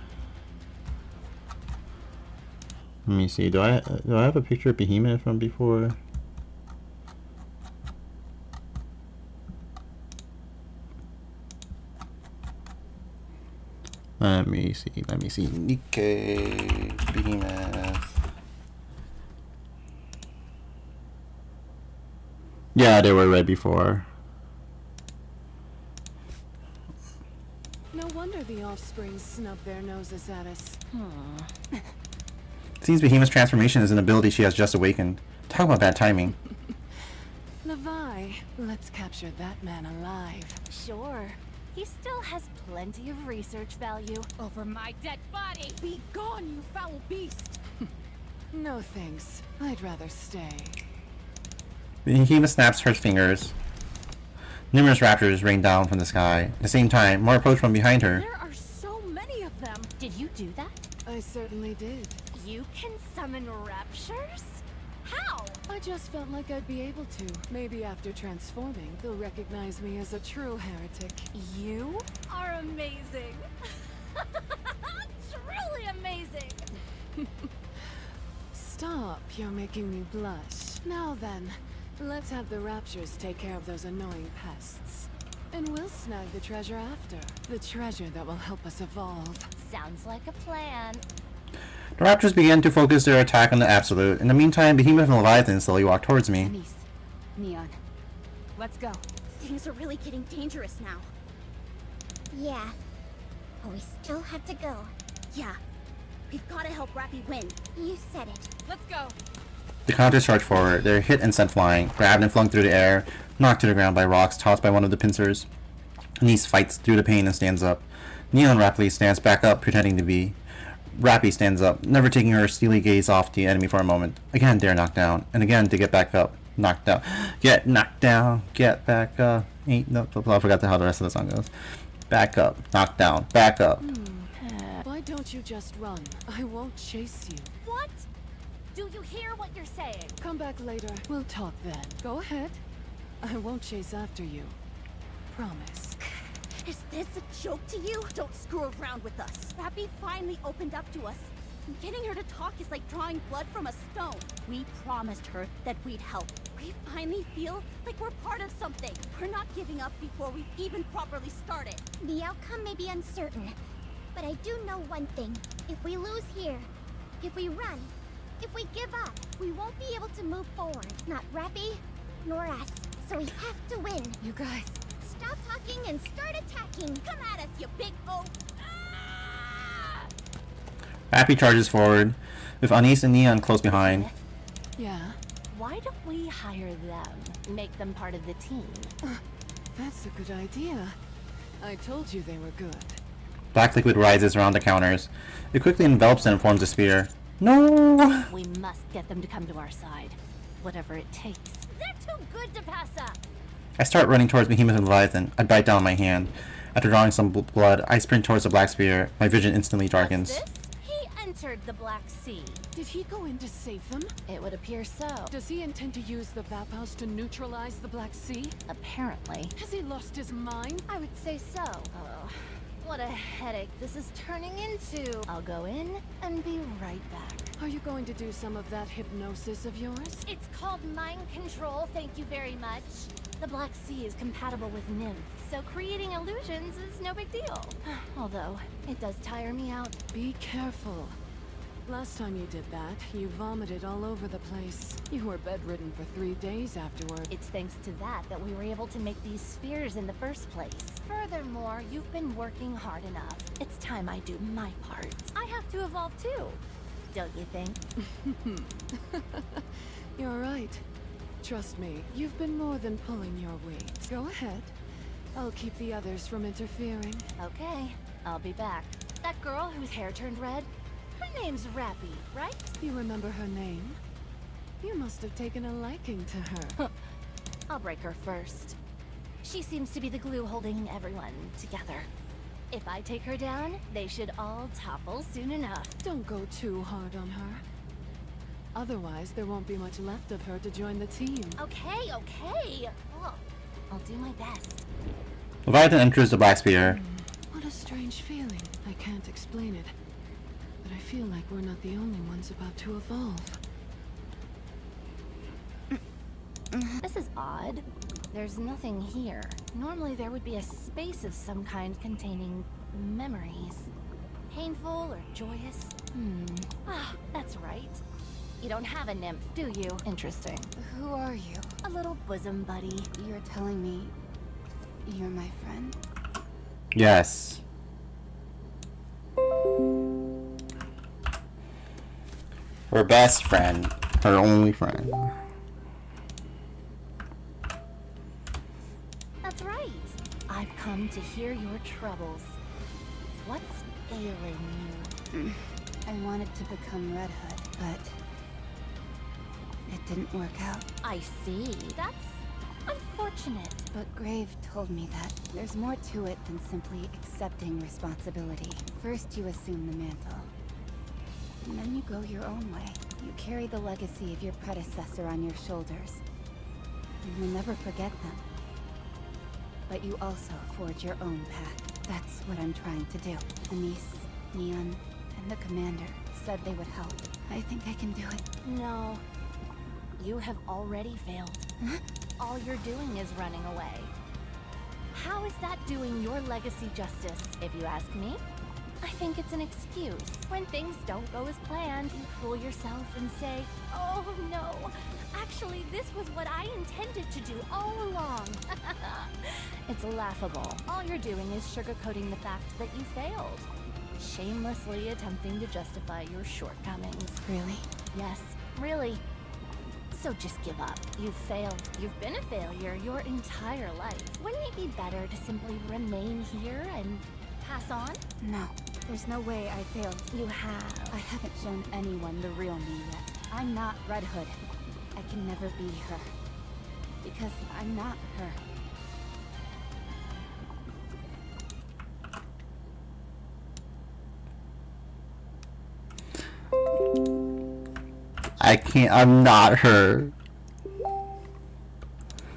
Let me see. Do I have a picture of Behemoth from before? Let me see. Nikke, Behemoth. Yeah, they were red before. No wonder the offspring snub their noses at us. Seems Behemoth's transformation is an ability she has just awakened. Talk about bad timing. Levi, let's capture that man alive. Sure. He still has plenty of research value. Over my dead body! Be gone, you foul beast! No thanks. I'd rather stay. Behemoth snaps her fingers. Numerous raptors rain down from the sky. At the same time, more approach from behind her. There are so many of them. Did you do that? I certainly did. You can summon raptures? How? I just felt like I'd be able to. Maybe after transforming, they'll recognize me as a true heretic. You? Are amazing. Truly amazing. Stop, you're making me blush. Now then, let's have the Raptures take care of those annoying pests. And we'll snag the treasure after. The treasure that will help us evolve. Sounds like a plan. The Raptors began to focus their attack on the Absolute. In the meantime, Behemoth and Leviathan slowly walked towards me. Anise, Neon, let's go. Things are really getting dangerous now. Yeah. But we still have to go. Yeah. We've got to help Rappy win. You said it. Let's go. The counters charged forward. They're hit and sent flying, grabbed and flung through the air, knocked to the ground by rocks tossed by one of the pincers. Anise fights through the pain and stands up. Neon rapidly stands back up, pretending to be. Rappy stands up, never taking her steely gaze off the enemy for a moment. Again, they're knocked down, and again to get back up. Knocked down. Get knocked down. Get back up. Ain't no. I forgot how the rest of the song goes. Back up. Knocked down. Back up. Why don't you just run? I won't chase you. What? Do you hear what you're saying? Come back later. We'll talk then. Go ahead. I won't chase after you. Promise. Is this a joke to you? Don't screw around with us. Rappy finally opened up to us. And getting her to talk is like drawing blood from a stone. We promised her that we'd help. We finally feel like we're part of something. We're not giving up before we've even properly started. The outcome may be uncertain, but I do know one thing. If we lose here, if we run, if we give up, we won't be able to move forward. Not Rappy, nor us. So we have to win. You guys. Stop talking and start attacking. Come at us, you big oaf! Rappy charges forward, with Anise and Neon close behind. Yeah, Why don't we hire them? Make them part of the team. that's a good idea. I told you they were good. Black liquid rises around the counters. It quickly envelops them and forms a spear. No! We must get them to come to our side. Whatever it takes. They're too good to pass up! I start running towards Behemoth and Leviathan. I bite down my hand. After drawing some blood, I sprint towards the black spear. My vision instantly darkens. What's this? He entered the Black Sea. Did he go in to save them? It would appear so. Does he intend to use the Vap House to neutralize the Black Sea? Apparently. Has he lost his mind? I would say so. Oh, what a headache this is turning into. I'll go in and be right back. Are you going to do some of that hypnosis of yours? It's called mind control, thank you very much. The Black Sea is compatible with Nymph, so creating illusions is no big deal. Although, it does tire me out. Be careful. Last time you did that, you vomited all over the place. You were bedridden for 3 days afterward. It's thanks to that we were able to make these spheres in the first place. Furthermore, you've been working hard enough. It's time I do my part. I have to evolve too, don't you think? You're right. Trust me, you've been more than pulling your weight. Go ahead. I'll keep the others from interfering. Okay, I'll be back. That girl whose hair turned red? Her name's Rappy, right? You remember her name? You must have taken a liking to her. I'll break her first. She seems to be the glue holding everyone together. If I take her down, they should all topple soon enough. Don't go too hard on her. Otherwise, there won't be much left of her to join the team. Okay, okay. Oh, I'll do my best. Leviathan enters the black spear. What a strange feeling. I can't explain it. But I feel like we're not the only ones about to evolve. This is odd. There's nothing here. Normally there would be a space of some kind containing memories. Painful or joyous? Ah, that's right. You don't have a nymph, do you? Interesting. Who are you? A little bosom buddy. You're telling me you're my friend? Yes. Her best friend. Her only friend. That's right. I've come to hear your troubles. What's ailing you? I wanted to become Red Hood, but it didn't work out. I see. That's unfortunate. But Grave told me that there's more to it than simply accepting responsibility. First you assume the mantle, and then you go your own way. You carry the legacy of your predecessor on your shoulders, and you'll never forget them. But you also forge your own path. That's what I'm trying to do. Anise, Neon, and the commander said they would help. I think I can do it. No. You have already failed. All you're doing is running away. How is that doing your legacy justice, if you ask me? I think it's an excuse. When things don't go as planned, you fool yourself and say, oh no, actually this was what I intended to do all along. It's laughable. All you're doing is sugarcoating the fact that you failed. Shamelessly attempting to justify your shortcomings. Really? Yes, really. So just give up. You've failed. You've been a failure your entire life. Wouldn't it be better to simply remain here and pass on? No. There's no way I failed. You have. I haven't shown anyone the real me yet. I'm not Red Hood. I can never be her. Because I'm not her. I can't. I'm not her.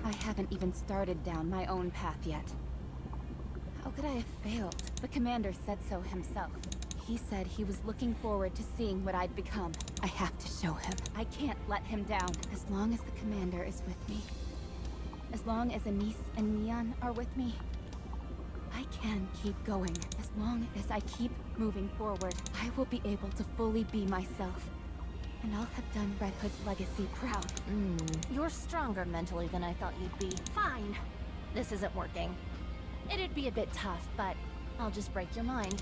I haven't even started down my own path yet. How could I have failed? The commander said so himself. He said he was looking forward to seeing what I'd become. I have to show him. I can't let him down. As long as the commander is with me. As long as Anise and Neon are with me. I can keep going. As long as I keep moving forward, I will be able to fully be myself. And I'll have done Red Hood's legacy proud. You're stronger mentally than I thought you'd be. Fine. This isn't working. It'd be a bit tough, but I'll just break your mind.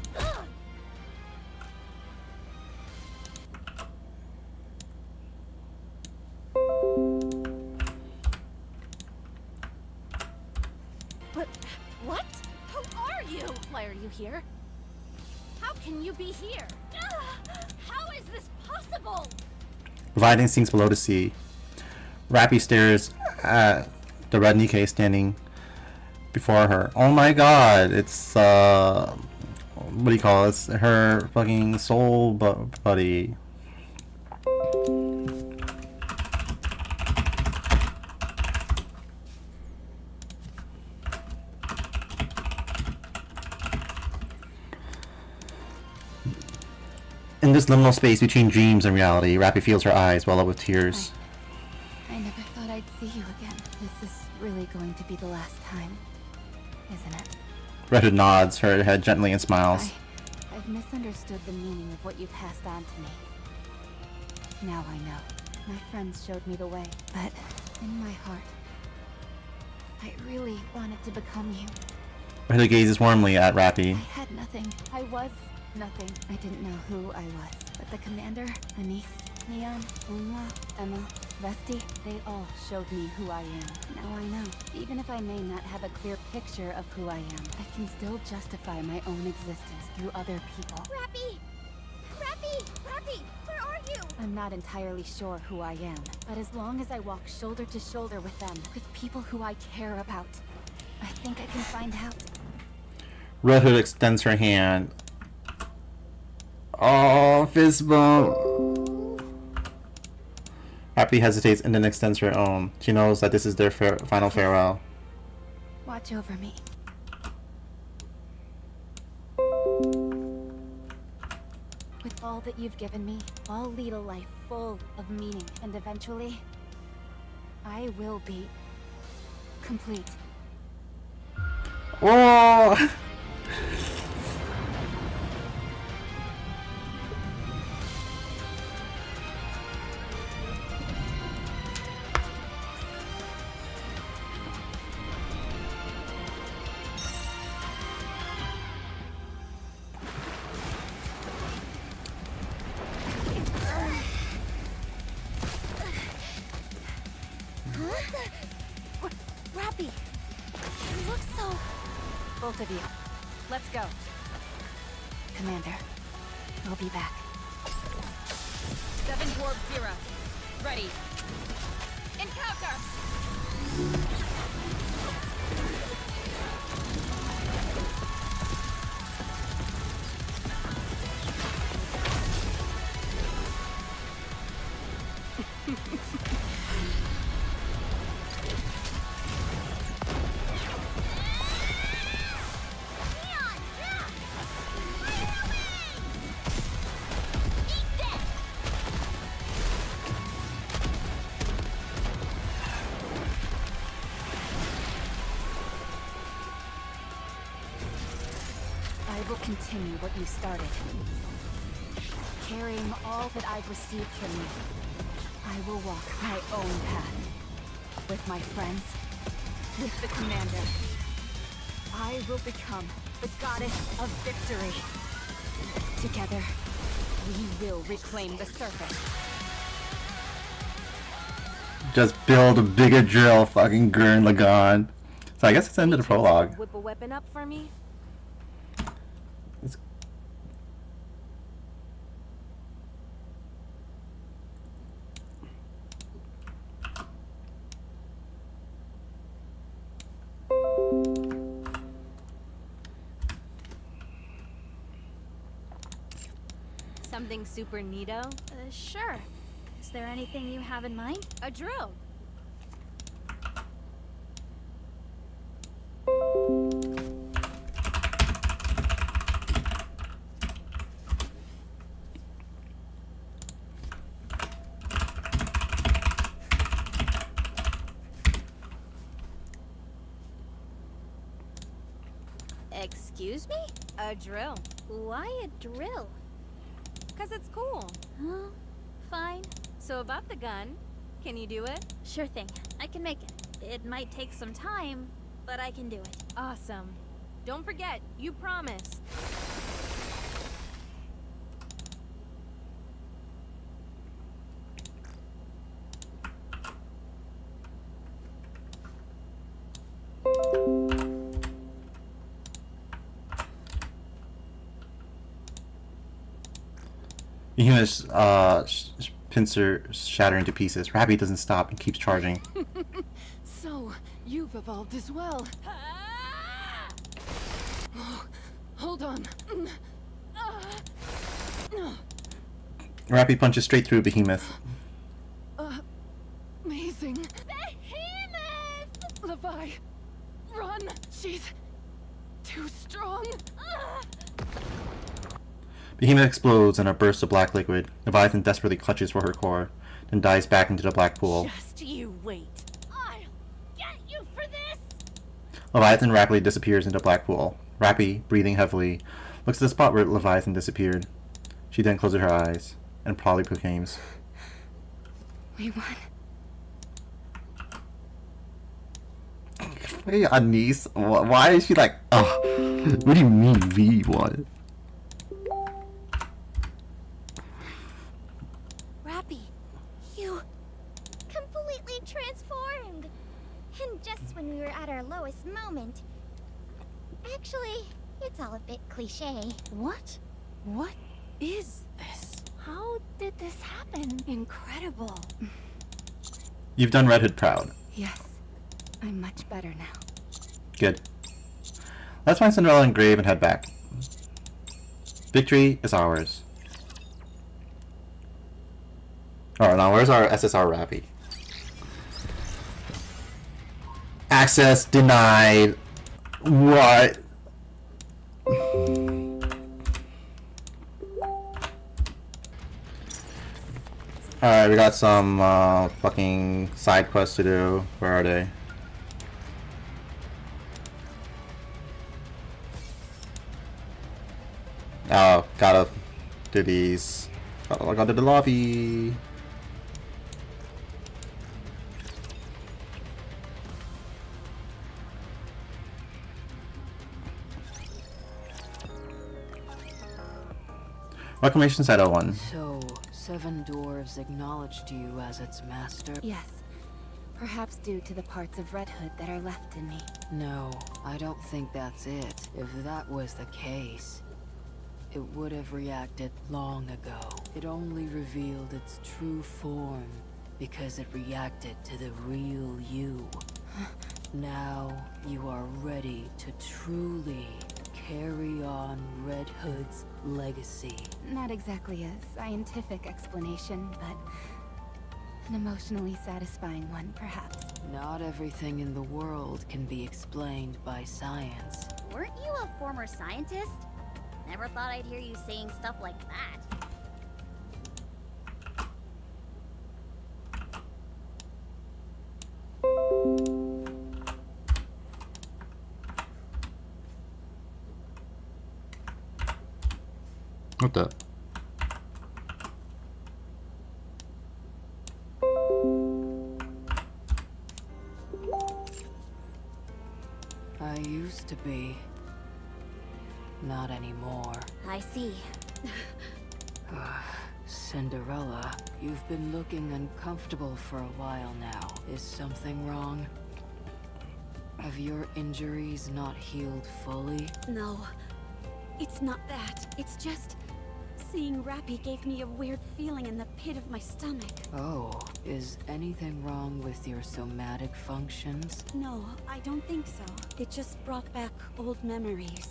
But what? Who are you? Why are you here? How can you be here? How is this possible? Providing sinks below the sea. Rappy stares at the red Nikke standing before her. Oh my god, it's what do you call it? It's her fucking soul buddy. In this liminal space between dreams and reality, Rappy feels her eyes well up with tears. I never thought I'd see you again. This is really going to be the last time, isn't it? Red Hood nods her head gently and smiles. I've misunderstood the meaning of what you passed on to me. Now I know. My friends showed me the way, but in my heart, I really wanted to become you. Red Hood gazes warmly at Rappy. I had nothing. I was nothing. I didn't know who I was. But the commander, Anise, Neon, Unla, Emma, Vesti, they all showed me who I am. Now I know. Even if I may not have a clear picture of who I am, I can still justify my own existence through other people. Rappy! Rappy! Rappy! Where are you? I'm not entirely sure who I am, but as long as I walk shoulder to shoulder with them, with people who I care about, I think I can find out. Red Hood extends her hand. Oh, fist bump. Rappy hesitates and then extends her own. She knows that this is their final farewell. Watch over me. With all that you've given me, I'll lead a life full of meaning, and eventually, I will be complete. Whoa! Rappy! You look so... Both of you. Let's go. Commander, we'll be back. 7 Dwarf Zero. Ready. Encounter! will continue what you started. Carrying all that I've received from you, I will walk my own path. With my friends, with the Commander, I will become the goddess of victory. Together, we will reclaim the surface. Just build a bigger drill, fucking Gurren Lagann. So I guess it's the end of the prologue. Whip a weapon up for me? Something super neato? Sure. Is there anything you have in mind? A drill. Excuse me? A drill. Why a drill? 'Cause it's cool. Huh? Fine. So about the gun, can you do it? Sure thing. I can make it. It might take some time, but I can do it. Awesome. Don't forget, you promised. You hear his pincer shatter into pieces. Rabbit doesn't stop and keeps charging. So, you've evolved as well. Oh, hold on. Rabbit punches straight through Behemoth. Amazing. Behemoth! Levi, run! She's too strong. Behemoth explodes in a burst of black liquid. Leviathan desperately clutches for her core, then dives back into the black pool. Just you wait. I'll get you for this! Leviathan rapidly disappears into the black pool. Rappy, breathing heavily, looks at the spot where Leviathan disappeared. She then closes her eyes and proudly proclaims, We won. "Hey, Anise, why is she like, oh, what do you mean we won?" Rappy, you completely transformed. And just when we were at our lowest moment. Actually, it's all a bit cliche. What? What is this? How did this happen? Incredible. You've done Red Hood proud. Yes, I'm much better now. Good. Let's find Cinderella and Grave and head back. Victory is ours. Alright, now where's our SSR Rappy? Access denied. What? Alright, we got some fucking side quests to do. Where are they? Oh, gotta do these. Gotta log out to the lobby. Reclamation Site 01. So, 7 dwarves acknowledged you as its master? Yes. Perhaps due to the parts of Red Hood that are left in me. No, I don't think that's it. If that was the case, it would have reacted long ago. It only revealed its true form because it reacted to the real you. Now you are ready to truly carry on Red Hood's legacy. Not exactly a scientific explanation, but an emotionally satisfying one, perhaps. Not everything in the world can be explained by science. Weren't you a former scientist? Never thought I'd hear you saying stuff like that. What the? I used to be. Not anymore. I see. Cinderella, you've been looking uncomfortable for a while now. Is something wrong? Have your injuries not healed fully? No, it's not that. It's just... seeing Rappy gave me a weird feeling in the pit of my stomach. Oh, is anything wrong with your somatic functions? No, I don't think so. It just brought back old memories.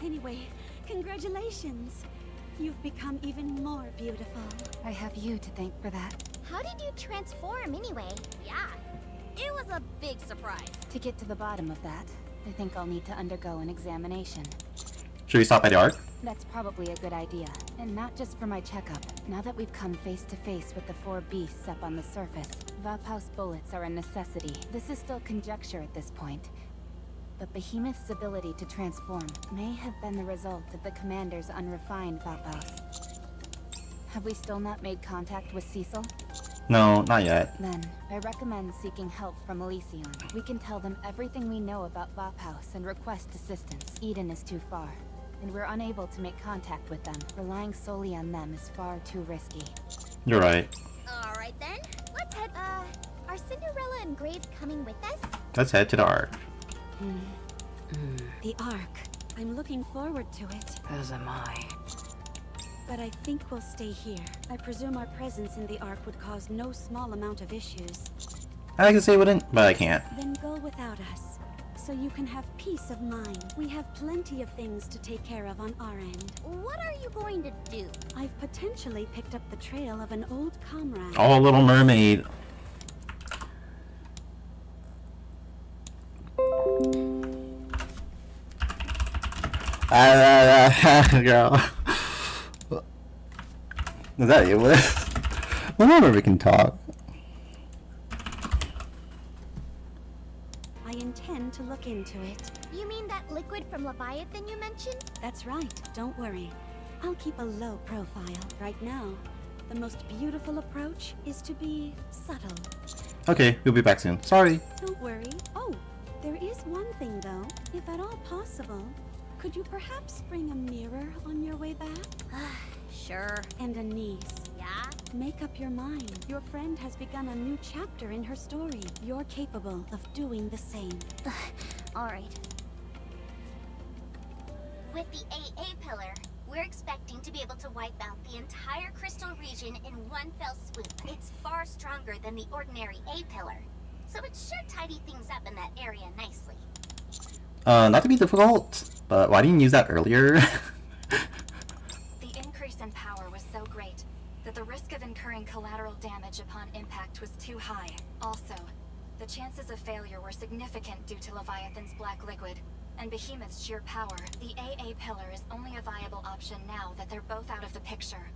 Anyway, congratulations! You've become even more beautiful. I have you to thank for that. How did you transform anyway? Yeah, it was a big surprise. To get to the bottom of that, I think I'll need to undergo an examination. Should we stop by the Ark? That's probably a good idea. And not just for my checkup. Now that we've come face to face with the 4 beasts up on the surface, Vaphaus bullets are a necessity. This is still conjecture at this point. But Behemoth's ability to transform may have been the result of the commander's unrefined Vaphaus. Have we still not made contact with Cecil? No, not yet. Then, I recommend seeking help from Elysion. We can tell them everything we know about Vaphaus and request assistance. Eden is too far, and we're unable to make contact with them. Relying solely on them is far too risky. You're right. Alright then, let's head. Are Cinderella and Grave coming with us? Let's head to the Ark. The Ark. I'm looking forward to it. As am I. But I think we'll stay here. I presume our presence in the Ark would cause no small amount of issues. I can say wouldn't, but I can't. Then go without us, so you can have peace of mind. We have plenty of things to take care of on our end. What are you going to do? I've potentially picked up the trail of an old comrade. Oh, Little Mermaid. Girl. Is that you? Whenever we can talk. I intend to look into it. You mean that liquid from Leviathan you mentioned? That's right, don't worry. I'll keep a low profile. Right now, the most beautiful approach is to be subtle. Okay, we'll be back soon. Sorry. Don't worry. Oh, there is one thing though. If at all possible, could you perhaps bring a mirror on your way back? Sure. And a niece. Yeah? Make up your mind. Your friend has begun a new chapter in her story. You're capable of doing the same. Alright. With the AA pillar, we're expecting to be able to wipe out the entire crystal region in one fell swoop. It's far stronger than the ordinary A pillar, so it should tidy things up in that area nicely. Not to be difficult, but why didn't you use that earlier? The increase in power was so great that the risk of incurring collateral damage upon impact was too high. Also, the chances of failure were significant due to Leviathan's black liquid and Behemoth's sheer power. The AA pillar is only a viable option now that they're both out of the picture.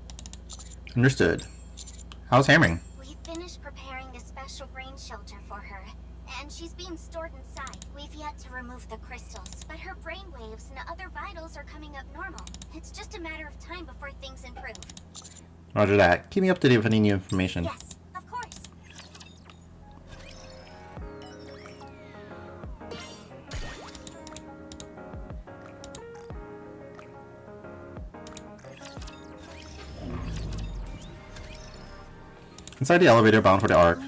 Understood. How's hammering? We finished preparing the special brain shelter for her, and she's being stored inside. We've yet to remove the crystals, but her brain waves and other vitals are coming up normal. It's just a matter of time before things improve. Roger that. Keep me up to date with any new information. Yes, of course. Inside the elevator bound for the Ark.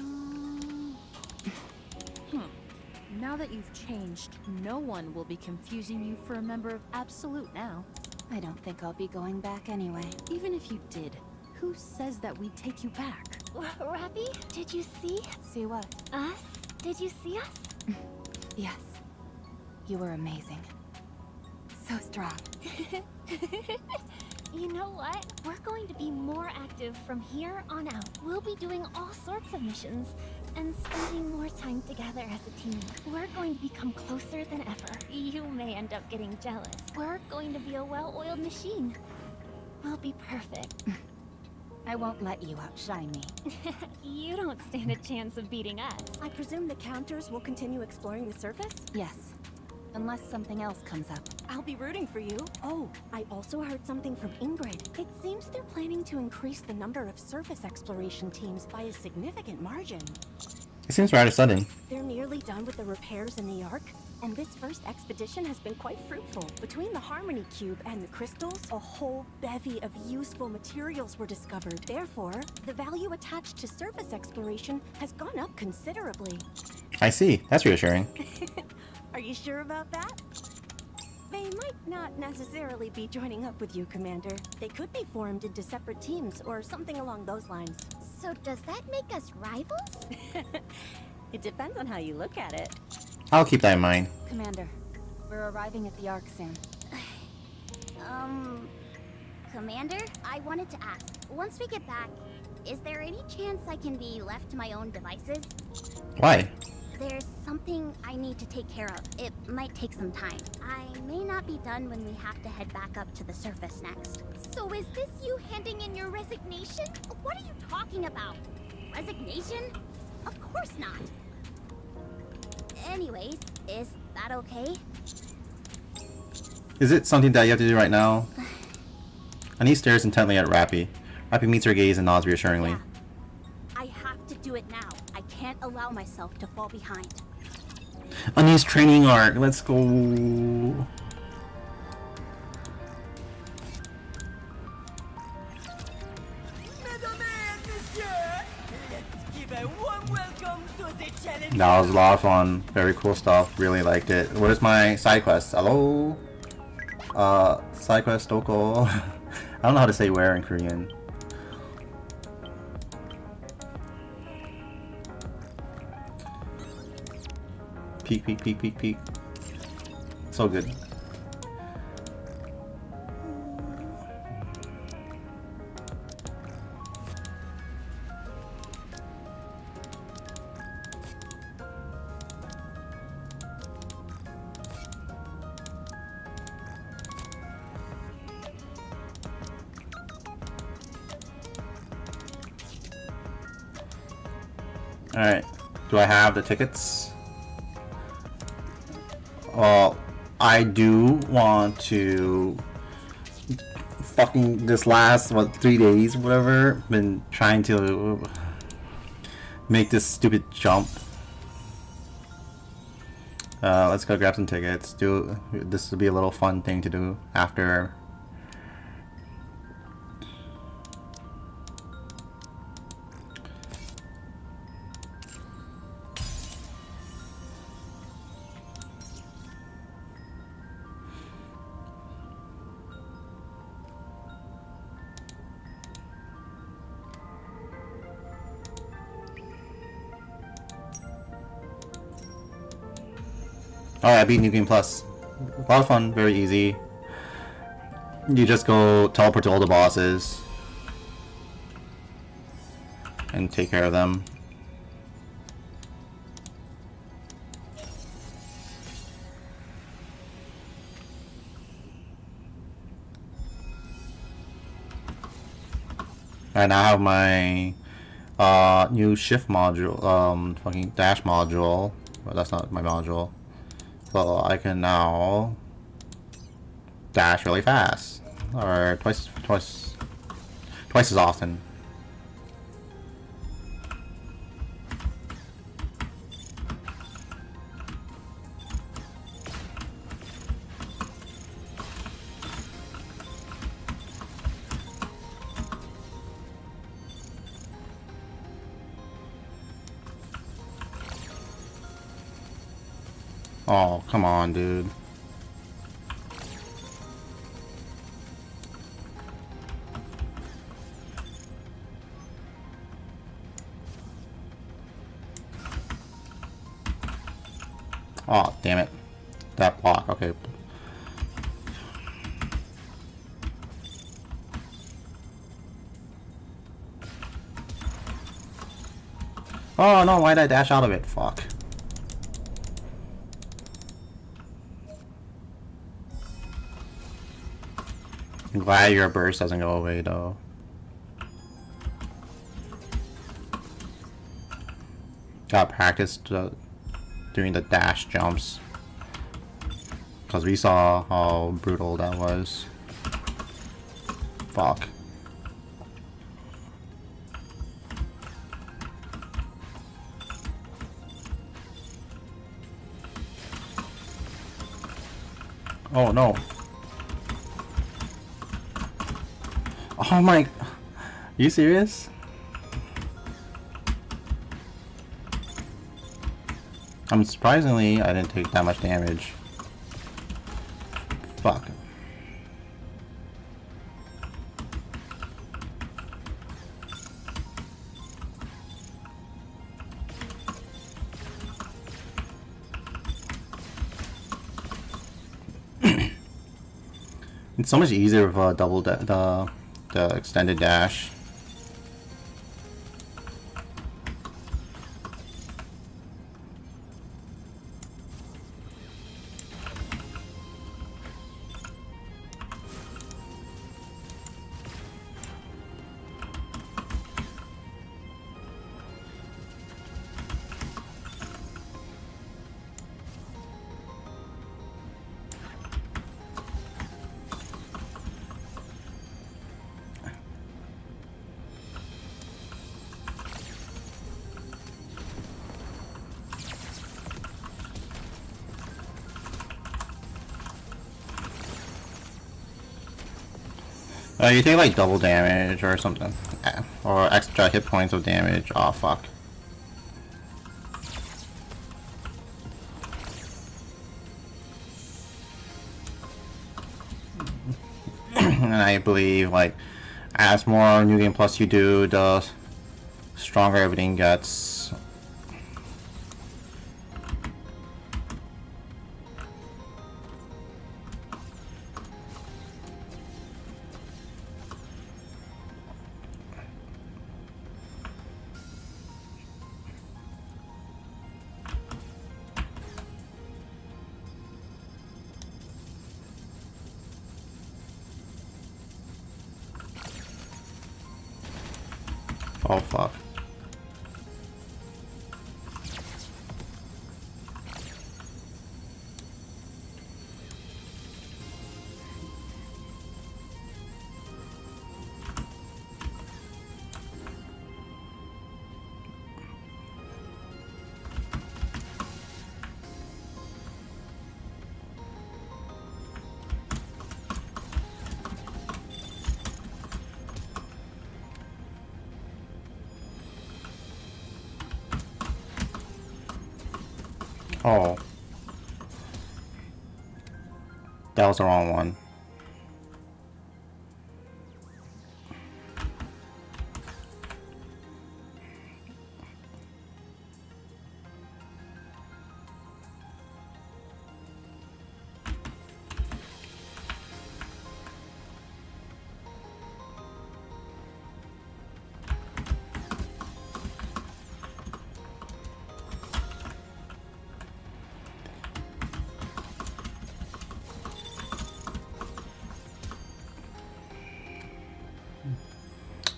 Now that you've changed, no one will be confusing you for a member of Absolute now. I don't think I'll be going back anyway. Even if you did, who says that we'd take you back? Rappy, did you see See what? us? Did you see us? Yes. You were amazing. So strong. You know what? We're going to be more active from here on out. We'll be doing all sorts of missions and spending more time together as a team. We're going to become closer than ever. You may end up getting jealous. We're going to be a well-oiled machine. We'll be perfect. I won't let you outshine me. You don't stand a chance of beating us. I presume the counters will continue exploring the surface? Yes. Unless something else comes up. I'll be rooting for you. Oh, I also heard something from Ingrid. It seems they're planning to increase the number of surface exploration teams by a significant margin. It seems rather sudden. They're nearly done with the repairs in the Ark, and this first expedition has been quite fruitful. Between the Harmony Cube and the crystals, a whole bevy of useful materials were discovered. Therefore, the value attached to surface exploration has gone up considerably. I see. That's reassuring. Are you sure about that? They might not necessarily be joining up with you, Commander. They could be formed into separate teams or something along those lines. So does that make us rivals? It depends on how you look at it. I'll keep that in mind. Commander, we're arriving at the Ark soon. Commander, I wanted to ask, once we get back, is there any chance I can be left to my own devices? Why? There's something I need to take care of. It might take some time. I may not be done when we have to head back up to the surface next. So is this you handing in your resignation? What are you talking about? Resignation? Of course not. Anyways, is that okay? Is it something that you have to do right now? Anise stares intently at Rappy. Rappy meets her gaze and nods reassuringly. Yeah. I have to do it now. I can't allow myself to fall behind. Anise training arc. Let's go. That was a lot of fun. Very cool stuff. Really liked it. Where's my side quest? Hello? Side quest Oko. I don't know how to say where in Korean. Peek, peek, peek, peek, peek. So good. Alright. Do I have the tickets? Well, I do want to fucking this last, what, 3 days, whatever, been trying to make this stupid jump. Let's go grab some tickets. This will be a little fun thing to do after. Oh yeah, I beat New Game Plus. A lot of fun, very easy. You just go teleport to all the bosses and take care of them. I now have my new shift module, fucking dash module. Well, that's not my module. So I can now dash really fast, or twice as often. Oh, come on, dude. Oh, damn it. That block, okay. Oh no, why did I dash out of it? Fuck. I'm glad your burst doesn't go away though. Got practice doing the dash jumps. because we saw how brutal that was. Fuck. Oh no. Oh my. Are you serious? Surprisingly, I didn't take that much damage. Fuck. It's so much easier with the extended dash. You take like double damage or something. Or extra hit points of damage. Oh fuck. And I believe like as more New Game Plus you do, the stronger everything gets. Oh fuck. Oh. That was the wrong one.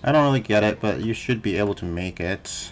I don't really get it, but you should be able to make it.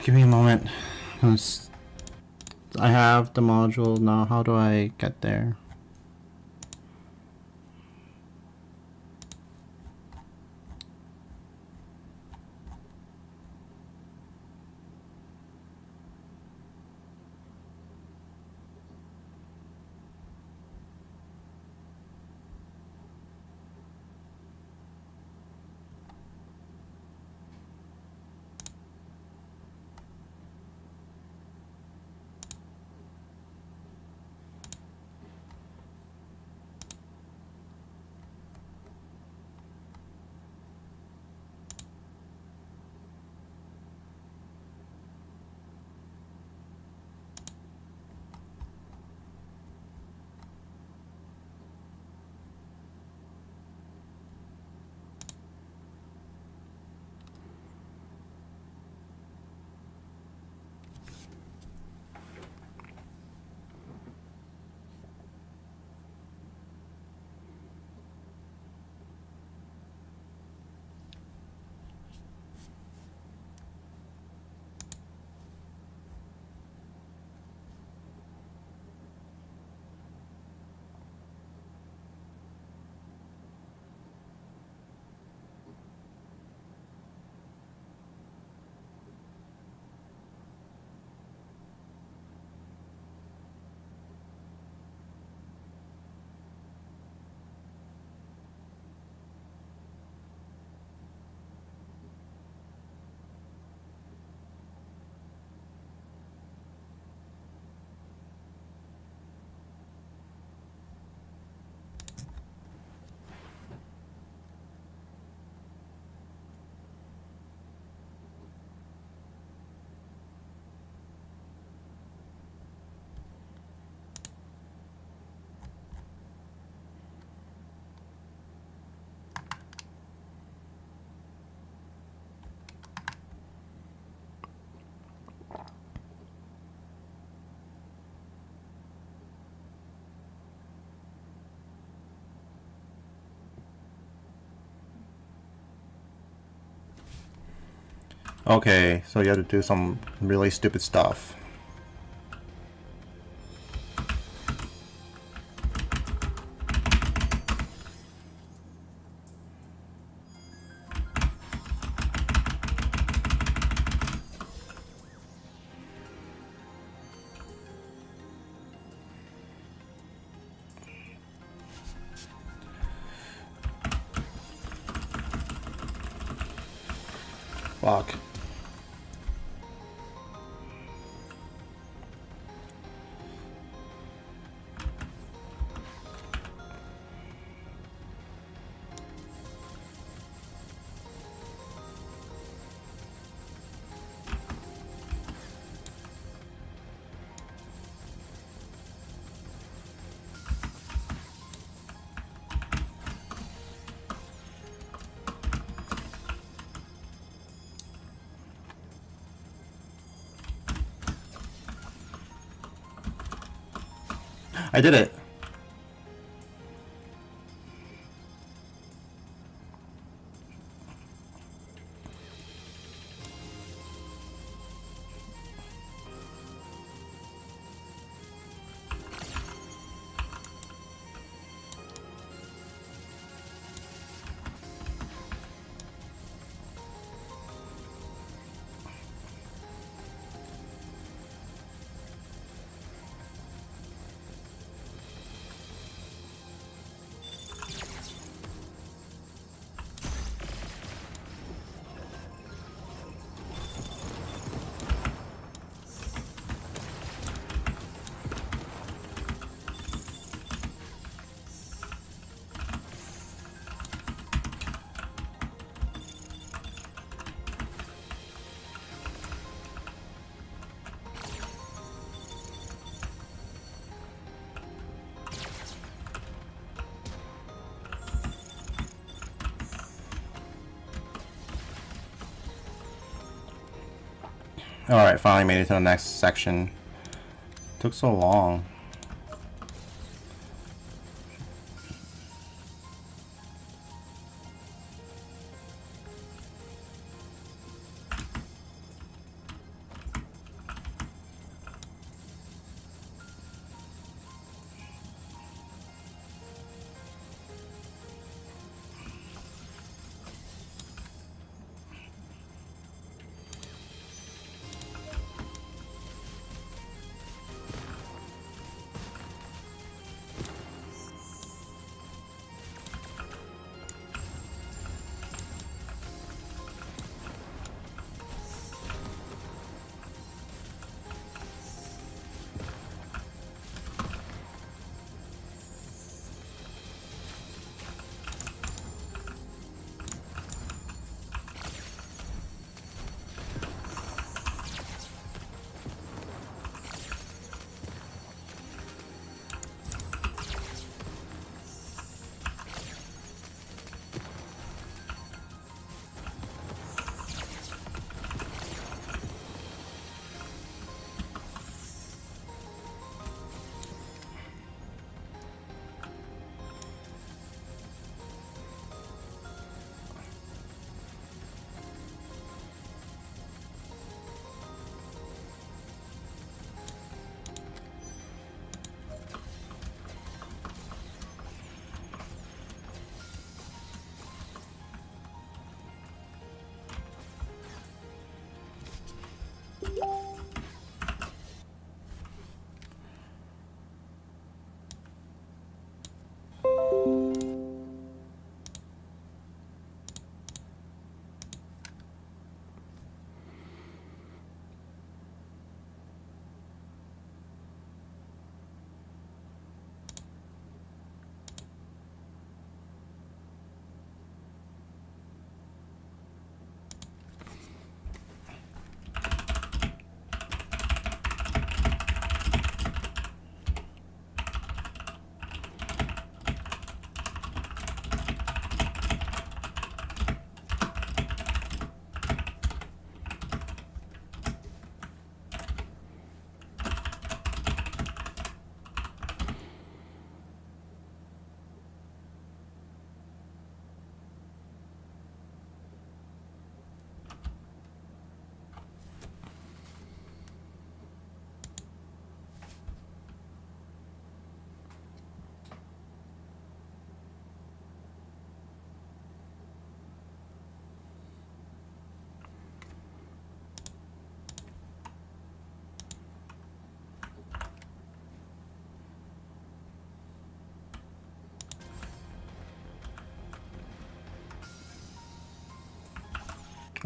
Give me a moment. I have the module now. How do I get there? Okay, so you have to do some really stupid stuff. Fuck. I did it. Alright, finally made it to the next section. Took so long.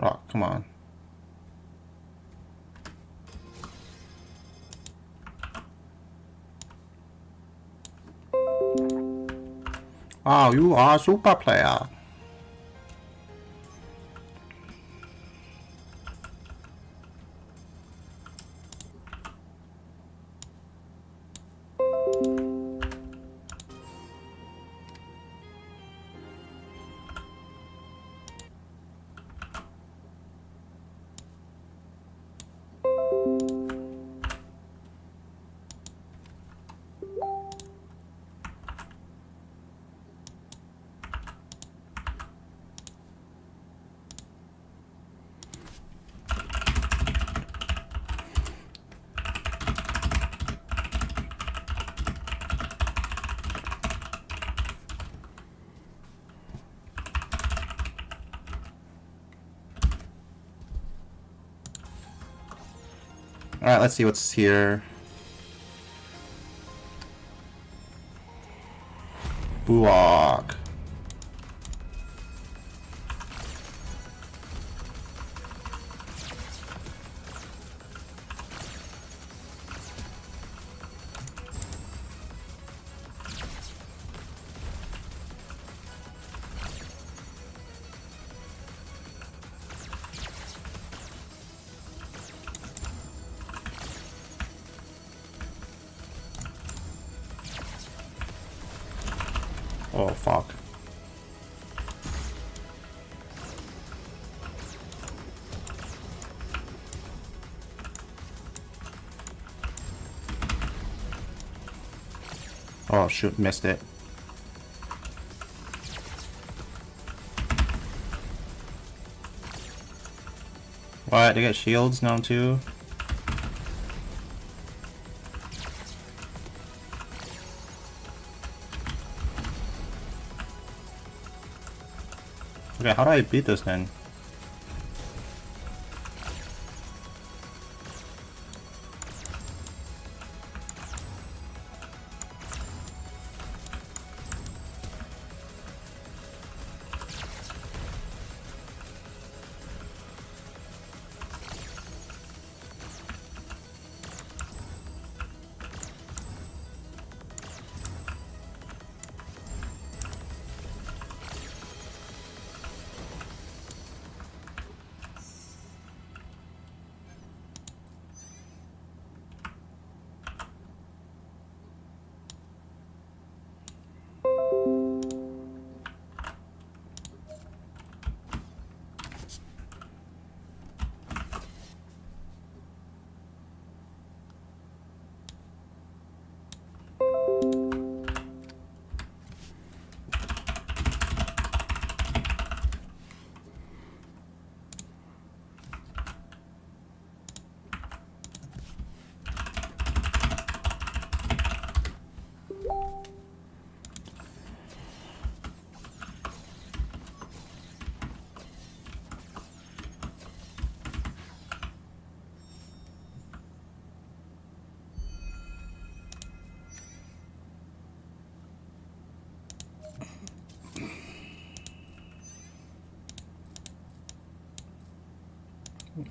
Oh, come on. Oh, you are a super player. Alright, let's see what's here. Buok. Oh, fuck. Oh, shoot, missed it. What? They got shields now, too? Okay, how do I beat this then?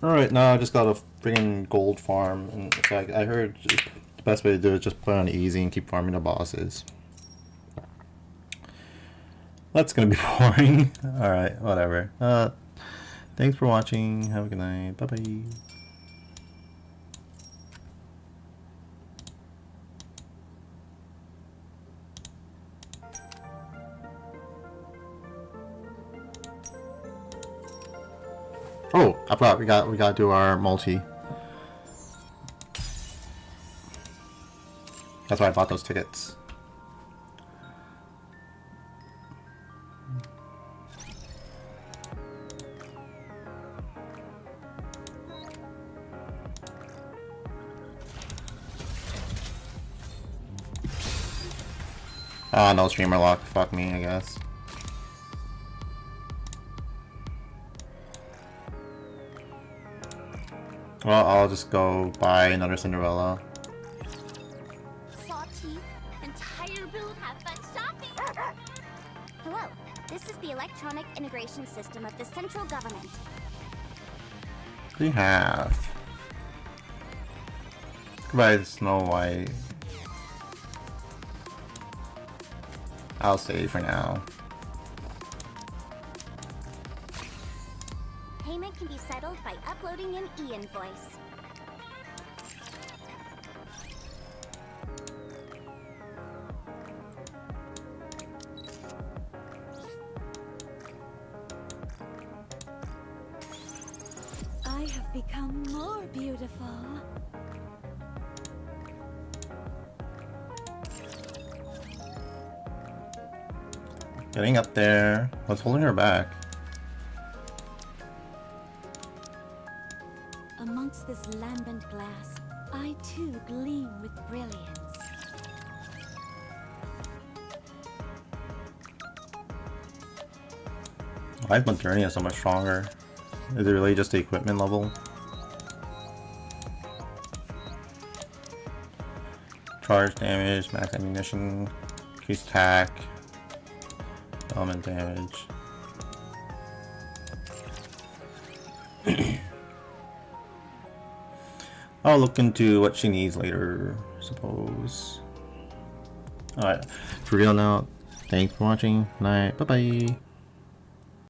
Alright, now I just got a freaking gold farm, and it's like, I heard the best way to do it is just play on easy and keep farming the bosses. That's gonna be boring. Alright, whatever. Thanks for watching. Have a good night. Bye bye. Oh, I forgot we gotta do our multi. That's why I bought those tickets. Ah, no streamer lock. Fuck me, I guess. Well, I'll just go buy another Cinderella. Saw teeth, entire build, have fun shopping! Hello, this is the electronic integration system of the central government. What do you have? Goodbye, Snow White. I'll save for now. Payment can be settled by uploading an e-invoice. I have become more beautiful. Getting up there. What's holding her back? Amongst this lambent glass, I too gleam with brilliance. Why is Modernia so much stronger? Is it really just the equipment level? Charge damage, max ammunition, increased attack, element damage. I'll look into what she needs later, I suppose. Alright, for real now, thanks for watching. Night, bye bye.